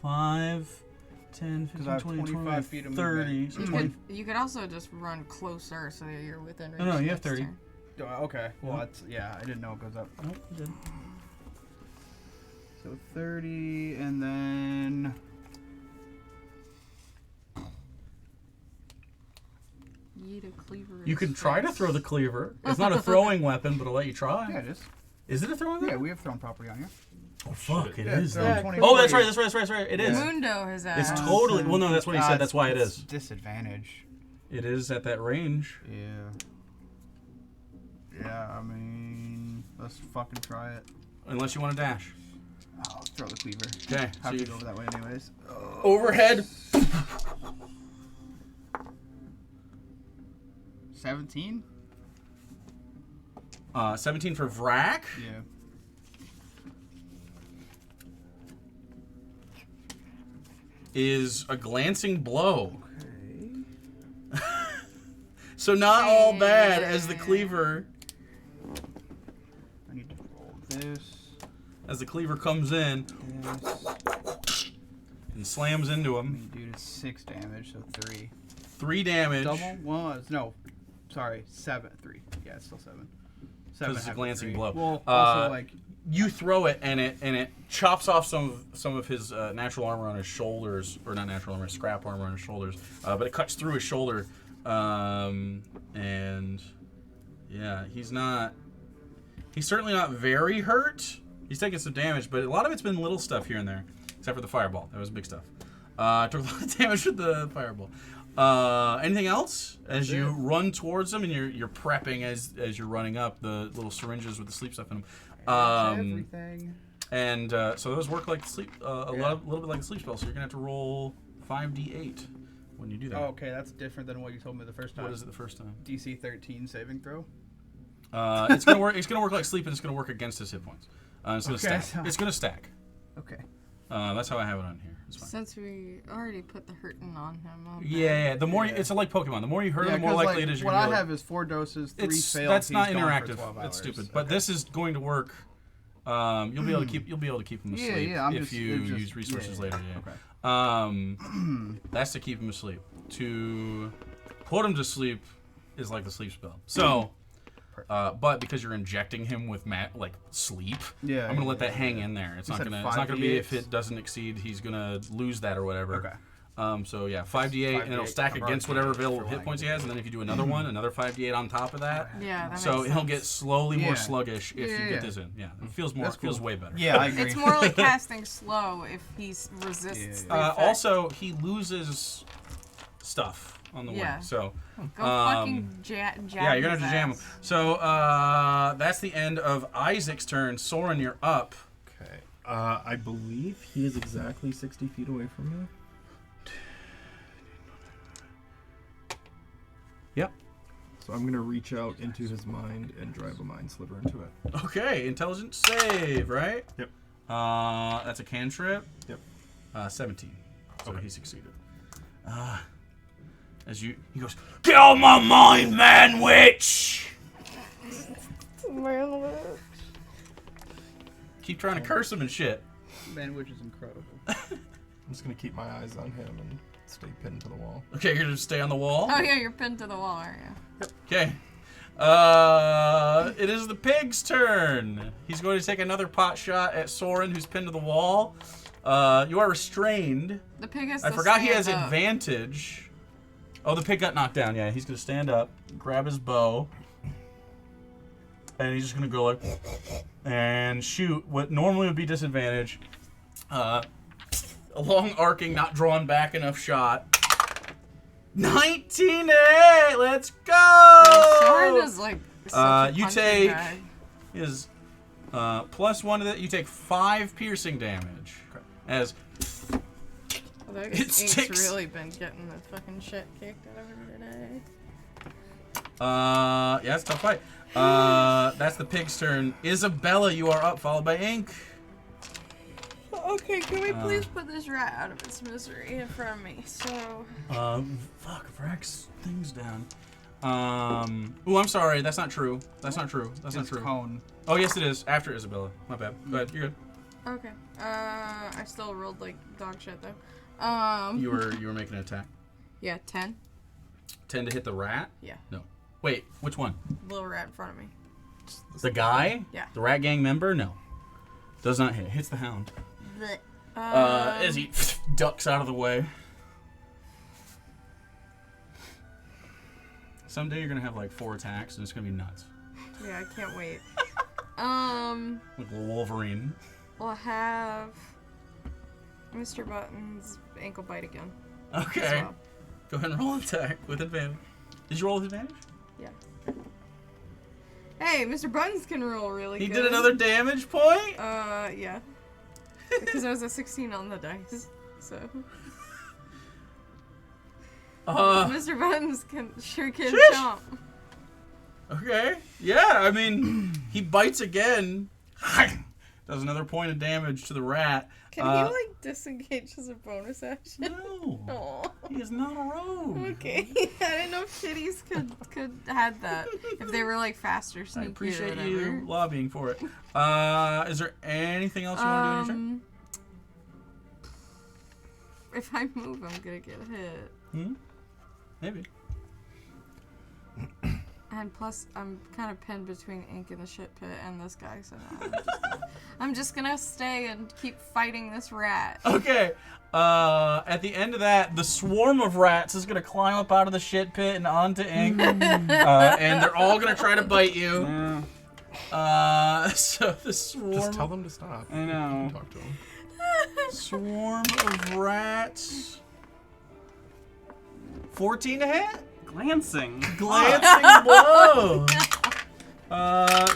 5, 10, 'Cause I 15, have 20, 25 feet of 30. movement. So You 20. could also just run closer so that you're within range. No, you have next 30. turn. Okay, well, Yeah. that's, yeah, I didn't know it goes up. Nope, you didn't. So 30, and then... Yeet a cleaver. You can try to throw the cleaver. It's not a throwing weapon, but I'll let you try. Yeah, it is. Is it a throwing Yeah, weapon? we have thrown property on you. Oh, fuck, it Yeah, is. throw then. 20 Oh, that's forty. right, that's right. It is. Mundo has It's asked. totally. Well, no, that's what he said. That's why it it's is. Disadvantage. It is at that range. Yeah. Yeah, I mean, let's fucking try it. Unless you want to dash. I'll throw the cleaver. Okay. So Have to you go over that way anyways. overhead. 17? 17 for Vrak. Yeah. Is a glancing blow. Okay. So not all bad as the cleaver. I need to roll this. As the cleaver comes in This. and slams into I him. mean, dude, it's 6 damage, so 3. 3 damage. Double? No. Sorry, 7. 3. Yeah, it's still 7. 7 it's a half glancing 3. blow. Well, also, like... You throw it and it chops off some of his natural armor on his shoulders, or not natural armor, scrap armor on his shoulders. But it cuts through his shoulder, and yeah, he's certainly not very hurt. He's taking some damage, but a lot of it's been little stuff here and there, except for the fireball. That was big stuff. Took a lot of damage with the fireball. Anything else as you run towards him and you're prepping as you're running up the little syringes with the sleep stuff in them. everything. And so those work like sleep, little bit like a sleep spell. So you're gonna have to roll 5d8 when you do that. Oh, okay, that's different than what you told me the first time. What is it the first time? DC 13 saving throw. It's gonna work. It's gonna work like sleep, and it's gonna work against his hit points. It's gonna Okay, stack. so- It's gonna stack. Okay. That's how I have it on here. It's fine. Since we already put the hurting on him. I'll Yeah. The more Yeah. it's like Pokemon. The more you hurt, Yeah, the more 'cause, likely like, it is you're what gonna I be have is 4 doses, 3 failed. that's he's not gone for interactive. 12 That's hours. stupid. But Okay. this is going to work You'll be able to keep him asleep if you use resources later. Yeah. Okay. That's to keep him asleep. To put him to sleep is like the sleep spell. So, but because you're injecting him with sleep, I'm gonna let that hang in there. It's not gonna be if it doesn't exceed, he's gonna lose that or whatever. Okay. So yeah, 5d8, and it'll stack against whatever available hit points he has, and then if you do another one, another 5d8 on top of that. Yeah, that So makes he'll sense. get slowly more sluggish if you get this in. Yeah, it feels way better. Yeah, I agree. It's more like casting slow if he resists the effect. Also, he loses stuff on the way. So go fucking jam. Yeah, you're gonna have to jam him. So that's the end of Isaac's turn. Soren, you're up. Okay. I believe he is exactly 60 feet away from me. Yep. So I'm gonna reach out into his mind and drive a mind sliver into it. Okay, intelligence save, right? Yep. That's a cantrip. Yep. 17. So he succeeded. He goes, "Get on my mind, man witch!" Man witch. Keep trying to curse him and shit. Man, which is incredible. I'm just gonna keep my eyes on him and stay pinned to the wall. Okay, you're gonna stay on the wall. Oh yeah, you're pinned to the wall, aren't you? Okay. It is the pig's turn. He's going to take another pot shot at Soren, who's pinned to the wall. You are restrained. The pig has I to forgot he has stand up. advantage. Oh, the pig got knocked down. Yeah, he's going to stand up, grab his bow, and he's just going to go like, and shoot what normally would be disadvantage. A long arcing, not drawn back enough shot. 19 let's go! Soren is like such a you punching take bag. is +1 to that. You take 5 piercing damage. As Although I it guess Ink's sticks. really been getting the fucking shit kicked out of her today. yeah, it's a tough fight. That's the pig's turn. Isabella, you are up, followed by Ink. Okay, can we please put this rat out of its misery in front of me? So. Fuck, Vrak's thing's down. Oh, I'm sorry. That's not true. That's not true. That's not true. Cone. Oh, yes, it is. After Isabella. My bad. Go ahead. You're good. Okay. I still rolled like dog shit though. You were making an attack. Yeah, 10. 10 to hit the rat? Yeah. No. Wait, which one? Little rat in front of me. The guy? Yeah. The rat gang member? No. Does not hit. Hits the hound. As he ducks out of the way. Someday you're gonna have like 4 attacks and it's gonna be nuts. Yeah, I can't wait. Like Wolverine. We'll have Mr. Button's ankle bite again. Okay. as well. Go ahead and roll an attack with advantage. Did you roll with advantage? Yeah. Hey, Mr. Buttons can roll really good. He did another damage point? Yeah. Because it was a 16 on the dice, so. Mr. Buttons can Shush! jump. Okay. Yeah, I mean, he bites again. Does another point of damage to the rat. Can he like disengage as a bonus action? No. Aw. He is not a rogue. Okay. I didn't know if kitties could had that. If they were like faster, I sneaky appreciate or whatever. you lobbying for it. Is there anything else you want to do in your turn? If I move, I'm gonna get hit. Maybe. And plus, I'm kind of pinned between Ink and the shit pit and this guy, so now I'm just gonna stay and keep fighting this rat. Okay. At the end of that, the swarm of rats is gonna climb up out of the shit pit and onto Ink, and they're all gonna try to bite you. So the swarm. Just tell them to stop. I know. You can talk to them. Swarm of rats. 14 to hit. Glancing. Glancing blow.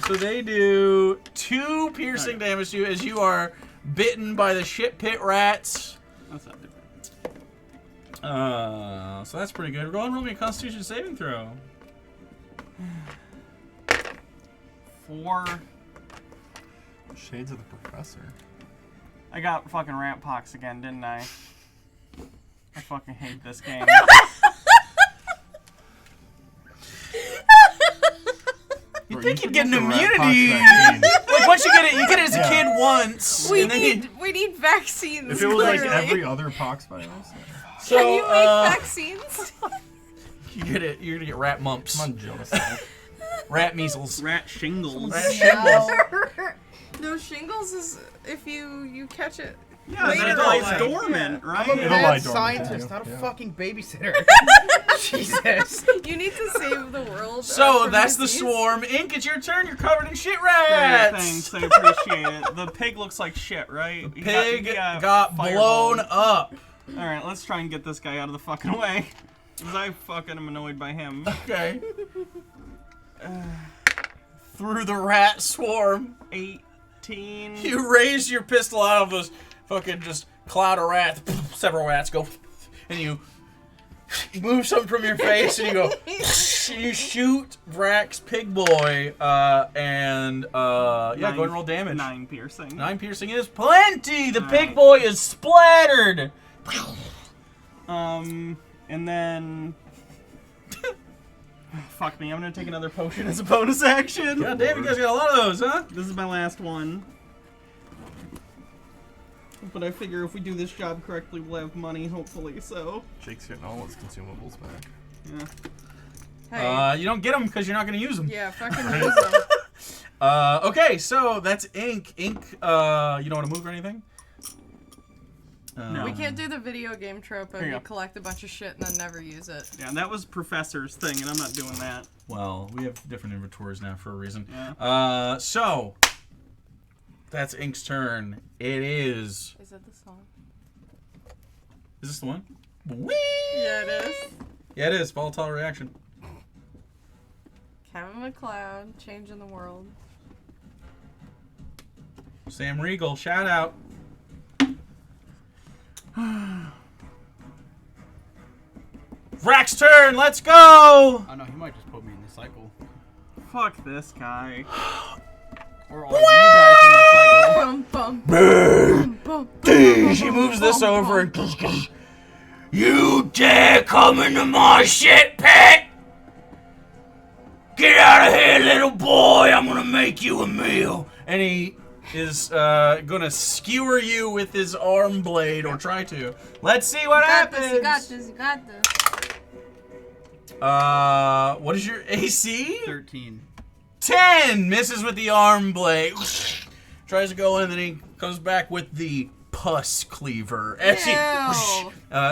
So they do 2 piercing damage to you as you are bitten by the shit pit rats. That's not too bad. So that's pretty good. Go ahead and roll me a Constitution saving throw. 4. Shades of the Professor. I got fucking rat pox again, didn't I? I fucking hate this game. You Bro, think should you'd get an use the rat pox immunity? vaccine. Like like once you get it as a kid once. We and then we need vaccines. If it was like clearly. every other pox virus. so, Can you make vaccines? you're gonna get rat mumps, Come on, Jonas. rat measles, Rat shingles. rat shingles. No, shingles is if you catch it. Yeah, Later that on. lies dormant, right? I'm a It'll mad lie dormant, scientist, too. not a Yeah. fucking babysitter. Jesus. You need to save the world. So from that's the disease. swarm. Ink, it's your turn. You're covered in shit Yeah, rats. thanks, I appreciate it. The pig looks like shit, right? He Pig he got fireball. blown up. Alright, let's try and get this guy out of the fucking way. Because I fucking am annoyed by him. Okay. Through the rat swarm, 18. you raise your pistol out of this fucking just cloud of rats. Several rats go, and you move something from your face, and you go. You shoot Vrak's pig boy, and yeah, go ahead and roll damage. 9 piercing. 9 piercing is plenty. The pig Alright. boy is splattered. And then. Fuck me, I'm gonna take another potion as a bonus action. God damn, you guys got a lot of those, huh? This is my last one. But I figure if we do this job correctly, we'll have money, hopefully, so. Jake's getting all his consumables back. Yeah. Hey. You don't get them because you're not going to use them. Yeah, fucking use them. Okay, so that's Ink. Ink, you don't want to move or anything? No. We can't do the video game trope of Here you you go. collect a bunch of shit and then never use it. Yeah, that was Professor's thing, and I'm not doing that. Well, we have different inventories now for a reason. Yeah. So that's Ink's turn. It is. Is it the song? Is this the one? Whee! Yeah, it is. Yeah, it is. Volatile reaction. Kevin McLeod, changing the world. Sam Riegel, shout out. Vrak's turn. Let's go. Oh no, he might just put me in the cycle. Fuck this guy. Or all of you guys in the cycle. Bum, bum, bum, bum, bum, She bum, moves this bum, over bum. and you dare come into my shit pit? Get out of here, little boy. I'm gonna make you a meal. And he is gonna skewer you with his arm blade, or try to. Let's see what happens. You got this, you got this. What is your AC? 13. 10! Misses with the arm blade. Tries to go in, and then he comes back with the pus cleaver. As he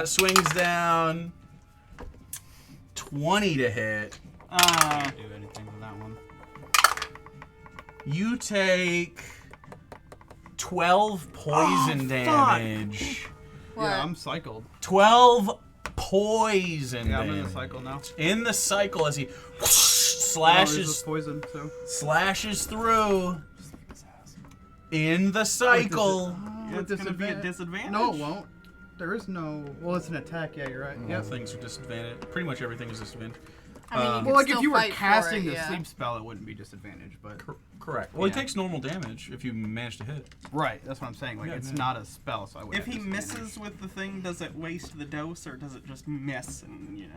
swings down. 20 to hit. Can't do anything with that one. You take 12 poison damage. What? Yeah, I'm cycled. 12 poison Yeah, I'm damage. in the cycle now. In the cycle as he Oh, slashes this is poison, so. slashes through. In the cycle. It's gonna be a disadvantage. No, it won't. There is no. Well, it's an attack. Yeah, you're right. All Yeah. things are disadvantaged. Pretty much everything is disadvantaged. I mean, you Well, can like if still you were fight for casting it, the yeah. sleep spell, it wouldn't be disadvantage, but. Correct. Well, it Yeah. takes normal damage if you manage to hit. Right, that's what I'm saying. Like, Yeah, it's yeah. not a spell, so I would. If he misses with the thing, does it waste the dose, or does it just miss and, you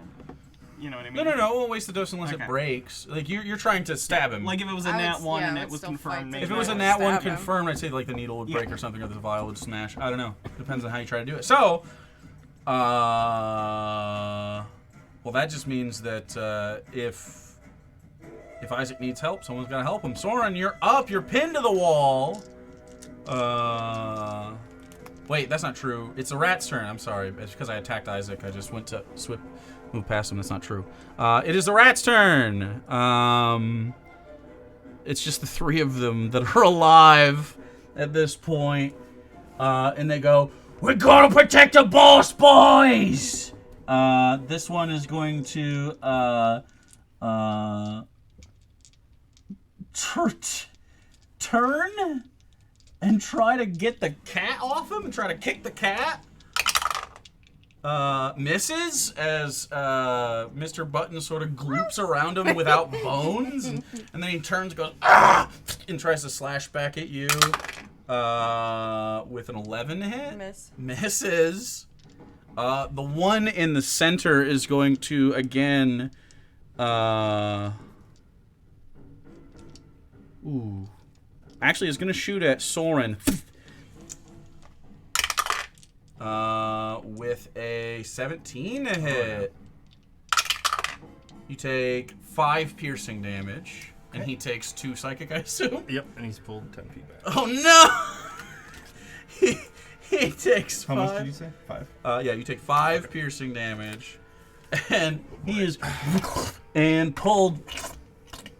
know what I mean? No, it won't waste the dose unless Okay. it breaks. Like, you're trying to stab him. Like if it was a I nat would- 1 yeah, and I it would was still confirmed, fight maybe if it was a I would nat 1 stab him. confirmed, I'd say like the needle would break Yeah. or something, or the vial would smash. I don't know. Depends on how you try to do it. So, well, that just means that if Isaac needs help, someone's got to help him. Soren, you're up. You're pinned to the wall. Wait, that's not true. It's the rat's turn. I'm sorry. It's because I attacked Isaac. I just went to move past him. That's not true. It is the rat's turn. It's just the three of them that are alive at this point. And they go, "We're gonna protect the boss, boys!" This one is going to turn and try to get the cat off him and try to kick the cat. Misses as Mr. Button sort of gloops around him without bones, and then he turns and goes, "Ah!" and tries to slash back at you with an 11 hit. Miss. Misses. The one in the center is going to again. actually is going to shoot at Soren. With a 17 to hit. You take 5 piercing damage, and he takes 2 psychic, I assume. Yep, and he's pulled 10 feet back. Oh no! he takes 5. How much did you say? 5? Yeah, you take 5 piercing damage, and he is and pulled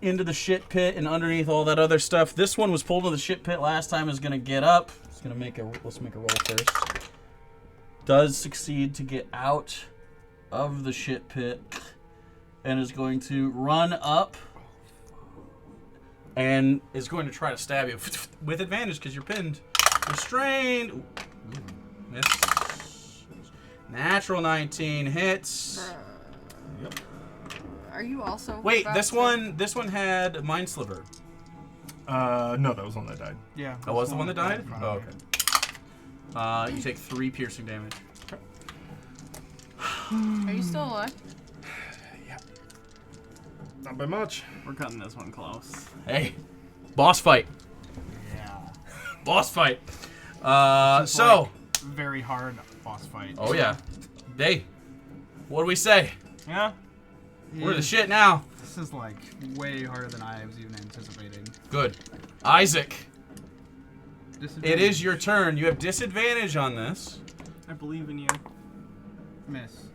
into the shit pit and underneath all that other stuff. This one was pulled into the shit pit last time. Is gonna get up. It's gonna make a. Let's make a roll first. Does succeed to get out of the shit pit, and is going to run up. And is going to try to stab you with advantage because you're pinned. Restrained. Ooh, miss. Natural 19 hits. Yep. Are you also? Wait, about this to- one had Mind Sliver. No, that was one that died. Yeah. That was the one that died? in front Oh, of okay. You take 3 piercing damage. Are you still alive? Not by much. We're cutting this one close. Hey, boss fight. Yeah. Boss fight. This is So. like very hard boss fight. Oh, yeah. Hey, what do we say? Yeah. We're the shit now. This is like way harder than I was even anticipating. Good. Isaac, This it is your turn. You have disadvantage on this. I believe in you. miss.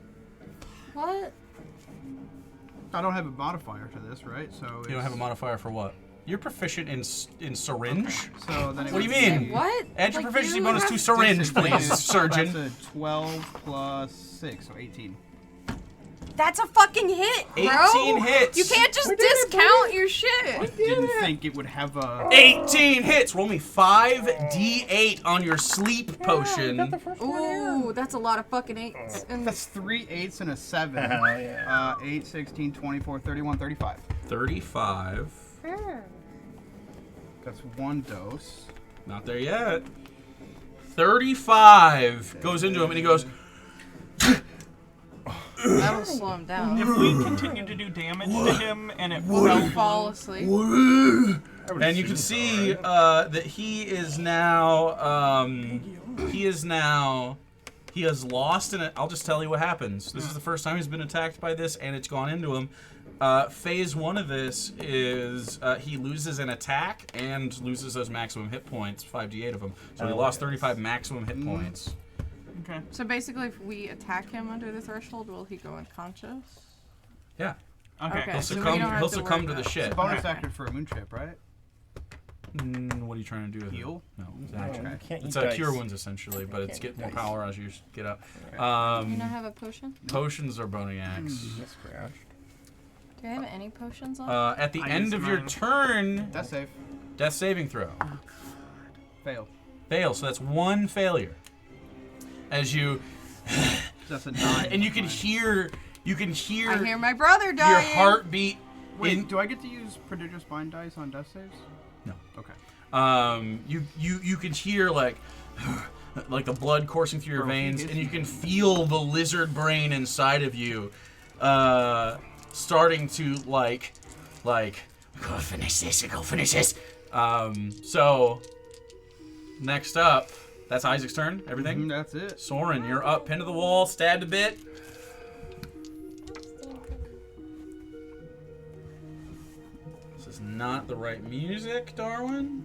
What? I don't have a modifier to this, right? So You don't have a modifier for what? You're proficient in syringe? So then it What do you would mean? be What? Add your Like, proficiency you bonus have- to syringe, disadvantage. please, surgeon. That's a 12 plus 6, so 18. That's a fucking hit, bro. 18 hits. You can't just discount your shit. Didn't think it would have a. 18 hits. Roll me 5d8 on your sleep potion. Ooh, that's a lot of fucking 8s. And That's 3 8s and a 7. Hell yeah. 8, 16, 24, 31, 35. 35. That's 1 dose. Not there yet. 35 goes into him, and he goes, that'll slow him down. If we continue to do damage to him and it He'll fell fall below, asleep. and you can see that he is now, he has lost in it. I'll just tell you what happens. This is the first time he's been attacked by this, and it's gone into him. Phase 1 of this is he loses an attack and loses those maximum hit points, 5d8 of them. So he lost 35 maximum hit points. okay. So basically, if we attack him under the threshold, will he go unconscious? Yeah, Okay. Okay. he'll So we succumb. don't have He'll to succumb worry to the about shit. It's a bonus Okay. action for a moon chip, right? What are you trying to do with Heal? it? No, it's an action. Okay. Can't It's eat a dice. cure wounds essentially, but it's get more power as you get up. Do you not have a potion? Potions are boning axe. Yes, crashed. Do you have any potions left? At the I end used of your mine. turn, That's safe. death saving throw. Fail. Fail, so that's 1 failure. As you That's a 9. and you can hear I hear my brother your dying. heartbeat Wait, in do I get to use prodigious bind dice on death saves? No. Okay. you can hear like the blood coursing through your Bro, veins, he and you is- can feel the lizard brain inside of you starting to like go finish this. So next up, that's Isaac's turn. Everything. That's it. Soren, you're up, pinned to the wall, stabbed a bit. This is not the right music, Darwin.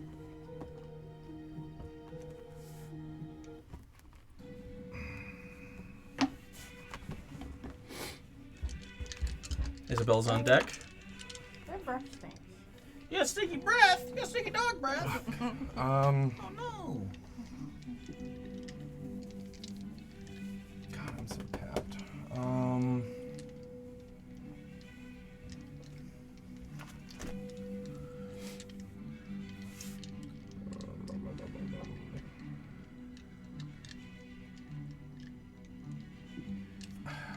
Isabel's on deck. That breath stinks. You got stinky breath. You got stinky dog breath. Oh no. God, I'm so tapped.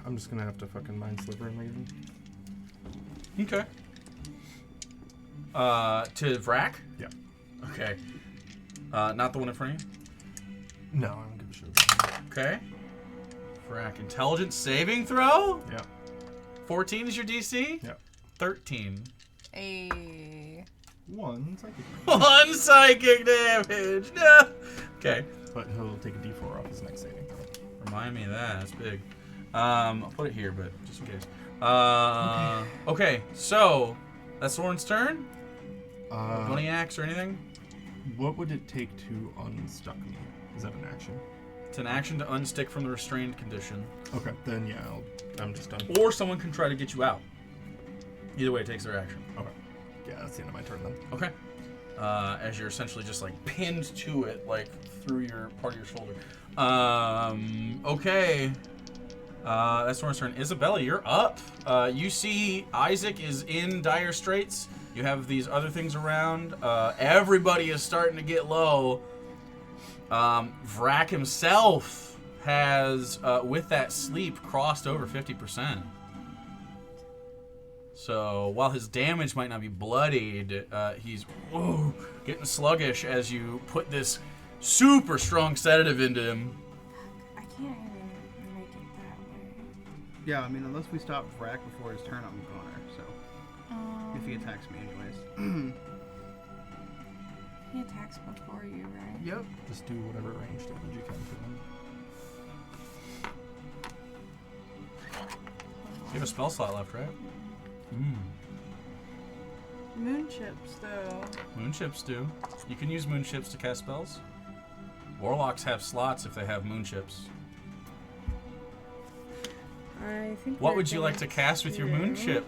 I'm just gonna have to fucking mind sliver and leave him. Okay. To Vrak? Yeah. Okay. Not the one in front of you? No, I don't give a shit about him. Okay. Vrak, intelligence saving throw? Yeah. 14 is your DC? Yeah. 13. A 1 psychic. 1 psychic damage. No. Okay. But he'll take a d4 off his next saving throw. Remind me of that. That's big. I'll put it here, but just in case. Okay. So that's Lauren's turn. Bunny axe or anything? What would it take to unstuck me? Is that an action? It's an action to unstick from the restrained condition. Okay, then yeah, I'm just done. Or someone can try to get you out. Either way, it takes their action. Okay. Yeah, that's the end of my turn then. Okay. As you're essentially just like pinned to it, like through your part of your shoulder. Okay. That's Lauren's turn. Isabella, you're up. You see Isaac is in dire straits. You have these other things around. Everybody is starting to get low. Vrak himself has, with that sleep, crossed over 50%. So while his damage might not be bloodied, he's getting sluggish as you put this super strong sedative into him. I can't even make it that way. Yeah, I mean, unless we stop Vrak before his turn, I'm gonna. So if he attacks me, anyways. He attacks before you, right? Yep. Just do whatever range damage you can to him. You have a spell slot left, right? Moon chips, though. Moon chips do. You can use moon chips to cast spells. Warlocks have slots if they have moon chips. I think. What would you like to cast with your moon chip?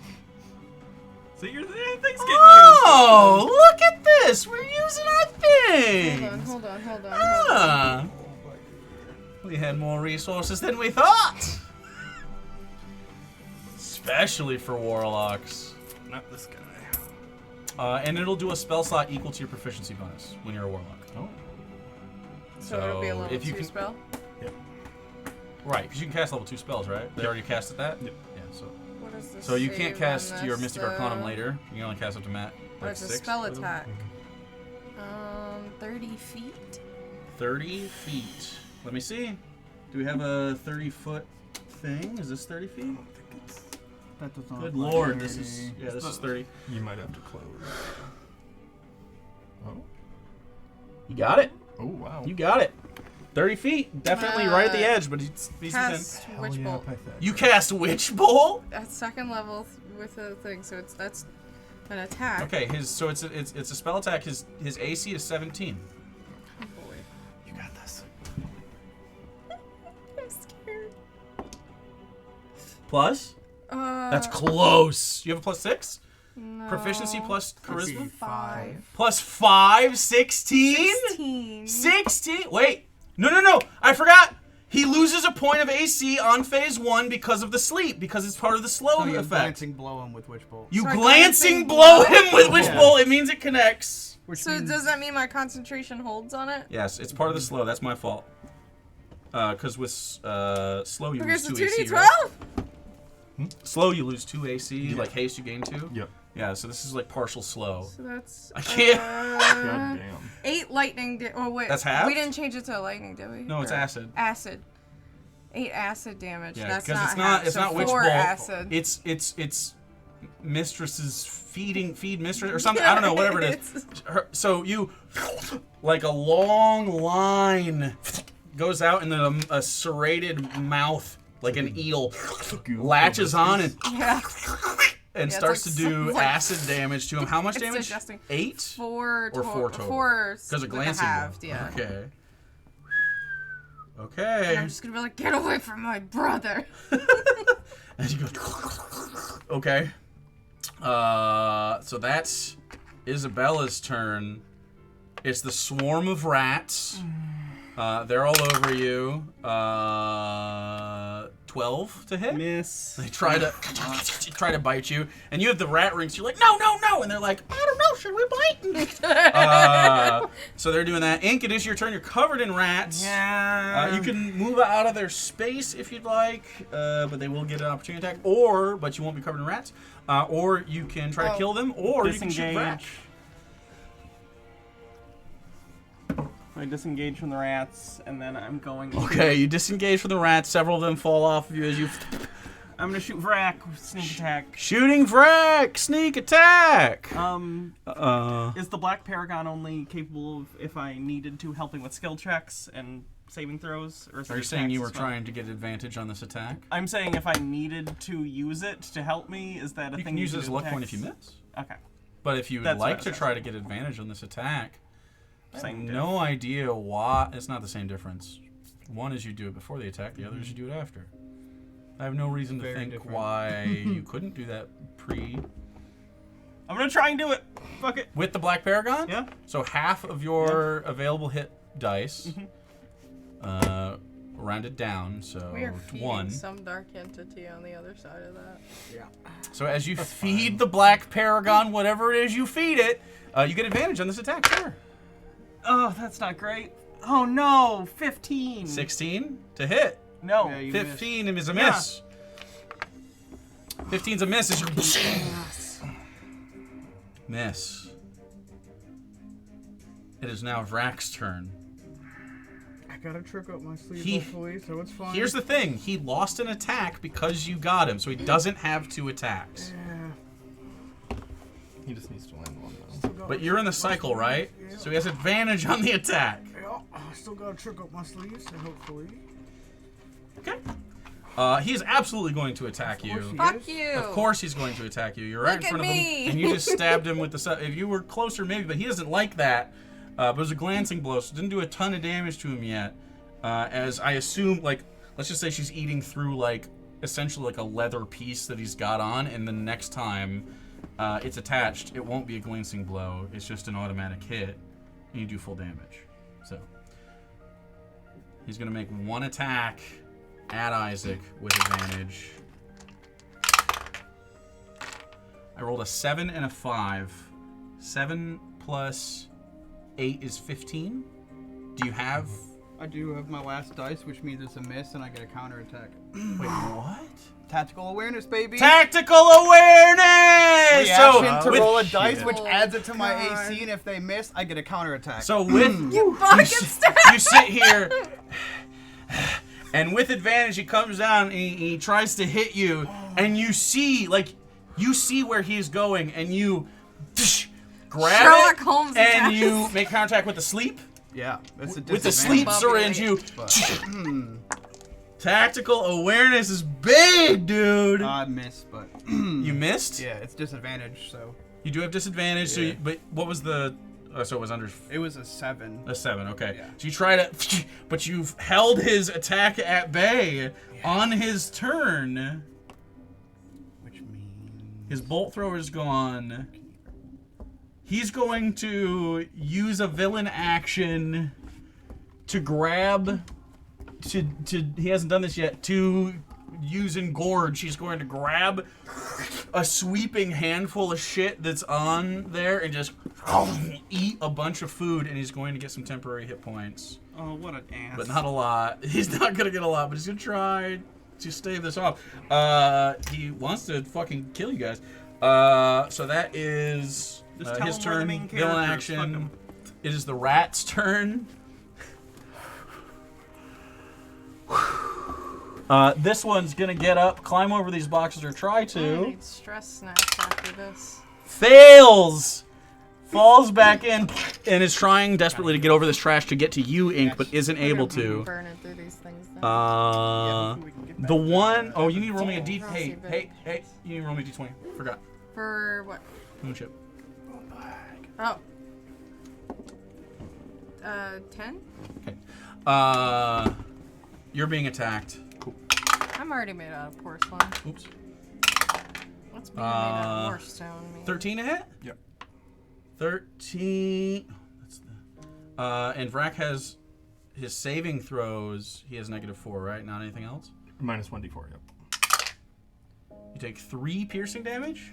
So your thing's getting Oh, look at this! We're using our thing! Hold on. Ah. We had more resources than we thought! Especially for warlocks. Not this guy. And it'll do a spell slot equal to your proficiency bonus when you're a warlock. Oh. So it'll be a level if you 2 can, spell? right, because you can cast level 2 spells, right? They already casted that? Yep. Yeah, so. What is this? So you can't save cast on your this, Mystic Arcanum later. You can only cast up to Matt. What is a 6 spell for them. attack? 30 feet? 30 feet. Let me see. Do we have a 30-foot thing? Is this 30 feet? That does not. Good look like lord, this 30. is this is 30. You might have to close. Oh. You got it. Oh, wow. You got it. 30 feet. Definitely right at the edge, but it's within. Cast Hell Witch yeah, Bolt. Pythagora. You cast Witch Bolt? At second level with a thing, so that's an attack. Okay, so it's a spell attack. His AC is 17. Oh boy. You got this. I'm scared. Plus? That's close. You have a plus 6? No. Proficiency plus charisma? 5. Plus 5? 16? 16. 16? Wait. No. I forgot. He loses a point of AC on phase 1 because of the sleep, because it's part of the slow So you effect. glancing blow him with Witch Bolt. You Sorry, glancing glancing blow blow? him with Witch Yeah. Bolt. It means it connects. Which So means does that mean my concentration holds on it? Yes, it's part of the slow. That's my fault. Because with slow you Okay, lose so 2 AC, 2d12? right? Slow you lose 2 AC. Like haste you gain 2. Yep. Yeah, so this is like partial slow. So that's. I can't. God damn. 8 lightning. Oh wait. That's half? We didn't change it to lightning, did we? No, it's Or- acid. Acid. 8 acid damage. Yeah, that's because not it's not half, it's so not Witch 4 Bolt. acid. It's mistress's feed mistress or something. I don't know, whatever it is. So you like a long line goes out and then a serrated mouth like an eel latches on and Yeah. and Yeah, starts it's to like- do like- acid damage to him. How much It's damage? disgusting. 8 4 or 4 total? 4 Because of with a glancing. halved, yeah. Okay. And Okay. I'm just gonna be like, get away from my brother. And you go. Okay. So that's Isabella's turn. It's the swarm of rats. They're all over you. 12 to hit. Miss. They try to bite you, and you have the rat rings. You're like, no, and they're like, I don't know, should we bite? So they're doing that. Ink, it is your turn. You're covered in rats. Yeah. You can move out of their space if you'd like, but they will get an opportunity attack. But you won't be covered in rats. Or you can try to kill them, or you can shoot Vrak. Disengage. I disengage from the rats, and then I'm going. Okay, you disengage from the rats. Several of them fall off of you as you I'm gonna shoot Vrak. Sneak attack. Shooting Vrak! Sneak attack! Is the Black Paragon only capable of, if I needed to, helping with skill checks and saving throws? Or is Are it you saying you were attacks as well? trying to get advantage on this attack? I'm saying if I needed to use it to help me, is that a You thing can use it do as a with luck point if you attacks? miss. Okay. But if you would That's what I like was to asking. try to get advantage on this attack, I have Same no idea why. It's not the same difference. One is you do it before the attack, the other is you do it after. I have no reason to Very think different. why you couldn't do that I'm gonna try and do it. Fuck it. with the Black Paragon. Yeah. So half of your available hit dice, rounded down, so We are feeding 1. some dark entity on the other side of that. So as you feed the Black Paragon whatever it is you feed it, you get advantage on this attack. Sure. Oh, that's not great. Oh no, 15. 16 to hit. No. Yeah, you 15 is a Yeah. miss. 15's a miss as you miss. It is now Vrak's turn. I got a trick up my sleeve, He- hopefully, so it's fine. Here's the thing. He lost an attack because you got him, so he doesn't have 2 attacks. Yeah. He just needs to land one though. Still got But a you're in the trick up my cycle, sleeve. right? Yeah. So he has advantage on the attack. Yeah, I still got a trick up my sleeve, so hopefully. Okay. He is absolutely going to attack Of course you. he Fuck is. you! Of course he's going to attack you. You're right Look in front at of me. him, and you just stabbed him with the. If you were closer, maybe, but he doesn't like that. But it was a glancing blow, so it didn't do a ton of damage to him yet. As I assume, like, let's just say she's eating through, like, essentially like a leather piece that he's got on, and the next time it's attached, it won't be a glancing blow. It's just an automatic hit, and you do full damage. So he's gonna make 1 attack at Isaac with advantage. I rolled a 7 and a 5. 7 plus 8 is 15. Do you have... I do have my last dice, which means it's a miss, and I get a counterattack. Wait, what? Tactical awareness, baby. Tactical awareness! Reaction to with- roll a dice, shit. which adds it to my God. AC, and if they miss, I get a counterattack. So with... Fucking stop! you sit here... And with advantage, he comes down and he tries to hit you, and you see where he's going, and you grab Sherlock it, Holmes and attacks. you make contact with the sleep. yeah, that's a With the disadvantage. sleep syringe, you But, tactical awareness is big, dude. I missed, but You missed. yeah, it's disadvantage. So You do have disadvantage. So, Yeah. but what was the? So it was under it was a 7. a 7. Okay. Yeah. So you try to, but you've held his attack at bay on his turn. Which means His bolt thrower is gone. He's going to use a villain action to grab. To he hasn't done this yet. To use Engorge, he's going to grab a sweeping handful of shit that's on there and just eat a bunch of food, and he's going to get some temporary hit points, Oh, what an ass. but not a lot. He's not gonna get a lot, but he's gonna try to stave this off. He wants to fucking kill you guys. So that is Just tell his him we're the turn. main Villain characters. Fuck action. 'em. It is the rat's turn. This one's gonna get up, climb over these boxes, or try I to. need stress snacks after this. Fails! Falls back in and is trying desperately to get over this trash to get to you, Ink, but isn't able to. Burning through these things. Then. we can get The back to one that. oh you need to roll me a D. Roll Hey, some hey, bit. you need to roll me a D20. Forgot. For what? Moonship. Oh. 10? Okay. You're being attacked. I'm already made out of porcelain. Oops. What's being made out of more stone mean? 13 to hit? Yep. 13. That's the. And Vrak has his saving throws. He has -4, right? Not anything else. Minus 1d4. Yep. You take 3 piercing damage.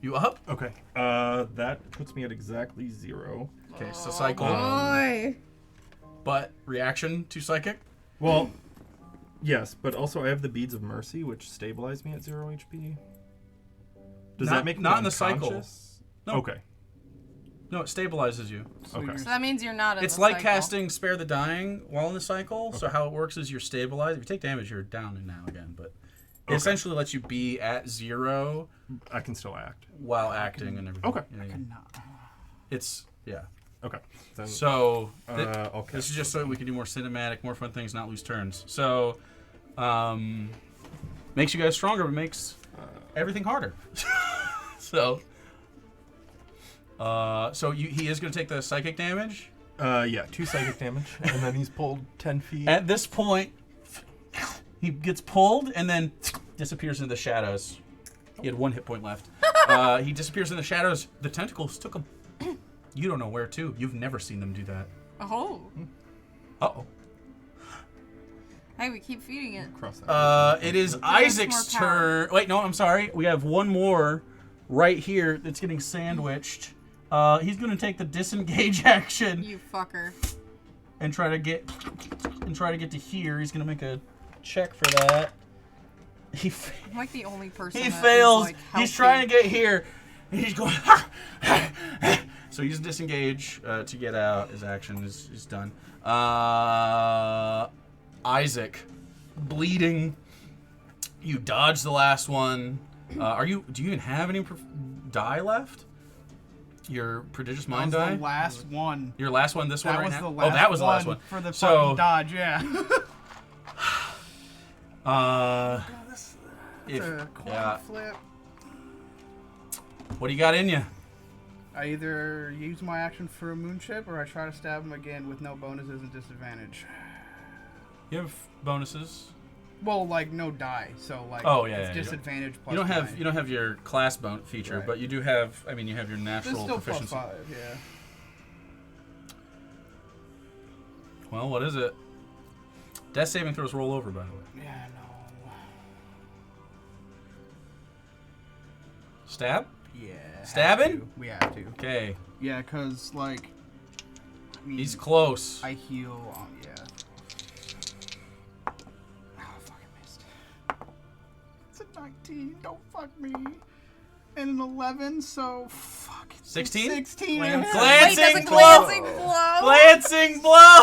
You up? Okay. That puts me at exactly 0. Okay, so cycle. Boy. But reaction to psychic. Well, yes, but also I have the beads of mercy, which stabilize me at 0 HP. Does Not- that make me not in the cycle. unconscious? No. Okay. No, it stabilizes you. So Okay. you're- So that means you're not in It's the like cycle. casting Spare the Dying while in the cycle. So how it works is you're stabilized. If you take damage, you're down and now again. But It essentially lets you be at 0 I can still act. while acting and everything. Okay. Yeah, yeah. Cannot. It's yeah. Okay. Then, So okay. this is just so we can do more cinematic, more fun things, not lose turns. So makes you guys stronger, but makes everything harder. so he is going to take the psychic damage. Yeah, 2 psychic damage, and then he's pulled 10 feet. At this point, he gets pulled and then disappears into the shadows. He had 1 hit point left. He disappears in the shadows. The tentacles took him. You don't know where to. You've never seen them do that. Oh. Uh-oh. Hey, we keep feeding it. Cross that. It is us Isaac's more power. turn. Wait, no, I'm sorry. We have one more right here that's getting sandwiched. He's going to take the disengage action You fucker. and try to get to here. He's going to make a check for that. I'm like the only person He that fails. Is, like, He's healthy. trying to get here. He's going. So he's disengage to get out. His action is done. Isaac, bleeding. You dodge the last one. Do you even have any die left? Your prodigious mind That was die. the last one. Your last one. This one That right was now. the last That was the last one. for the So- fucking dodge. Yeah. If, a coin yeah. flip. What do you got in you? I either use my action for a moon chip or I try to stab him again with no bonuses and disadvantage. You have bonuses. Well, like no die, so like Oh, yeah, it's yeah, you don't- disadvantage plus. You don't have 9. you don't have your class bone feature, Right. but you do have. I mean, you have your It's natural still proficiency. plus 5, yeah. Well, what is it? Death saving throws roll over, by the way. Yeah, no. Stab. Yeah. have Stabbing? to. We have to. Okay, Yeah, cause like. I mean, he's close. I heal. Yeah. Oh, fucking missed. It's a 19. Don't fuck me. And an 11. So fuck. 16? 16. Glancing Wait, does a blow. glancing blow? Glancing blow.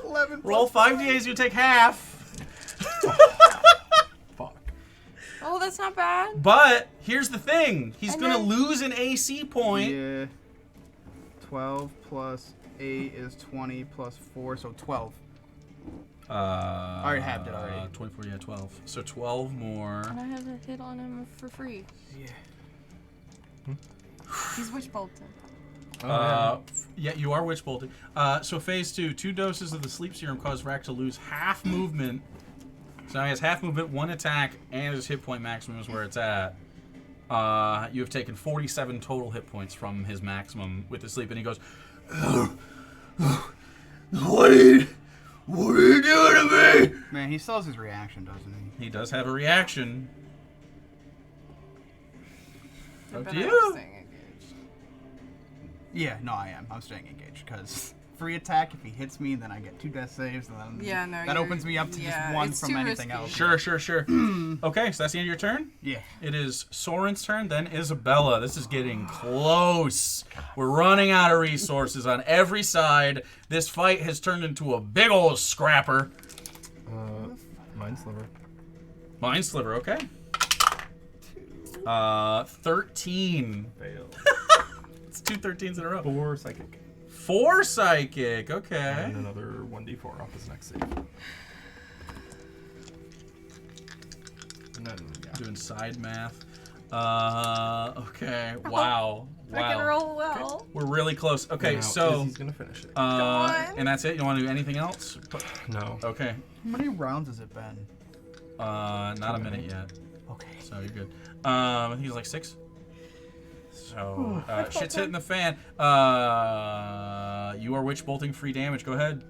11. Roll 5d8s. You take half. Fuck. Oh, that's not bad. But here's the thing: he's And gonna then- lose an AC point. Yeah. 12 plus 8 is 20 plus 4, so 12. I already halved it already. 24, yeah, 12. So 12 more. And I have a hit on him for free. Yeah. He's witch bolted. Yeah, you are witch bolting. So phase 2, 2 doses of the sleep serum cause Vrak to lose half movement. So now he has half movement, 1 attack, and his hit point maximum is where it's at. You have taken 47 total hit points from his maximum with the sleep, and he goes, What are you doing to me? Man, he still has his reaction, doesn't he? He does have a reaction. I Up bet to I'm you. staying engaged. Yeah, no, I am. I'm staying engaged because free attack. If he hits me, then I get 2 death saves, and then Yeah, no. that you're- opens me up to yeah, just 1 it's from too anything risky. else. Sure. Okay, so that's the end of your turn? Yeah. It is Soren's turn, then Isabella. This is getting close. We're running out of resources on every side. This fight has turned into a big old scrapper. Mind sliver. Mind sliver, okay. 13. Fail. It's 2 13s in a row. 4 psychic. 4 psychic, okay. And another 1d4 off his next save. And then, yeah. Doing side math. Okay. Wow. I can Wow. roll well. We're really close. Okay, Now, so Izzy's gonna finish it. on. and that's it. You don't want to do anything else? No. Okay. How many rounds has it been? Not a minute yet. Okay. So you're good. I think it's like 6. So shit's hitting the fan. You are witch bolting free damage. Go ahead.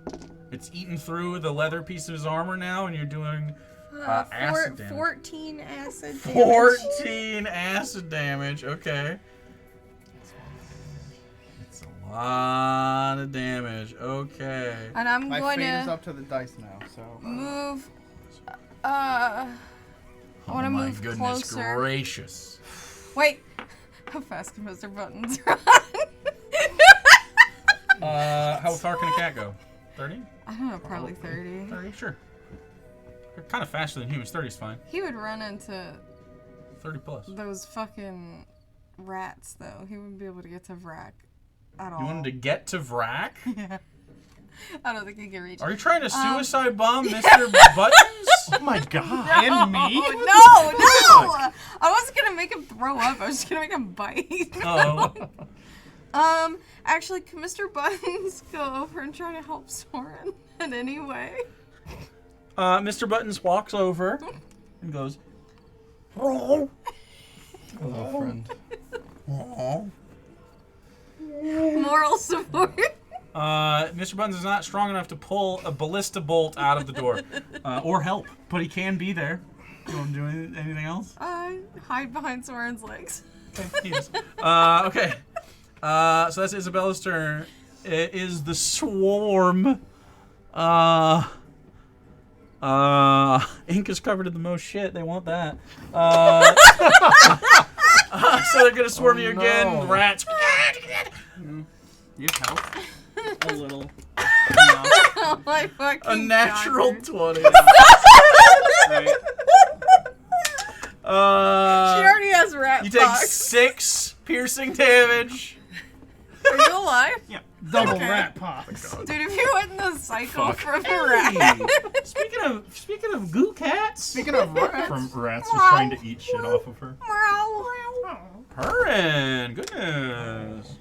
It's eaten through the leather piece of his armor now, and you're doing acid damage. 14 acid damage. 14 acid damage. Okay. It's a lot of damage. Okay. And I'm My going fate is to up to the dice now, so. move. I want to Oh my move goodness closer. gracious. Wait. How fast can Mr. Buttons run? How far can a cat go? 30? I don't know, probably 30. 30, sure. They're kind of faster than humans. 30's fine. He would run into 30 plus. those fucking rats, though. He wouldn't be able to get to Vrak at all. You wanted to get to Vrak? Yeah. I don't think he can reach. Are you trying to suicide bomb Mr. Buttons? Oh my god. And me? No! I wasn't gonna make him throw up. I was just gonna make him bite. Oh. Actually, can Mr. Buttons go over and try to help Soren in any way? Mr. Buttons walks over and goes, Hello, friend. Moral support. Mr. Buttons is not strong enough to pull a ballista bolt out of the door, or help, but he can be there. You want to do anything else? Hide behind Soren's legs. Okay, he is. Okay. So that's Isabella's turn. It is the swarm. Ink is covered in the most shit. They want that. So they're gonna swarm you again. no. Rats. You help. A little. No. Oh my fucking A natural God. 20. Right. She already has rat You take pox. 6 piercing damage. Are you alive? Yeah. Double Okay. rat pox. Dude, if you went in the cycle Fuck. from a rat. Speaking of goo cats. Speaking of rats, From rats just trying to eat shit off of her. Purrin, goodness.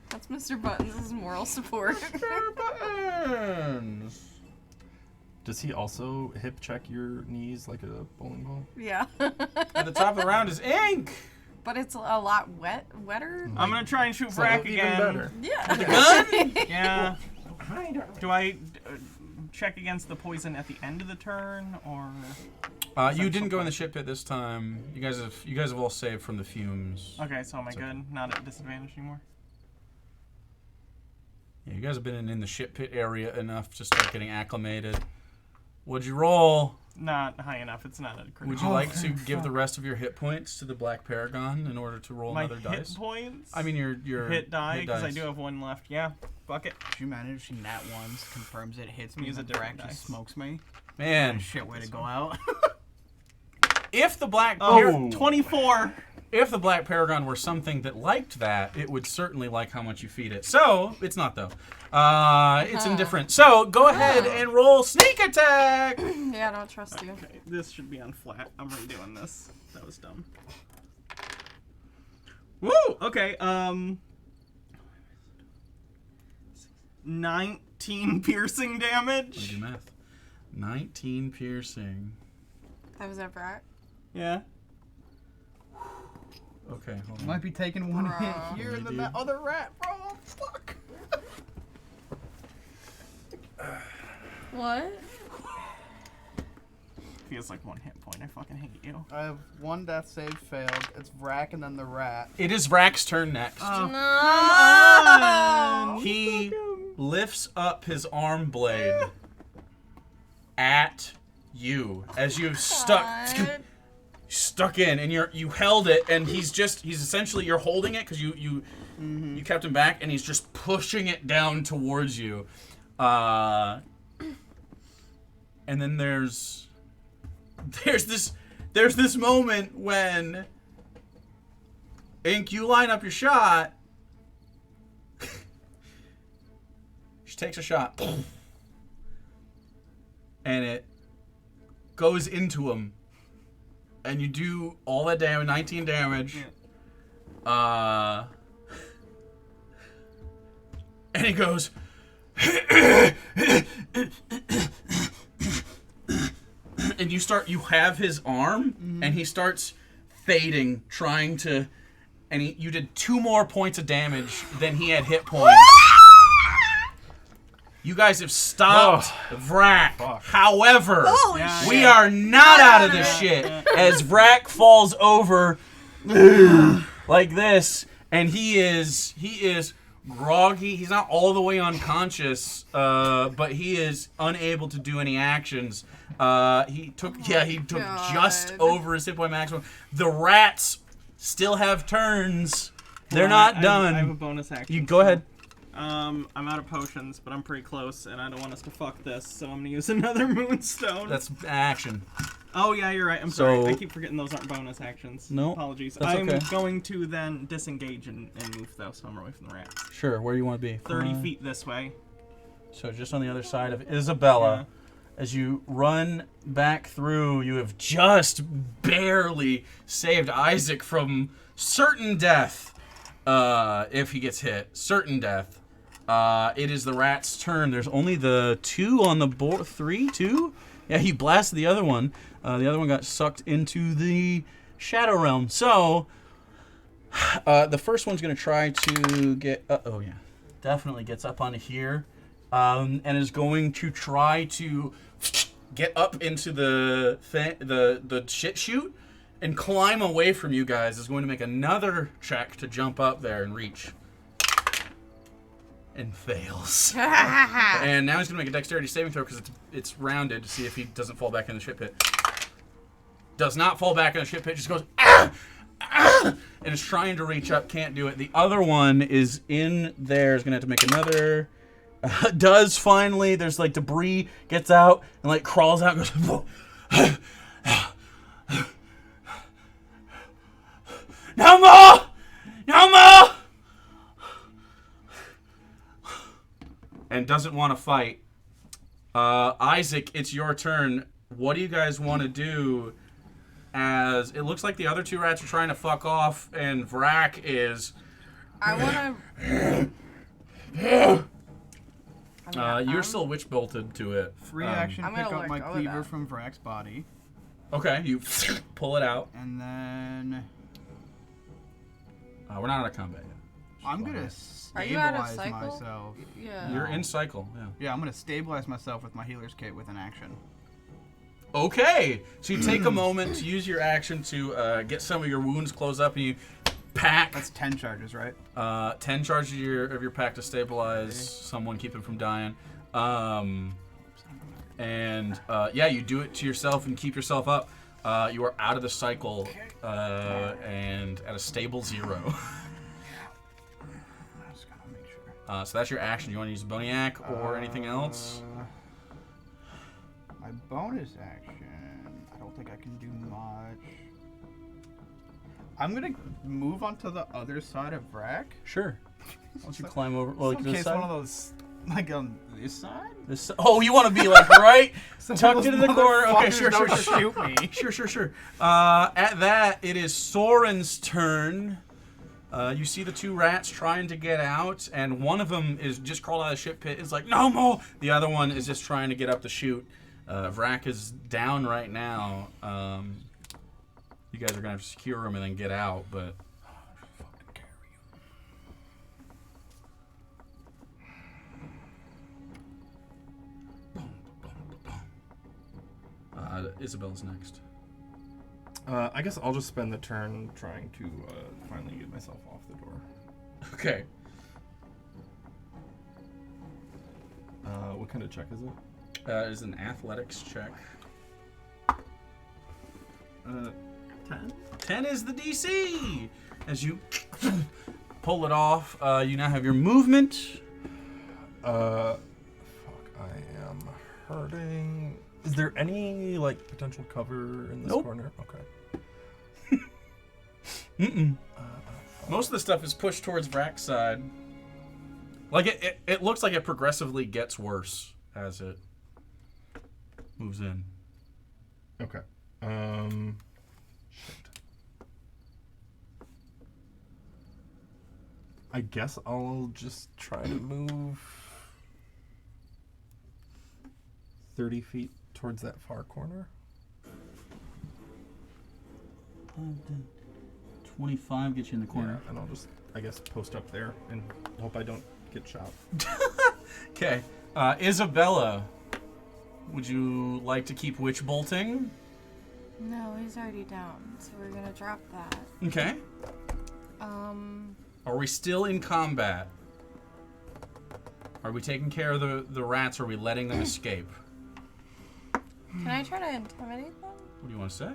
That's Mr. Buttons' moral support. Buttons. Does he also hip check your knees like a bowling ball? Yeah. At the top of the round is Ink. But it's a lot wetter. I'm gonna try and shoot So Vrak even again. better. Yeah. Gun? Yeah. Do I check against the poison at the end of the turn, or? You didn't go in the ship pit this time. You guys have all saved from the fumes. Okay, so am I good? Not at disadvantage anymore. Yeah, you guys have been in the ship pit area enough to start getting acclimated. What'd you roll? Not high enough. It's not a critical. Would you like to give the rest of your hit points to the Black Paragon in order to roll my another hit dice? points? I mean your hit die because I dice. do have one left. Yeah, fuck it. Did you manage nat ones, confirms it, hits me, Use a and different Vrak just dice. smokes me? Man, Shit way to go out. if the Black Oh, 24. If the Black Paragon were something that liked that, it would certainly like how much you feed it. So, it's not though. It's indifferent. So, go ahead and roll sneak attack! Yeah, I don't trust you. Okay, this should be on flat. I'm redoing this. That was dumb. Woo! Okay, 19 piercing Let me damage. do math. 19 piercing. That was that Vrak. Yeah. Okay, hold on. Might be taking one hit Bruh. here and then Maybe. that other rat, bro. Fuck. What? Feels like one hit point. I fucking hate you. I have one death save failed. It's Vrak and then the rat. It is Vrak's turn next. Oh, No. He lifts up his arm blade at you as you've stuck in, and you held it, and he's essentially, you're holding it because you kept him back, and he's just pushing it down towards you. And then there's this moment when Ink, you line up your shot. She takes a shot, and it goes into him, and you do all that damage, 19 damage. And he goes, and you have his arm, and he starts fading, trying to, and you did 2 more points of damage than he had hit points. You guys have stopped Vrak. fuck. However, Holy Yeah, we shit. are not out of this shit as Vrak falls over like this, and he is groggy. He's not all the way unconscious, but he is unable to do any actions. He took just God. over his hit point maximum. The rats still have turns. They're not done. I have a bonus action. You go ahead. I'm out of potions, but I'm pretty close, and I don't want us to fuck this, so I'm gonna use another moonstone. That's action. Oh yeah, you're right. I'm sorry. I keep forgetting those aren't bonus actions. No, apologies. that's I'm okay. going to then disengage and move though, so I'm away from the rats. Sure, where do you want to be? 30 feet this way. So just on the other side of Isabella. Yeah. As you run back through, you have just barely saved Isaac from certain death. If he gets hit, certain death. It is the rat's turn. There's only the 2 on the board. 3, 2? Yeah, he blasted the other one. The other one got sucked into the Shadow Realm. So, the first one's going to try to get... oh, yeah. Definitely gets up onto here. And is going to try to get up into the shit chute and climb away from you guys. Is going to make another check to jump up there and reach. And fails. And now he's going to make a dexterity saving throw because it's rounded to see if he doesn't fall back in the shit pit. Does not fall back in the shit pit. Just goes, ah! Ah! And is trying to reach up. Can't do it. The other one is in there. Is going to have to make another... does finally. There's like debris. Gets out and like crawls out and goes... No more! No more! And doesn't want to fight. Isaac, it's your turn. What do you guys want to do? As it looks like the other 2 rats are trying to fuck off, and Vrak is... I want to... you're still witch bolted to it. Free action, I'm pick gonna up let my go of cleaver that. from Vrak's body. Okay, you pull it out. And then We're not out of combat yet. I'm going to Are you out of stabilize cycle? myself. Yeah. You're in cycle, yeah. Yeah, I'm going to stabilize myself with my healer's kit with an action. Okay, so you take a moment to use your action to get some of your wounds closed up, and you pack... That's 10 charges, right? 10 charges of your pack to stabilize someone, keep him from dying. Yeah, you do it to yourself and keep yourself up. You are out of the cycle and at a stable 0. Just gotta make sure. So that's your action. You want to use Boniac or anything else? My bonus action, I don't think I can do much. I'm gonna move onto the other side of Vrak. Sure. Why don't you climb over? Well, in case one of those, like on this side. Oh, you want to be like right Some tucked of those into the corner? Okay, motherfuckers sure. don't shoot me. Sure. At that, it is Soren's turn. You see the 2 rats trying to get out, and one of them is just crawled out of the ship pit. Is like, no more. The other one is just trying to get up the chute. Vrak is down right now. You guys are gonna have to secure him and then get out, but. Fucking carry him. Isabella's next. I guess I'll just spend the turn trying to finally get myself off the door. Okay. What kind of check is it? It is an athletics check. 10? 10 is the DC! As you pull it off, you now have your movement. Fuck, I am hurting. Is there any, like, potential cover in this Nope. corner? Okay. Most of the stuff is pushed towards Vrak's side. Like, it looks like it progressively gets worse as it moves in. Okay. Shit. I guess I'll just try to move 30 feet towards that far corner. 25 gets you in the corner. Yeah, and I'll just, I guess, post up there and hope I don't get shot. Okay. Isabella, would you like to keep witch bolting? No, he's already down, so we're gonna drop that. Okay. Are we still in combat? Are we taking care of the rats, or are we letting them escape? Can I try to intimidate them? What do you want to say?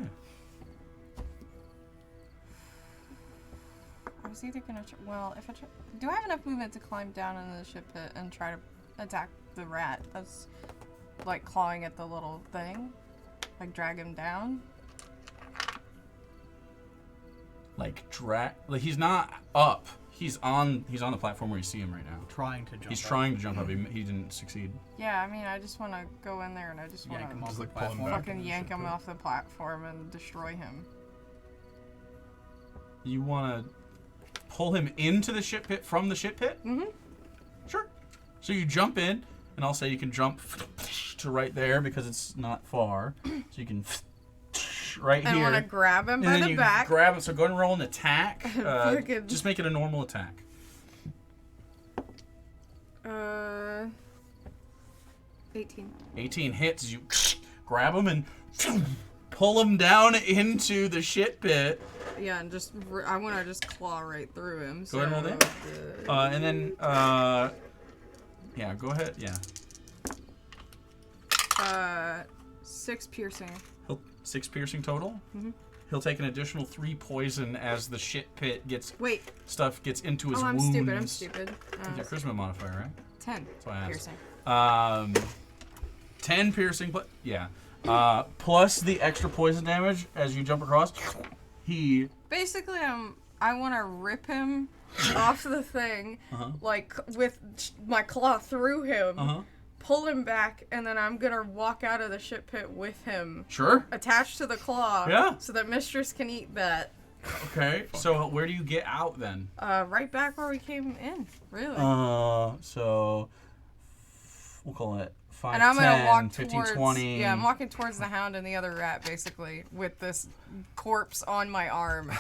I was either gonna. Well, if I do, I have enough movement to climb down into the ship pit and try to attack the rat that's like clawing at the little thing, like drag him down. Like he's not up. He's on the platform where you see him right now. Trying to jump. He's up. trying to jump up. He didn't succeed. Yeah, I mean, I just want to go in there and I just want Yank him to off Just, the like, pull him platform. back. fucking yank him off the platform and destroy him. You want to pull him into the ship pit from the ship pit? Mm-hmm. Sure. So you jump in, and I'll say you can jump to right there because it's not far. So you can right I here. want to grab him And by then the you back. grab it. So go ahead and roll an attack. Fucking- Just make it a normal attack. 18. 18 hits. You grab him and pull him down into the shit pit. Yeah, and just I want to just claw right through him. Go ahead and roll that. And then, yeah, go ahead. Yeah. 6 piercing. 6 piercing total. Mhm. He'll take an additional 3 poison as the shit pit gets Wait. into his Oh, I'm wounds. stupid. I'm stupid. Your charisma modifier, right? 10 That's why I asked. piercing. 10 piercing, yeah. Plus the extra poison damage as you jump across. He Basically, I want to rip him off the thing, like with my claw through him, pull him back, and then I'm gonna walk out of the ship pit with him, Sure. attached to the claw, Yeah. so that Mistress can eat that. Okay. So where do you get out then? Right back where we came in, really. So we'll call it 5, and I'm 10, gonna walk 15, towards. 20. Yeah, I'm walking towards the hound and the other rat, basically, with this corpse on my arm.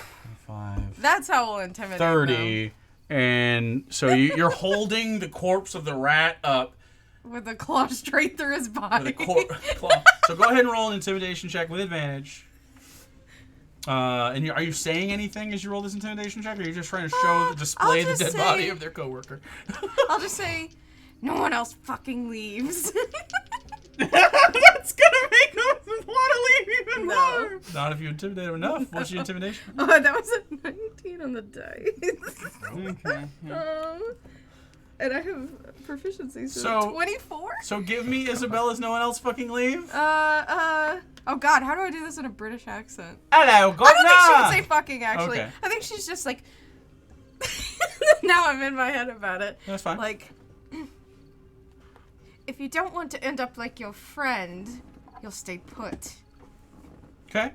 5, That's how we'll intimidate 30. And so you're holding the corpse of the rat up them. With the claw straight through his body. with a claw. So go ahead and roll an intimidation check with advantage. And are you saying anything as you roll this intimidation check, or are you just trying to display the I'll dead just body say- of their coworker? I'll just say, no one else fucking leaves. That's gonna make them want to leave even No. more. Not if you intimidate him enough. What's your intimidation? Oh, that was a 19 on the dice. Okay. And I have proficiency, so So- 24? So give me Isabella's no one else fucking leave. Oh god, how do I do this in a British accent? Hello, I don't think she would governor. say fucking, actually. Okay. I think she's just like... Now I'm in my head about it. That's fine. Like, if you don't want to end up like your friend, you'll stay put. Okay.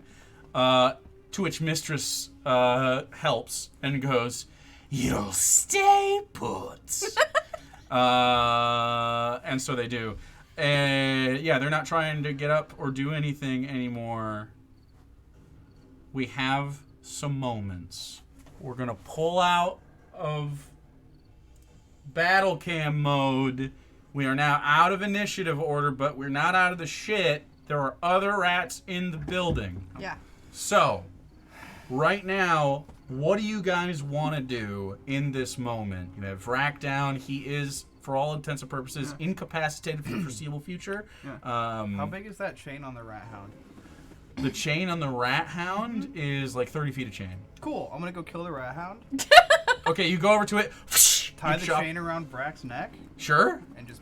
To which Mistress helps and goes, "You'll stay put." And so they do. And yeah, they're not trying to get up or do anything anymore. We have some moments. We're gonna pull out of battle cam mode. We are now out of initiative order, but we're not out of the shit. There are other rats in the building. Yeah. So, right now, what do you guys want to do in this moment? You have Vrak down. He is, for all intents and purposes, incapacitated for the foreseeable future. How big is that chain on the rat hound? The chain on the rat hound is like 30 feet of chain. Cool. I'm gonna go kill the rat hound. Okay, you go over to it. Tie you the chop- chain around Vrak's neck Sure. and just.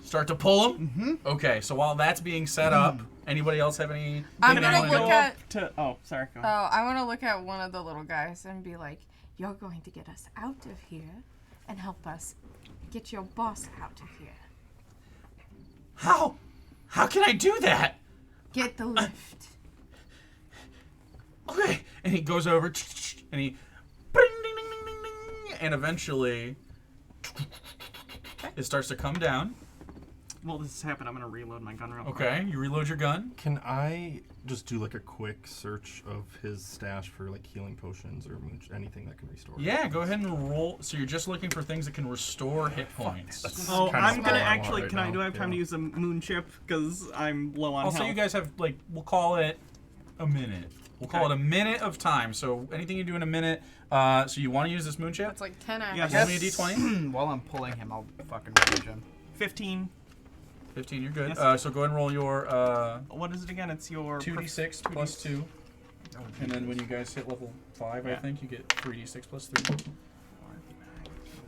Start to pull him. Okay, so while that's being set up, anybody else have any? I'm thing gonna they wanna look do? at... To sorry. Go Oh, on. I want to look at one of the little guys and be like, you're going to get us out of here and help us get your boss out of here. How? How can I do that? Get the lift. Okay. And he goes over and he ding, ding, ding, ding, ding, ding, and eventually it starts to come down. While this has happened, I'm gonna reload my gun real quick. Okay, you reload your gun. Can I just do like a quick search of his stash for like healing potions or anything that can restore? Yeah, go ahead and roll. So you're just looking for things that can restore hit points. Oh, Kinda I'm small gonna I want actually. right Can I now, do I have time yeah. to use a moon chip because I'm low on Also, health? you guys have we'll call it a minute. We'll call it a minute of time. So anything you do in a minute. So you want to use this moon chip? That's like 10 Yeah, actions. Roll me a d20. While I'm pulling him, I'll fucking rage him. 15. 15, you're good. Yes. So go ahead and roll your What is it again? It's your 2d6 plus 2. And then when you guys hit level 5, I think, you get 3d6 plus 3.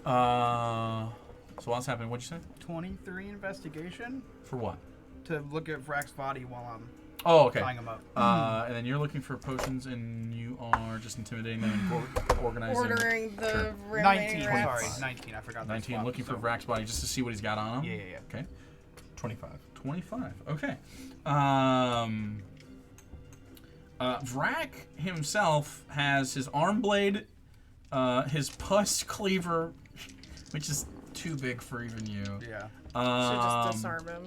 So what's happening? What'd you say? 23 investigation For what? to look at Vrak's body while I'm Oh, okay. tying him up. And then you're looking for potions, and you are just intimidating them and organizing. Ordering the Sure. remaining 19. rats. Sorry, 19. I forgot. 19, that looking for spot, Vrak's body just to see what he's got on him. Yeah. Okay. 25. 25. Okay. Vrak himself has his arm blade, his pus cleaver, which is too big for even you. Yeah. Should just disarm him.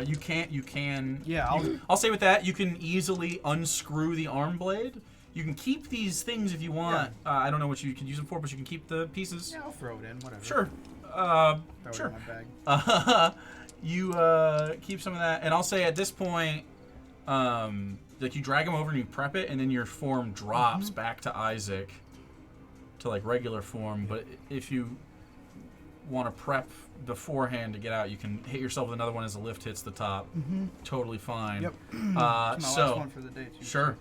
You can. Yeah, I'll say with that, you can easily unscrew the arm blade. You can keep these things if you want. I don't know what you can use them for, but you can keep the pieces. Yeah, I'll throw it in. Whatever. Sure. Throw Sure. it in my bag. You keep some of that, and I'll say at this point, like you drag him over and you prep it, and then your form drops back to Isaac, to like regular form. But if you want to prep beforehand to get out, you can hit yourself with another one as the lift hits the top. Totally fine. Yep. My last one for the day too. Sure.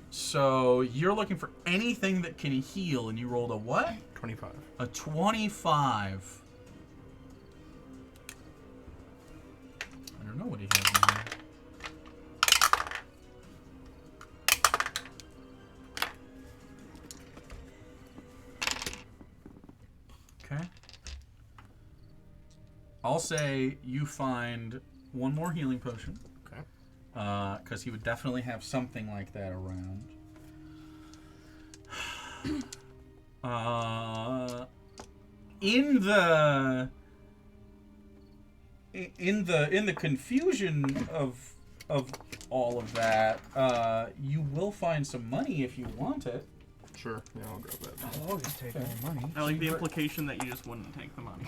So you're looking for anything that can heal, and you rolled a what? 25. A 25. I don't know what he has in here. Okay. I'll say you find one more healing potion. Okay. Because he would definitely have something like that around. In the confusion of all of that, you will find some money if you want it. Sure. Yeah, I'll grab that. I'll always take more money. I like the implication that you just wouldn't take the money.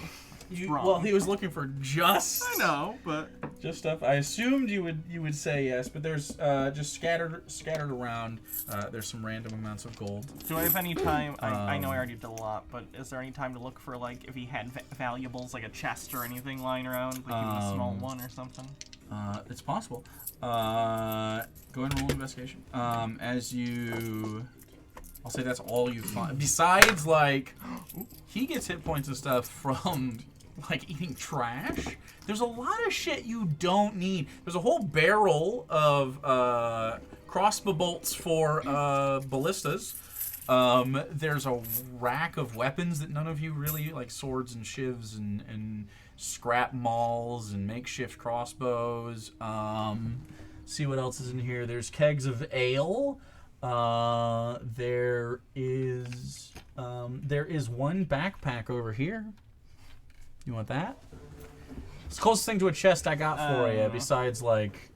wrong. Well, he was looking for just. I know, but Just stuff. I assumed you would say yes, but there's just scattered around. There's some random amounts of gold. do I have any time? I know I already did a lot, but is there any time to look for like if he had valuables, like a chest or anything lying around, like even a small one or something? It's possible. Go ahead and roll investigation. As you, I'll say that's all you find. Besides, like, he gets hit points and stuff from like eating trash. There's a lot of shit you don't need. There's a whole barrel of crossbow bolts for ballistas. There's a rack of weapons that none of you really like, swords and shivs and scrap mauls and makeshift crossbows. See what else is in here. There's kegs of ale. There is one backpack over here. You want that? It's the closest thing to a chest I got for you, besides like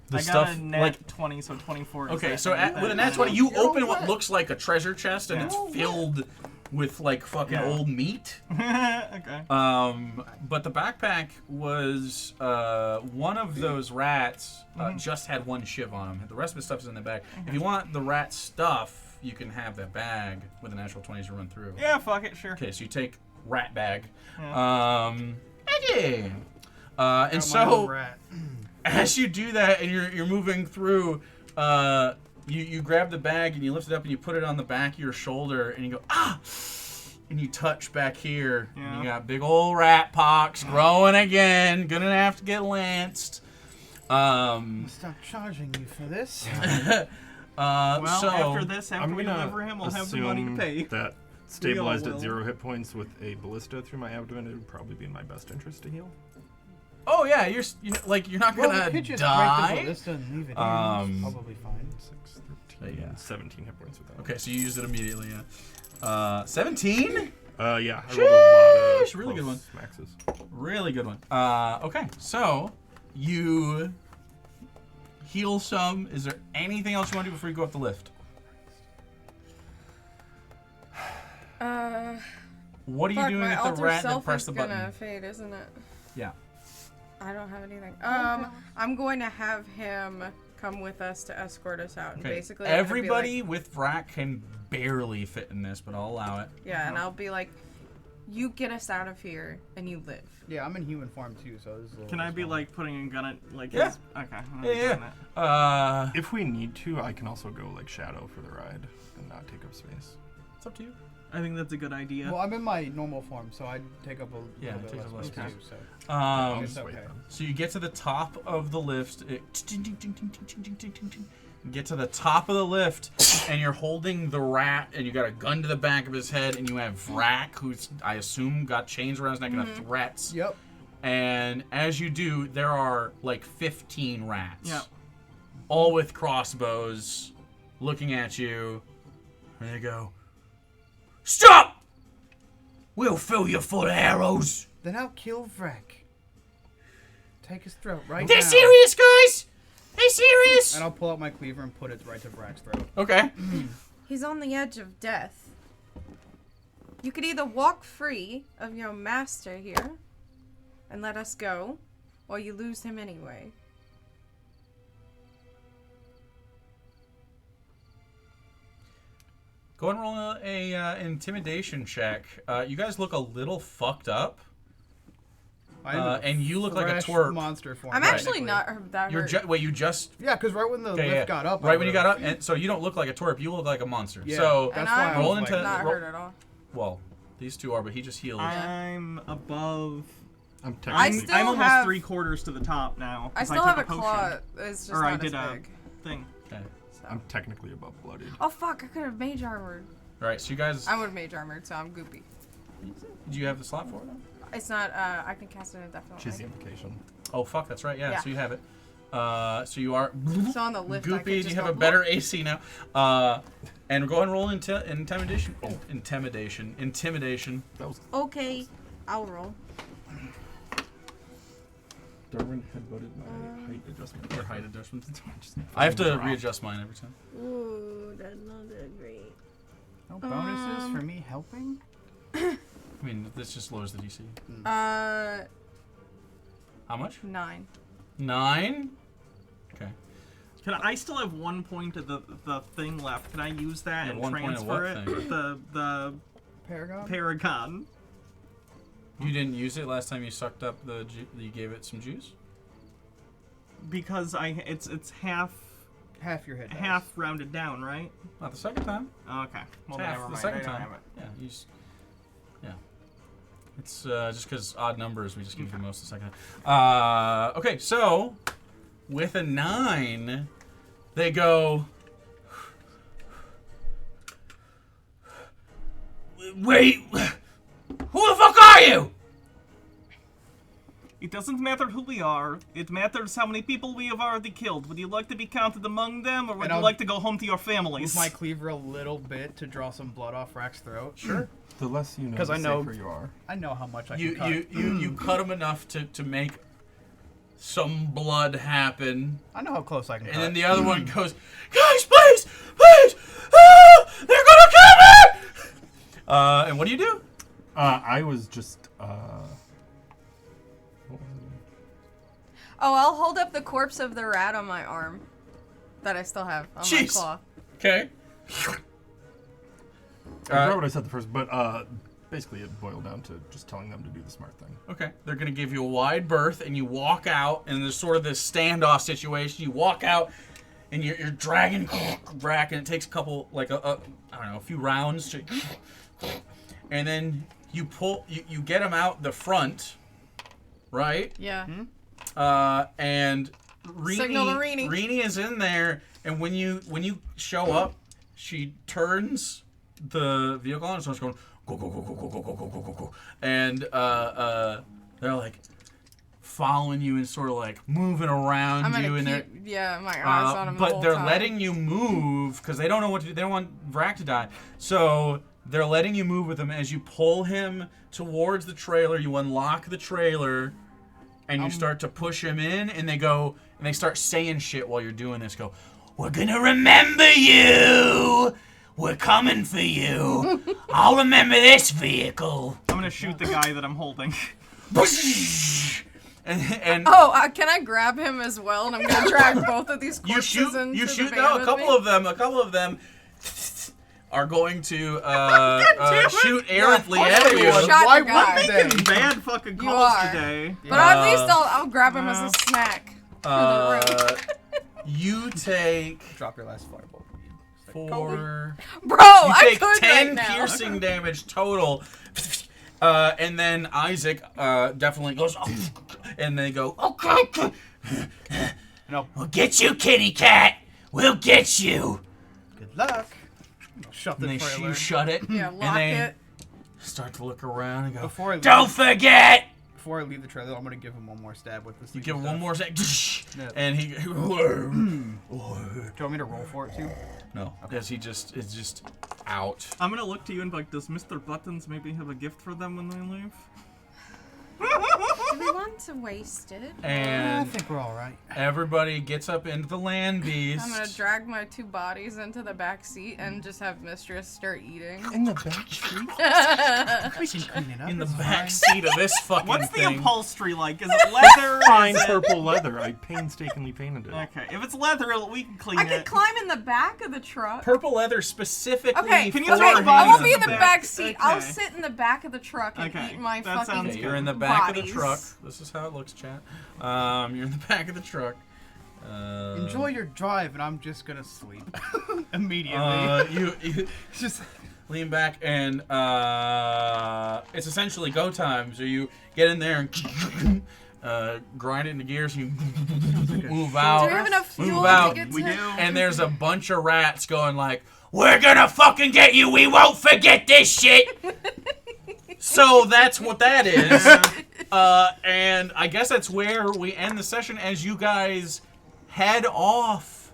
the I stuff got a net like 20, so 24. is okay, that so anything? with a nat 20, you open what looks like a treasure chest, and it's filled with like fucking old meat. Okay. But the backpack was one of those rats just had one shiv on him. The rest of the stuff is in the bag. If you want the rat stuff, you can have that bag with a natural 20 to run through. Yeah, fuck it, sure. Okay, so you take rat bag. Yeah. And so as you do that and you're moving through, you grab the bag and you lift it up and you put it on the back of your shoulder and you go, ah! And you touch back here. Yeah. And you got big old rat pox growing again. Gonna have to get lanced. Stop charging you for this. Well, so after this, I'm after we gonna deliver him, we'll have the money to pay. that stabilized will. at 0 hit points with a ballista through my abdomen, it would probably be in my best interest to heal. oh yeah, you're not gonna well, you could just break the die. ballista and leave it in. It's probably fine. 6, 13, yeah. 17 hit points with that. Okay, so you used it immediately, yeah. 17? Yeah, I rolled a lot of Really good close maxes. Really good one. Okay, so you heal some. Is there anything else you want to do before you go up the lift? What are you doing at the rat that pressed the button? Gonna fade, isn't it? Yeah. I don't have anything. I'm going to have him come with us to escort us out. And Okay. basically, I'm gonna be Everybody like, with Vrak can barely fit in this, but I'll allow it. yeah, and I'll be like, you get us out of here and you live. Yeah, I'm in human form too, so this is a little Can I be small. like putting a gun at like Yeah. his? Okay. I'm Yeah, doing yeah. that. If we need to, I can also go like shadow for the ride and not take up space. It's up to you. I think that's a good idea. Well, I'm in my normal form, so I'd take up a Yeah, little bit take up less less space space. too. So I'll it's just wait okay. then. So you get to the top of the lift. You get to the top of the lift, and you're holding the rat, and you got a gun to the back of his head, and you have Vrak, who's, I assume, got chains around his neck and threats. Yep. And as you do, there are like 15 rats. Yeah. All with crossbows, looking at you. And they go, "Stop! We'll fill you full of arrows." Then I'll kill Vrak. Take his throat right They're now. serious, guys! They're serious! And I'll pull out my cleaver and put it right to Vrak's throat. Okay. He's on the edge of death. You could either walk free of your master here and let us go, or you lose him anyway. Go and roll a intimidation check. You guys look a little fucked up. I am in a And you look like a fresh twerp. monster form. I'm actually technically. not that You're hurt. wait, you just Yeah, because right when the okay, lift yeah. got up. Right when you got up, and so you don't look like a twerp. You look like a monster. Yeah. So and That's why I'm I was roll like, into not roll- hurt at all. Well, these two are, but he just healed. I'm above. I'm I technically. still I'm almost have- 3/4 to the top now. I 'cause still took have a potion. claw. It's just Or I not did as a big. thing. Okay. So. I'm technically above bloodied. Oh fuck! I could have mage armored. All right. So you guys, I would have mage armored, so I'm goopy. do you have the slot for it? It's not. I can cast it indefinitely. She's the implication. Oh fuck, that's right. Yeah. Yeah. So you have it. So you are So on the lift, I could goopy. just You have go, a better AC now. And go ahead and roll into intimidation. Oh, intimidation. That was Okay, I'll roll. Darwin headbutted my height adjustment. Or height adjustment. Just I have to drop. readjust mine every time. Ooh, that's not that great. No bonuses for me helping? I mean, this just lowers the DC. How much? 9. 9. Okay. Can I still have 1 point of the thing left? Can I use that You have and 1 point of transfer what it? thing? The Paragon? Paragon. You didn't use it last time you sucked up you gave it some juice? Because it's half Half your hit dice. half rounded down, right? Not the second time. Okay. Well, Half never the mind. second I don't time. have it. Yeah, yeah. It's just because odd numbers, we just give you most the second time. Okay, so with a 9, they go. Wait, who the fuck are you? It doesn't matter who we are. It matters how many people we have already killed. Would you like to be counted among them, or would And you I'll like to go home to your Move families? my cleaver a little bit to draw some blood off Vrak's throat. Sure. The less you know, 'Cause the I know- safer you are. I know how much I You can cut. you cut him enough to make some blood happen. I know how close I can cut. And then the other one goes, "Guys, please, please! Ah, they're gonna kill me!" And what do you do? I was just. What was it? Oh, I'll hold up the corpse of the rat on my arm that I still have on my Jeez. claw. Okay. I forgot what I said the first, but basically it boiled down to just telling them to do the smart thing. Okay. They're gonna give you a wide berth, and you walk out, and there's sort of this standoff situation. You walk out, and you're dragging Vrak, and it takes a couple, like I don't know, a few rounds to, and then you pull, you get him out the front, right? Yeah. And Rini, Signal to Rini. Rini is in there, and when you show up, she turns the vehicle on and starts going go go go go go go go go go go go, and they're like following you and sort of like moving around I'm you, gonna and they're keep, my eyes on him the but whole they're time. letting you move because they don't know what to do. They don't want Vrak to die, so they're letting you move with them as you pull him towards the trailer. You unlock the trailer. And you start to push him in, and they go, and they start saying shit while you're doing this. Go, "We're gonna remember you. We're coming for you. I'll remember this vehicle." I'm gonna shoot the guy that I'm holding. And Oh, can I grab him as well? And I'm gonna drag both of these you corpses shoot, into you the shoot. van No, with a couple me? of them. are going to shoot errantly of at course they you. would. Shot Why the guy. wouldn't they? Making bad fucking You calls are. today. But at least I'll grab him as a snack. You take Drop your last fireball. It's like, 4. Bro, You I take could 10 right now. piercing damage total. And then Isaac definitely goes, and they go, okay. No. We'll get you, kitty cat. We'll get you. Good luck. Shut the And they trailer. you shut it. Yeah, and lock they it. start to look around and go, Before I leave, don't forget. Before I leave the trailer, I'm gonna give him one more stab with this. You give him one more second. Yeah. And he. Do you want me to roll for it too? No, because he just is just out. I'm gonna look to you and be like, does Mr. Buttons maybe have a gift for them when they leave? Do we want to waste it? I And think we're all right. everybody gets up into the land beast. I'm gonna drag my 2 bodies into the back seat and just have Mistress start eating. In the back street? We can clean it up. in the it's back fine. seat of this fucking What's the thing. upholstery like? Is it leather? Fine Is it- purple leather. I painstakingly painted it. Okay, if it's leather, we can clean I it. could climb in the back of the truck. Purple leather specifically. Okay, Can you for throw okay, the I bodies won't in be in the the back? back seat. I'll Okay. sit in the back of the truck and Okay, eat my that fucking sounds You're in the back of the bodies. truck. This is how it looks, chat. You're in the back of the truck. Enjoy your drive, and I'm just gonna sleep immediately. You Just lean back and it's essentially go time. So you get in there and grind it into gears. And you move out. Do we have enough Move fuel out. to get to? We do. And there's a bunch of rats going like, "We're gonna fucking get you. We won't forget this shit." So that's what that is. And I guess that's where we end the session as you guys head off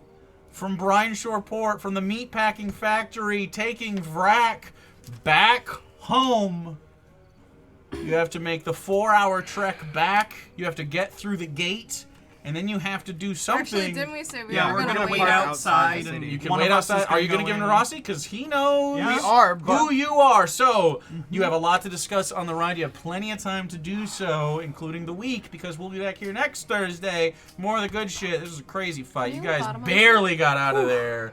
from Brine Shore Port, from the meatpacking factory, taking Vrak back home. You have to make the 4-hour trek back. You have to get through the gate, and then you have to do something. Actually, didn't we say we Yeah, were we're gonna gonna wait wait out? outside the and city. You can one wait of us outside. is Are you going to go give him to in. Rossi? Because he knows Yeah. we are, but who you are. So you have a lot to discuss on the ride. You have plenty of time to do so, including the week, because we'll be back here next Thursday. More of the good shit. This was a crazy fight. You Can you guys bottom up? barely got out of there.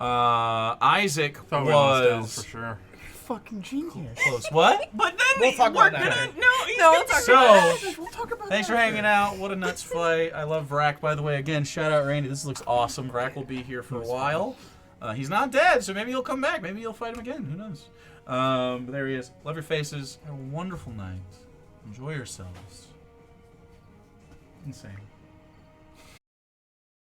Isaac Thought we lost out was for sure. fucking genius. close. What? But then We'll talk we're about that gonna later. he's No, gonna we'll talk So, We'll talk about thanks for hanging out. What a nuts fight. I love Vrak, by the way. Again, shout out Randy. This looks awesome. Vrak will be here for a while. He's not dead, so maybe he'll come back. Maybe you'll fight him again. Who knows? But there he is. Love your faces. Have a wonderful night. Enjoy yourselves. Insane.